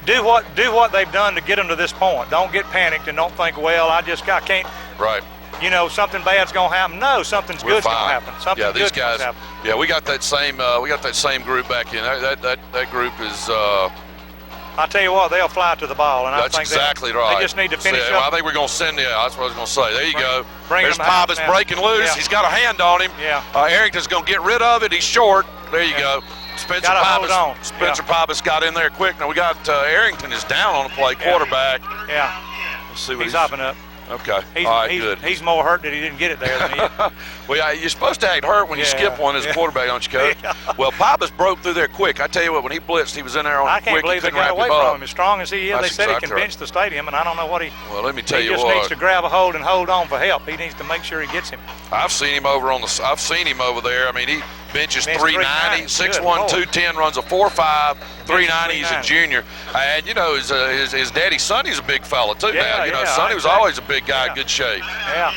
do what they've done to get them to this point. Don't get panicked and don't think, well, I can't. Right. Something bad's gonna happen. No, something's good's gonna happen. Something these good's guys. gonna happen. Yeah, we got that same group back in. That group is. I tell you what, they'll fly to the ball, and that's I think exactly right. They just need to finish up. Well, I think we're gonna send. Yeah, that's what I was gonna say. There you go. There's him Pappas breaking loose. Yeah. He's got a hand on him. Yeah. Arrington's gonna get rid of it. He's short. There you go. Spencer Pappas got in there quick. Now we got Arrington is down on the play, quarterback. Yeah. Let's see what he's hopping up. Okay. Good. He's more hurt that he didn't get it there than he. Well, you're supposed to act hurt when you skip one as a quarterback, don't you, Coach? Well, Pappas broke through there quick. I tell you what, when he blitzed, he was in there on I quick. can't believe they got away from him. As strong as he is, they said he can bench the stadium, and I don't know what he. Well, let me tell you what. He just needs to grab a hold and hold on for help. He needs to make sure he gets him. I've seen him over there. I mean, benches Bench 390, 6'1", 210, runs a 4.5, 390. He's a junior. And, you know, his daddy, Sonny's a big fella, too, now. You know, Sonny was always a big guy, good shape. Yeah.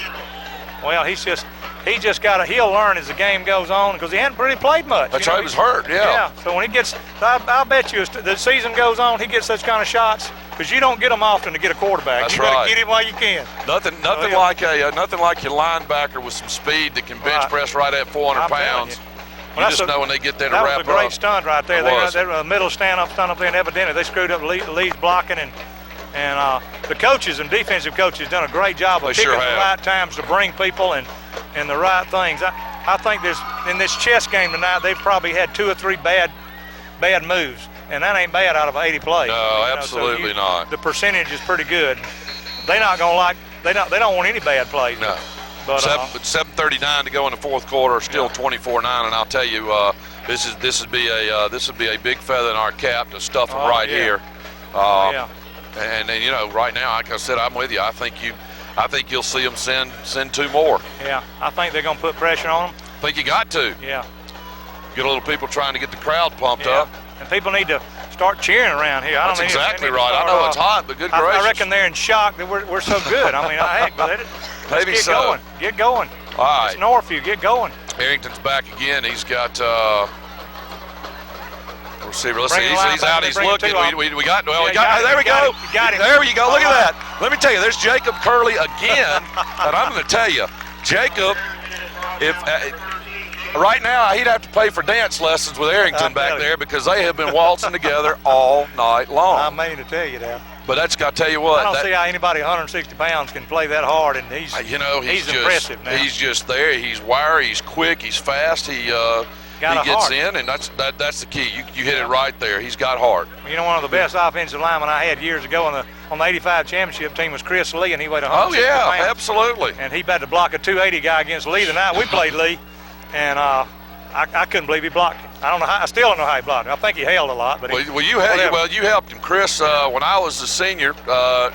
Well, he just got to, he'll learn as the game goes on because he hadn't really played much. That's right, he was hurt, yeah. So when he gets, I'll bet you as the season goes on, he gets those kind of shots because you don't get them often to get a quarterback. That's you right. got to get him while you can. Nothing like your linebacker with some speed that can bench press right at 400 pounds. You just know when they get there to wrap up. That was a great stunt right there. They got a middle stand up there, and evidently they screwed up Lee's blocking, and the coaches and defensive coaches done a great job of picking the right times to bring people and the right things. I think in this chess game tonight, they've probably had 2 or 3 bad moves, and that ain't bad out of 80 plays. No, absolutely not. The percentage is pretty good. They don't want any bad plays. No. But 7:39 to go in the fourth quarter, still 24-9, and I'll tell you, this would be a big feather in our cap to stuff them here. And you know, right now, like I said, I'm with you. I think you'll see them send 2 more. Yeah, I think they're gonna put pressure on them. I think you got to. Yeah. Get a little people trying to get the crowd pumped up. And people need to start cheering around here. That's exactly right. I know it's hot, but good gracious. I reckon they're in shock that we're so good. I mean, heck, let's maybe get so. going. Get going. All right. It's Northview. Get going. Harrington's back again. He's got receiver. Let's see. He's out. He's looking. We got. Well, there we go. Got him. There you go. Look at that. Let me tell you. There's Jacob Curley again, and I'm going to tell you, Jacob, if. Right now, he'd have to pay for dance lessons with Harrington back there because they have been waltzing together all night long. I mean to tell you that. But that's got to tell you what. I don't see how anybody 160 pounds can play that hard, and he's impressive now. He's just there. He's wiry. He's quick. He's fast. He gets in, and that's the key. You hit it right there. He's got heart. You know, one of the best offensive linemen I had years ago on the 85 championship team was Chris Lee, and he weighed 160 pounds. Oh, yeah, absolutely. And he had to block a 280 guy against Lee the night we played Lee. And I couldn't believe he blocked him. I still don't know how he blocked him. I think he held a lot. But you helped him, Chris. When I was a senior,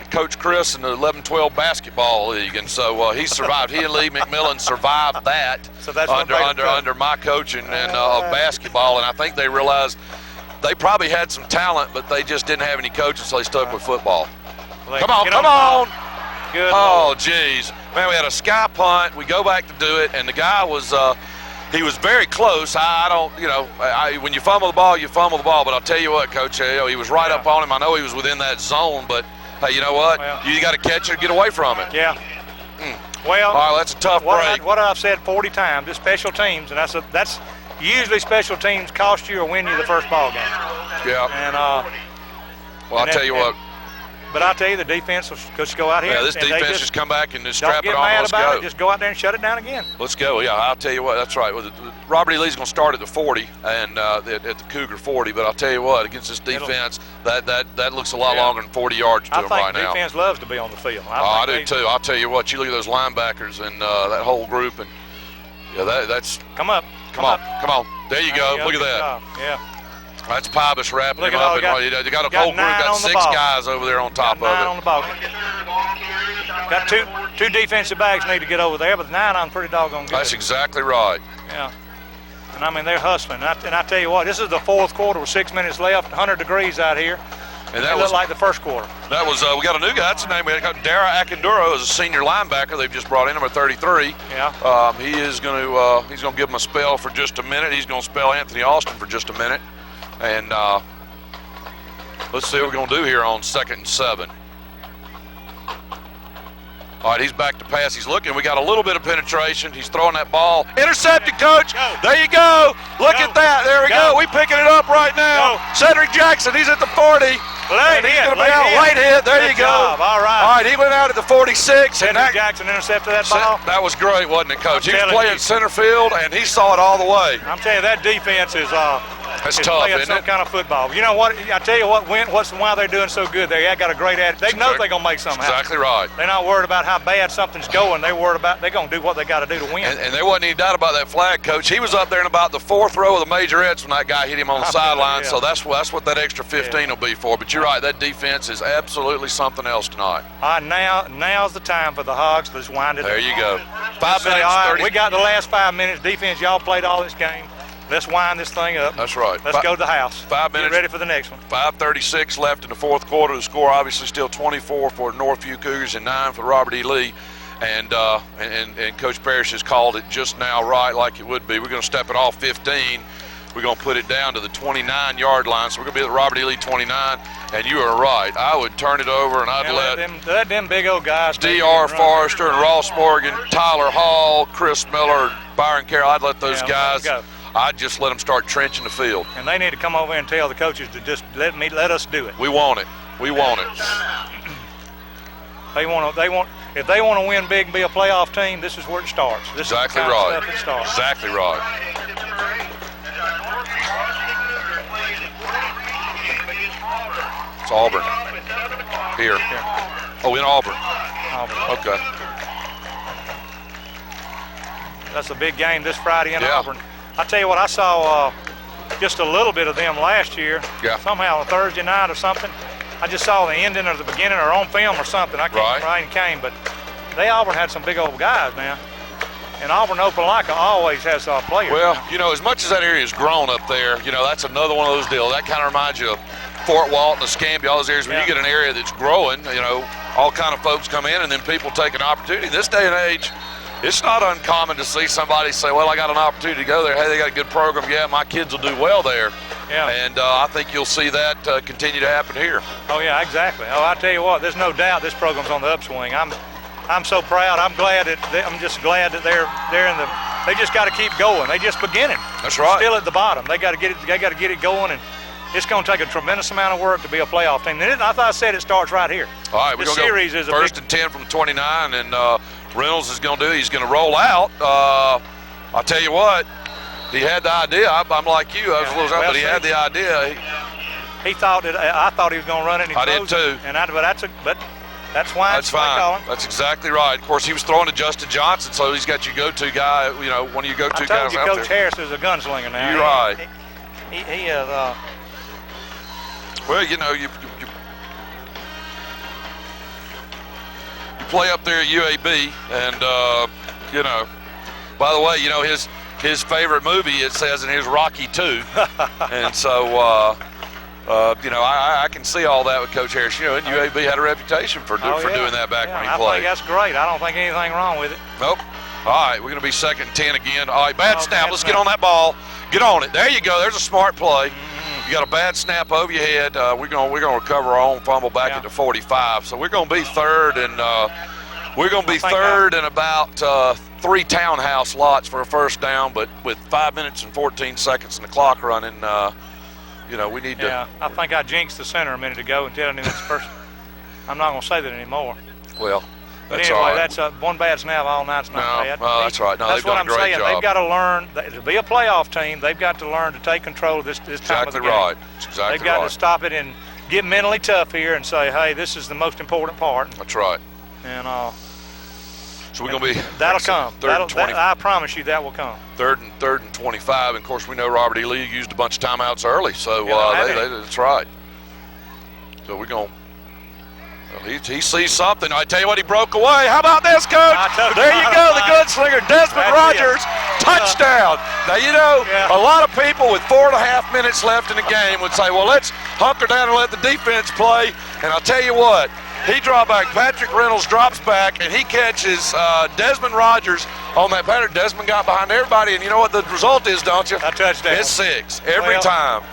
Coach Chris in the 11-12 basketball league, and so he survived. He and Lee McMillan survived that under my coaching of basketball, and I think they realized they probably had some talent, but they just didn't have any coaches, so they stuck with football. Come on! Good. Oh, geez. Man, we had a sky punt. We go back to do it, and the guy was he was very close. When you fumble the ball, you fumble the ball. But I'll tell you what, Coach, he was right up on him. I know he was within that zone, but hey, you know what? You got to catch it and get away from it. Yeah. Well, all right, that's a tough break. What I've said 40 times is special teams, and that's usually special teams cost you or win you the first ball game. Yeah. And I'll tell you what. But I'll tell you, the defense will just go out here. Yeah, this defense just come back and just strap it on. Don't get mad let's about go. it. Just go out there and shut it down again. Let's go. Yeah, I'll tell you what. That's right. Well, Robert E. Lee's going to start at the 40 and at the Cougar 40. But I'll tell you what, against this defense, that looks a lot longer than 40 yards to him right now. I think defense loves to be on the field. I do too. I'll tell you what. You look at those linebackers and that whole group, and that's. Come on. There you go. Look at that. Yeah. That's Pybus wrapping him up. They got a whole group, got 6 guys over there on top of it. 9 on the ball. Got two defensive backs need to get over there, but 9 on pretty doggone good. That's exactly right. Yeah. And I mean, they're hustling. And I tell you what, this is the fourth quarter with 6 minutes left, 100 degrees out here. And that looked like the first quarter. That was, we got a new guy. That's the name. We got Dara Akinduro as a senior linebacker. They've just brought in number 33. Yeah. He is going to, he's going to give him a spell for just a minute. He's going to spell Anthony Austin for just a minute. And let's see what we're going to do here on 2nd and 7. All right, he's back to pass. He's looking. We got a little bit of penetration. He's throwing that ball. Intercepted, Coach. There you go. Look at that. There we go. We picking it up right now. Cedric Jackson, he's at the 40. Late hit. There you go. All right. All right, he went out at the 46. Cedric Jackson intercepted that ball. That was great, wasn't it, Coach? He was playing center field, and he saw it all the way. I'm telling you, that defense is that's tough, playing some kind of football. You know what? I tell you what, why they're doing so good. They got a great attitude. They know they're gonna make something happen. Exactly right. They're not worried about how bad something's going. They're worried about they're gonna do what they got to do to win. And there wasn't any doubt about that flag, Coach. He was up there in about the 4th row of the majorettes when that guy hit him on the sideline. So that's what that extra 15 will be for. But you're right, that defense is absolutely something else tonight. All right, now's the time for the Hogs to just wind it up. There you go. 5 minutes. 30. We got the last 5 minutes. Defense, y'all played all this game. Let's wind this thing up. That's right. Let's go to the house. 5 minutes. Get ready for the next one. 5:36 left in the fourth quarter. The score obviously still 24 for Northview Cougars and 9 for Robert E. Lee. And Coach Parrish has called it just now right like it would be. We're going to step it off 15. We're going to put it down to the 29-yard line. So we're going to be at the Robert E. Lee 29. And you are right. I would turn it over and I'd let them big old guys. D.R. Forrester and Ross Morgan, Tyler Hall, Chris Miller, Byron Carroll. I'd let those guys. I'd just let them start trenching the field. And they need to come over and tell the coaches to just let us do it. We want it. We want it. If they want to win big and be a playoff team, this is where it starts. This exactly is the kind right. of stuff it starts. Exactly right. It's Auburn. Here. Oh, in Auburn. Okay. That's a big game this Friday in Auburn. I tell you what, I saw just a little bit of them last year. Yeah. Somehow on Thursday night or something. I just saw the ending or the beginning or on film or something. I can't remember how it came, but Auburn had some big old guys now. And Auburn Opelika always has players. Well, you know, as much as that area has grown up there, you know, that's another one of those deals. That kind of reminds you of Fort Walton, Escambia, all those areas. When you get an area that's growing, you know, all kind of folks come in and then people take an opportunity. This day and age, it's not uncommon to see somebody say, well, I got an opportunity to go there. Hey, they got a good program. Yeah, my kids will do well there. Yeah. And I think you'll see that continue to happen here. Oh, yeah, exactly. Oh, I tell you what, there's no doubt this program's on the upswing. I'm so proud. I'm just glad that they're in the. They just got to keep going. They just beginning. That's right. Still at the bottom. They got to get it. They got to get it going, and it's going to take a tremendous amount of work to be a playoff team. And I thought I said it starts right here. All right, we're going to go first and 10 from 29, and Reynolds is going to do. He's going to roll out. I'll tell you what. He had the idea. I'm like you. I was a little but he had the idea. He thought that. I thought he was going to run it. And I did too. But that's why. That's fine. That's exactly right. Of course, he was throwing to Justin Johnson, so he's got your go-to guy. You know, one of your go-to guys out there. Coach Harris is a gunslinger now. You're right. He is. Well, you know, you play up there at UAB, and you know. By the way, you know his favorite movie, it says in his Rocky 2, and so you know I can see all that with Coach Harris. You know, and UAB had a reputation for doing that back when he played. I think that's great. I don't think anything wrong with it. Nope. All right, we're going to be second and 10 again. All right, bad snap. Let's get on that ball. Get on it. There you go. There's a smart play. You got a bad snap over your head. We're going to recover our own fumble back at the 45. So we're going to be third, and in about 3 townhouse lots for a first down, but with 5 minutes and 14 seconds and the clock running, you know, we need to. Yeah, I think I jinxed the center a minute ago and telling him it's first. I'm not going to say that anymore. Well, but that's anyway, all right. That's one bad snap all night's not bad. No, that's right. No, that's they've done a great saying. job. They've got to learn to be a playoff team. They've got to learn to take control of this time of the game. Right. Exactly right. They've got to stop it and get mentally tough here and say, hey, this is the most important part. That's right. And so we're going to be. That'll come. I promise you that will come. Third and 25. And of course, we know Robert E. Lee used a bunch of timeouts early, so that's right. So we're going. He sees something. I tell you what, he broke away. How about this, Coach? There you go, the gunslinger, Desmond Rogers, touchdown. Now, you know, a lot of people with 4.5 minutes left in the game would say, well, let's hunker down and let the defense play. And I'll tell you what, he dropped back. Patrick Reynolds drops back, and he catches Desmond Rogers on that pattern. Desmond got behind everybody, and you know what the result is, don't you? A touchdown. It's 6 every time.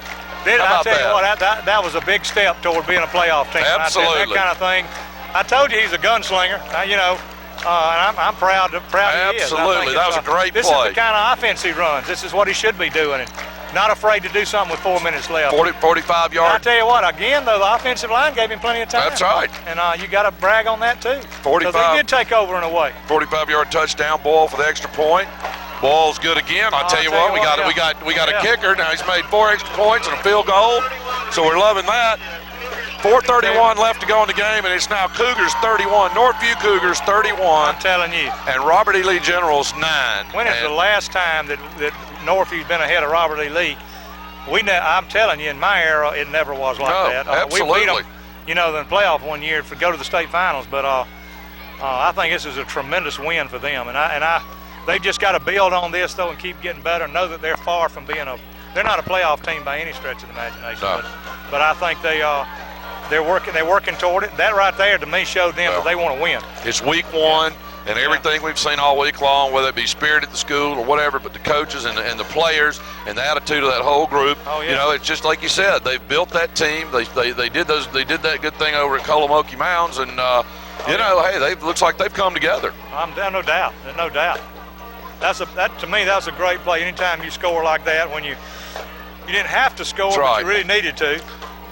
I tell you what, that was a big step toward being a playoff team. Absolutely. That kind of thing. I told you he's a gunslinger. You know, and I'm proud he is. Absolutely. That was a great play. This is the kind of offense he runs. This is what he should be doing. And not afraid to do something with 4 minutes left. 45 yards. I tell you what, again, though, the offensive line gave him plenty of time. That's right. And you got to brag on that, too. 45. Because he did take over in a way. 45-yard touchdown, Boyle for the extra point. Ball's good again. I'll tell you what, we got a kicker. Now he's made 4 extra points and a field goal. So we're loving that. 4:31 left to go in the game, and it's now Cougars 31, Northview Cougars 31. I'm telling you. And Robert E. Lee Generals 9. When is the last time that Northview's been ahead of Robert E. Lee? I'm telling you, in my era, it never was like that. Absolutely. We beat them, you know, in the playoff one year to go to the state finals. But I think this is a tremendous win for them. And They just got to build on this though and keep getting better. And know that they're far from being they're not a playoff team by any stretch of the imagination. No. But I think they're working toward it. That right there to me showed them that they want to win. It's week one. And everything we've seen all week long, whether it be spirit at the school or whatever, but the coaches and the players and the attitude of that whole group, it's just like you said. They've built that team. They did that good thing over at Colomoki Mounds, and hey, looks like they've come together. No doubt. There's no doubt. To me, that's a great play. Anytime you score like that, when you didn't have to score, but you really needed to,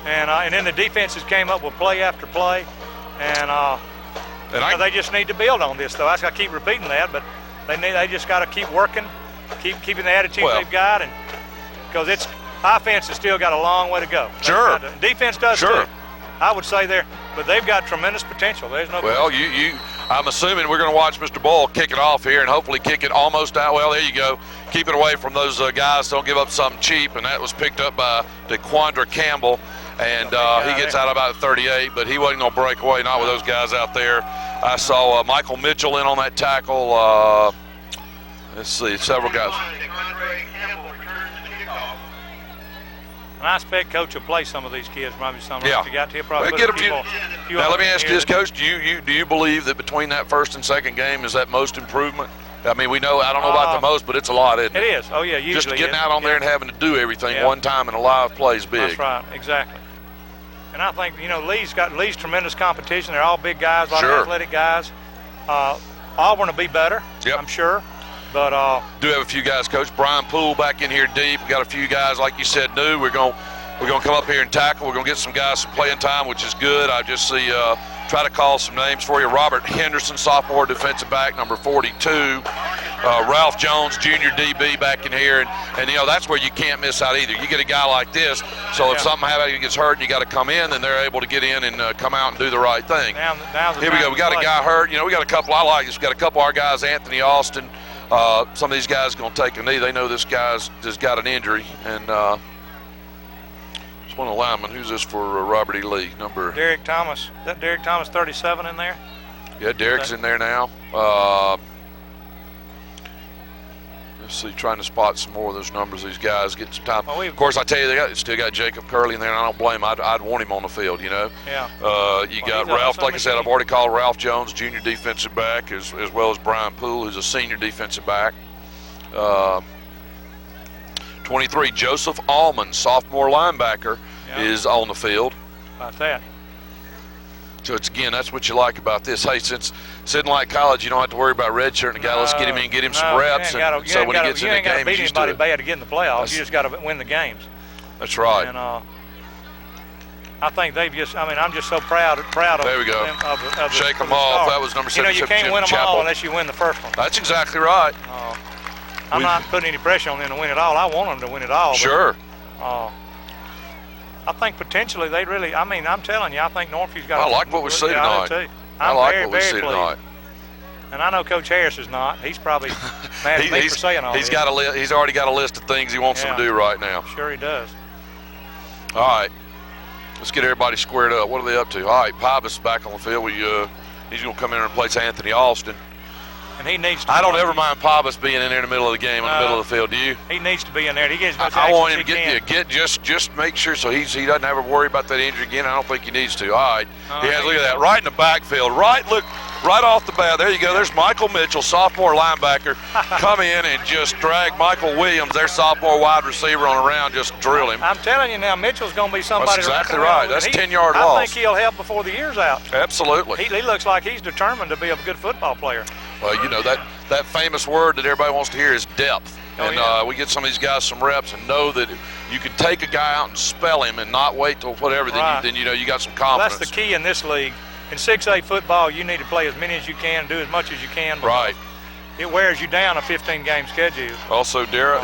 and then the defenses came up with play after play, and they just need to build on this, though. I keep repeating that, but they just got to keep working, keeping the attitude they've got, and because offense has still got a long way to go. Sure. Defense does too. I would say but they've got tremendous potential. There's no. Well, I'm assuming we're going to watch Mr. Boyle kick it off here and hopefully kick it almost out. Well, there you go. Keep it away from those guys. Don't give up something cheap, and that was picked up by DeQuandra Campbell. And he gets out about 38, but he wasn't going to break away, not with those guys out there. I saw Michael Mitchell in on that tackle. Let's see, several guys. And I expect Coach will play some of these kids, maybe some of them. He'll probably get a few. Now, let me ask you this, Coach. Do you believe that between that first and second game is that most improvement? I mean, I don't know about the most, but it's a lot, isn't it? It is. Oh, yeah, usually. Just getting out on there and having to do everything one time in a live play is big. That's right, exactly. And I think, Lee's tremendous competition. They're all big guys, a lot of athletic guys. Auburn will be better, I'm sure. But do have a few guys, Coach. Brian Poole back in here deep. We got a few guys, like you said, new. We're going to come up here and tackle. We're going to get some guys some playing time, which is good. I just see try to call some names for you. Robert Henderson, sophomore defensive back, number 42. Ralph Jones, junior DB, back in here. And that's where you can't miss out either. You get a guy like this, so if something happens, he gets hurt and you got to come in, then they're able to get in and come out and do the right thing. Here we go. We got a guy hurt. We got a couple. I like this. We got a couple of our guys, Anthony Austin. Some of these guys are going to take a knee. They know this guy's just got an injury. And it's one of the linemen. Who's this for Robert E. Lee? Number Derek Thomas. Is that Derek Thomas 37 in there? Yeah, Derek's in there now. Let's see, trying to spot some more of those numbers. These guys getting some time. Of course, I tell you, they still got Jacob Curley in there, and I don't blame him. I'd want him on the field, Yeah. You got Ralph, like I said, I've already called Ralph Jones, junior defensive back, as well as Brian Poole, who's a senior defensive back. 23, Joseph Allman, sophomore linebacker, is on the field. About that. So that's what you like about this. Hey, since it's in like college, you don't have to worry about redshirting a guy. Let's get him in and get him some reps. So when he gets in the game, he's used to it. You ain't got to beat anybody bad to get in the playoffs. You just got to win the games. That's right. And I think they've I'm just so proud of there we go. Them. Of Shake them off. That was number 7. You can't win them all unless you win the first one. That's exactly right. I'm not putting any pressure on them to win it all. I want them to win it all. Sure. But, I think potentially they really. I'm telling you, I think Northview's got. I like what we see tonight. I like what we see tonight. And I know Coach Harris is not. He's probably mad at me for saying all this. He's already got a list of things he wants them to do right now. Sure he does. All right, let's get everybody squared up. What are they up to? All right, Pybus back on the field. He's going to come in and replace Anthony Austin. And he needs to. I don't ever mind Pybus being in there in the middle of the game, in the middle of the field. Do you? He needs to be in there. He gets as much I want him to get just make sure so he doesn't have to worry about that injury again. I don't think he needs to. All right. Look at that. Right in the backfield. Right off the bat. There you go. There's Michael Mitchell, sophomore linebacker, come in and just drag Michael Williams, their sophomore wide receiver, on around, just drill him. I'm telling you now, Mitchell's going to be somebody. That's exactly right. That's 10-yard loss. I think he'll help before the year's out. Absolutely. He looks like he's determined to be a good football player. Well, that famous word that everybody wants to hear is depth. We get some of these guys some reps and know that you can take a guy out and spell him and not wait till whatever. Right. Then you got some confidence. Well, that's the key in this league. In 6A football, you need to play as many as you can, do as much as you can. Right. It wears you down a 15-game schedule. Also, Dara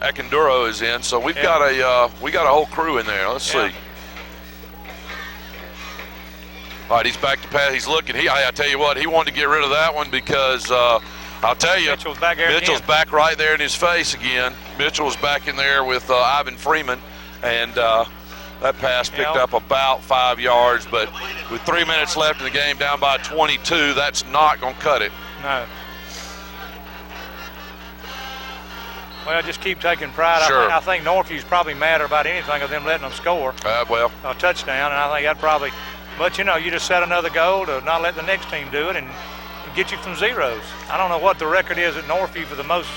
Akinduro is in, so we've got a whole crew in there. Let's see. All right, he's back to pass. He's looking. I tell you what, he wanted to get rid of that one because I'll tell you, Mitchell's back there Mitchell's back right there in his face again. Mitchell's back in there with Ivan Freeman, and that pass picked up about 5 yards. But with 3 minutes left in the game, down by 22, that's not going to cut it. No. Well, just keep taking pride. Sure. I think Northview's probably madder about anything of them letting them score a touchdown, and I think that probably. But you just set another goal to not let the next team do it and get you from zeros. I don't know what the record is at Northview for the most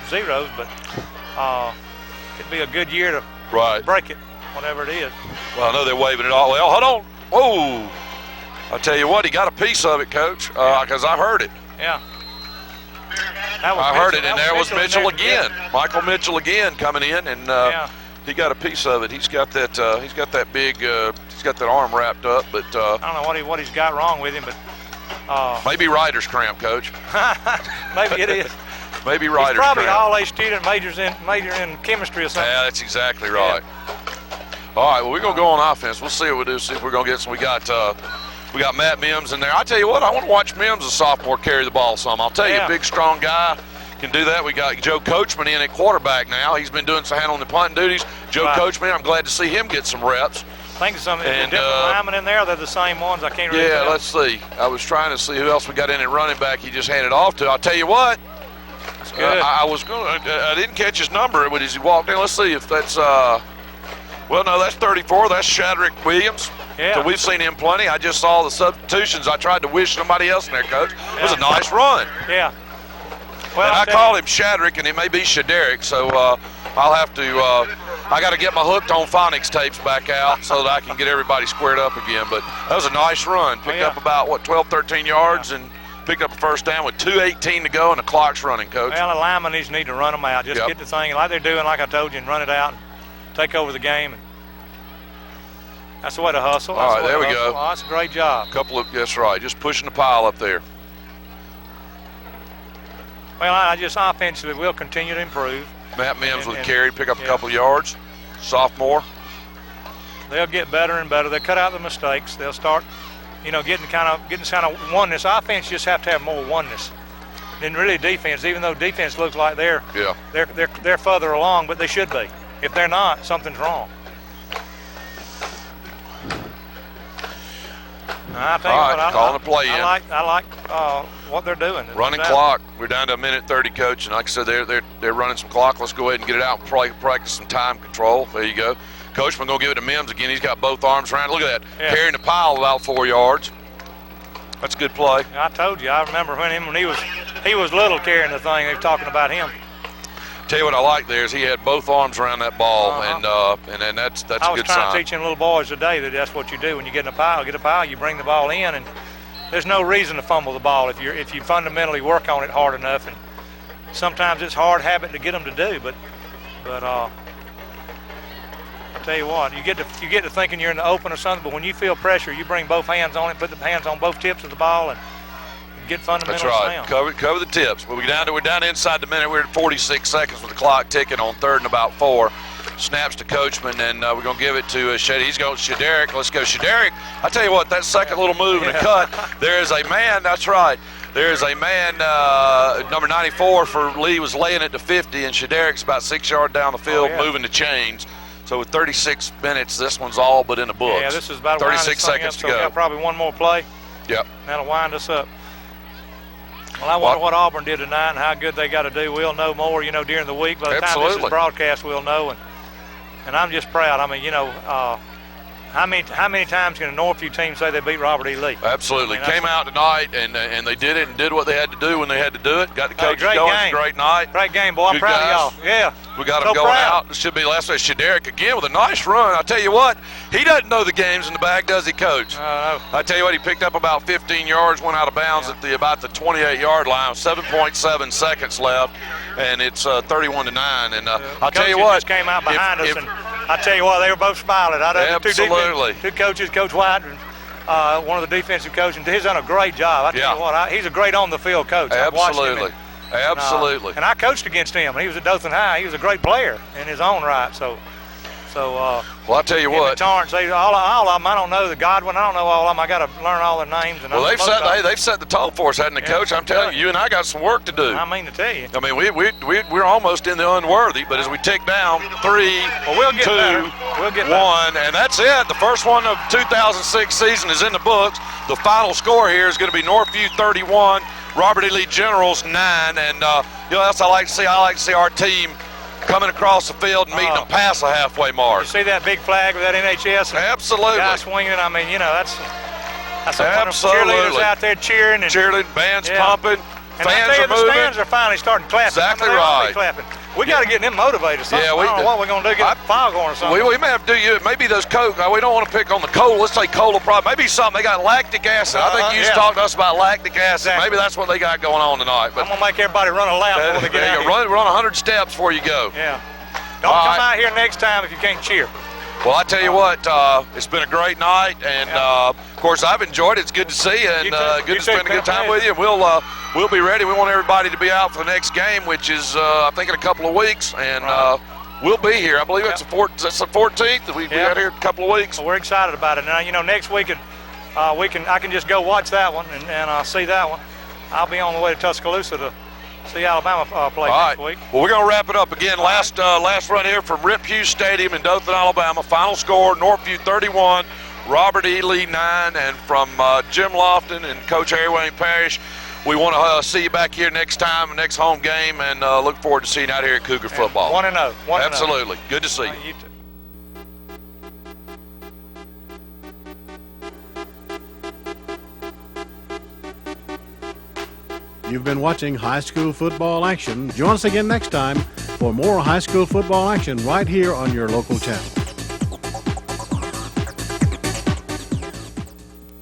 zeros, but it'd be a good year to break it, whatever it is. Well, I know they're waving it all. Well, hold on. Whoa! I'll tell you what, he got a piece of it, Coach, because I heard it. Yeah. I heard it, and there was Mitchell again. Michael Mitchell again coming in, and he got a piece of it. He's got that. He's got that big. He's got that arm wrapped up, but I don't know what he's got wrong with him, but maybe writer's cramp, Coach. Maybe it is. Maybe writer's he's probably cramp. all A student, major in chemistry or something. Yeah, that's exactly right. Yeah. All right, well, we're gonna go on offense. We'll see what we do. See if we're gonna get some. We got Matt Mims in there. I tell you what, I want to watch Mims, a sophomore, carry the ball some. I'll tell you, a big, strong guy can do that. We got Joe Coachman in at quarterback now. He's been doing some handling the punting duties. Joe Coachman, I'm glad to see him get some reps. I think some different linemen in there. They're the same ones. I can't really tell. Let's see. I was trying to see who else we got in at running back. He just handed off to. I'll tell you what. That's good. I didn't catch his number, but as he walked in, let's see if that's. Well, no, that's 34. That's Shadrick Williams. Yeah. So we've seen him plenty. I just saw the substitutions. I tried to wish somebody else in there, Coach. It was a nice run. Yeah. Well, and I call him Shadrick, and it may be Shaderick, so I'll have to I got to get my Hooked on Phonics tapes back out so that I can get everybody squared up again. But that was a nice run. Picked up about, 12, 13 yards, and picked up a first down with 2:18 to go, and the clock's running, Coach. Well, the linemen need to run them out. Just get the thing like they're doing, like I told you, and run it out and take over the game. And that's the way to hustle. All right, there we go. Oh, that's a great job. That's right, just pushing the pile up there. Well, I just offensively will continue to improve. Matt Mims with a carry, pick up a couple yards. Sophomore. They'll get better and better. They'll cut out the mistakes. They'll start, getting kind of oneness. Offense just have to have more oneness than really defense. Even though defense looks like they're further along, but they should be. If they're not, something's wrong. I think calling a play in. I like what they're doing. Running clock. We're down to a minute 30, Coach, and like I said, they're running some clock. Let's go ahead and get it out and practice some time control. There you go. Coach, we're going to give it to Mims again. He's got both arms around. Look at that. Yeah. Carrying the pile about 4 yards. That's a good play. I told you. I remember when he was little carrying the thing. They were talking about him. Tell you what I like there is he had both arms around that ball, and that's a good sign. I was trying to teach little boys today that that's what you do when you get a pile, you bring the ball in, and there's no reason to fumble the ball if you fundamentally work on it hard enough. And sometimes it's a hard habit to get them to do, but I tell you what, you get to thinking you're in the open or something, but when you feel pressure, you bring both hands on it, put the hands on both tips of the ball, and get fundamentals down. That's right. Cover the tips. But we're down inside the minute. We're at 46 seconds with the clock ticking on 3rd and about 4. Snaps to Coachman, and we're going to give it to He's going Shaderick. Let's go, Shaderick. I tell you what, that second little move and a cut, there is a man. That's right. There is a man, number 94 for Lee was laying it to 50, and Shaderick's about 6 yards down the field, moving the chains. So with 36 minutes, this one's all but in the books. Yeah, this is about 36 seconds to go. We got probably one more play. Yep. That'll wind us up. Well, I wonder what Auburn did tonight and how good they got to do. We'll know more, during the week. By the time this is broadcast, we'll know. And I'm just proud. I mean, how many times can a Northview team say they beat Robert E. Lee? Absolutely. Came out tonight, and they did it and did what they had to do when they had to do it. Got the coaches going. It's a great night. Great game, boy. I'm proud of y'all. Yeah. We got them going out. This should be last night. Shaderick again with a nice run. I tell you what, he doesn't know the games in the bag, does he, Coach? No. I tell you what, he picked up about 15 yards, went out of bounds at about the 28-yard line. 7.7 seconds left, and it's 31-9. And I'll tell you what, just came out behind us, and I tell you what, they were both smiling. Absolutely. Two coaches, Coach White and one of the defensive coaches, and he's done a great job. I tell you what, he's a great on-the-field coach. Absolutely. Absolutely. And I coached against him. He was at Dothan High. He was a great player in his own right. Well, I'll tell you what. Torrance, all of them, I don't know. The Godwin, I don't know all of them. I got to learn all their names. And they've set the tone for us, hadn't they, Coach? I'm telling you and I got some work to do. I mean to tell you. I mean, we're almost in the unworthy, but as we tick down 3, we'll get 2, better. We'll get 1, and that's it. The first one of 2006 season is in the books. The final score here is going to be Northview 31, Robert E. Lee Generals 9. And that's I like to see. I like to see our team coming across the field and meeting them past the halfway mark. You see that big flag with that NHS? And absolutely. Guys swinging. I mean, that's absolutely. Cheerleaders out there cheering and cheerleading, bands pumping. And fans are the moving. stands are finally starting to clap. Exactly right. Clapping. We got to get them motivated. Yeah, I don't know what we're going to do. Get a file going or something. We may have to do maybe those Coke. We don't want to pick on the cola. Let's say cola problem. Maybe something. They got lactic acid. I think you used to talk to us about lactic acid. Exactly. Maybe that's what they got going on tonight. But I'm going to make everybody run a lap before they get out here. Run 100 steps before you go. Yeah. Don't come out here next time if you can't cheer. Well, I tell you what, it's been a great night, and of course I've enjoyed it. It's good to see you, and good to spend a good time with you. We'll be ready. We want everybody to be out for the next game, which is I think in a couple of weeks, and we'll be here. I believe it's the 14th. We'll be out here in a couple of weeks. Well, we're excited about it. Now, next week I can just go watch that one and see that one. I'll be on the way to Tuscaloosa to see Alabama play next week. Well, we're going to wrap it up again. Last run here from Rip Hughes Stadium in Dothan, Alabama. Final score: Northview 31, Robert E. Lee 9. And from Jim Lofton and Coach Harry Wayne Parrish, we want to see you back here next time, next home game, and look forward to seeing you out here at Cougar football. 1-0. Absolutely. Good to see you. You too. You've been watching high school football action. Join us again next time for more high school football action right here on your local channel.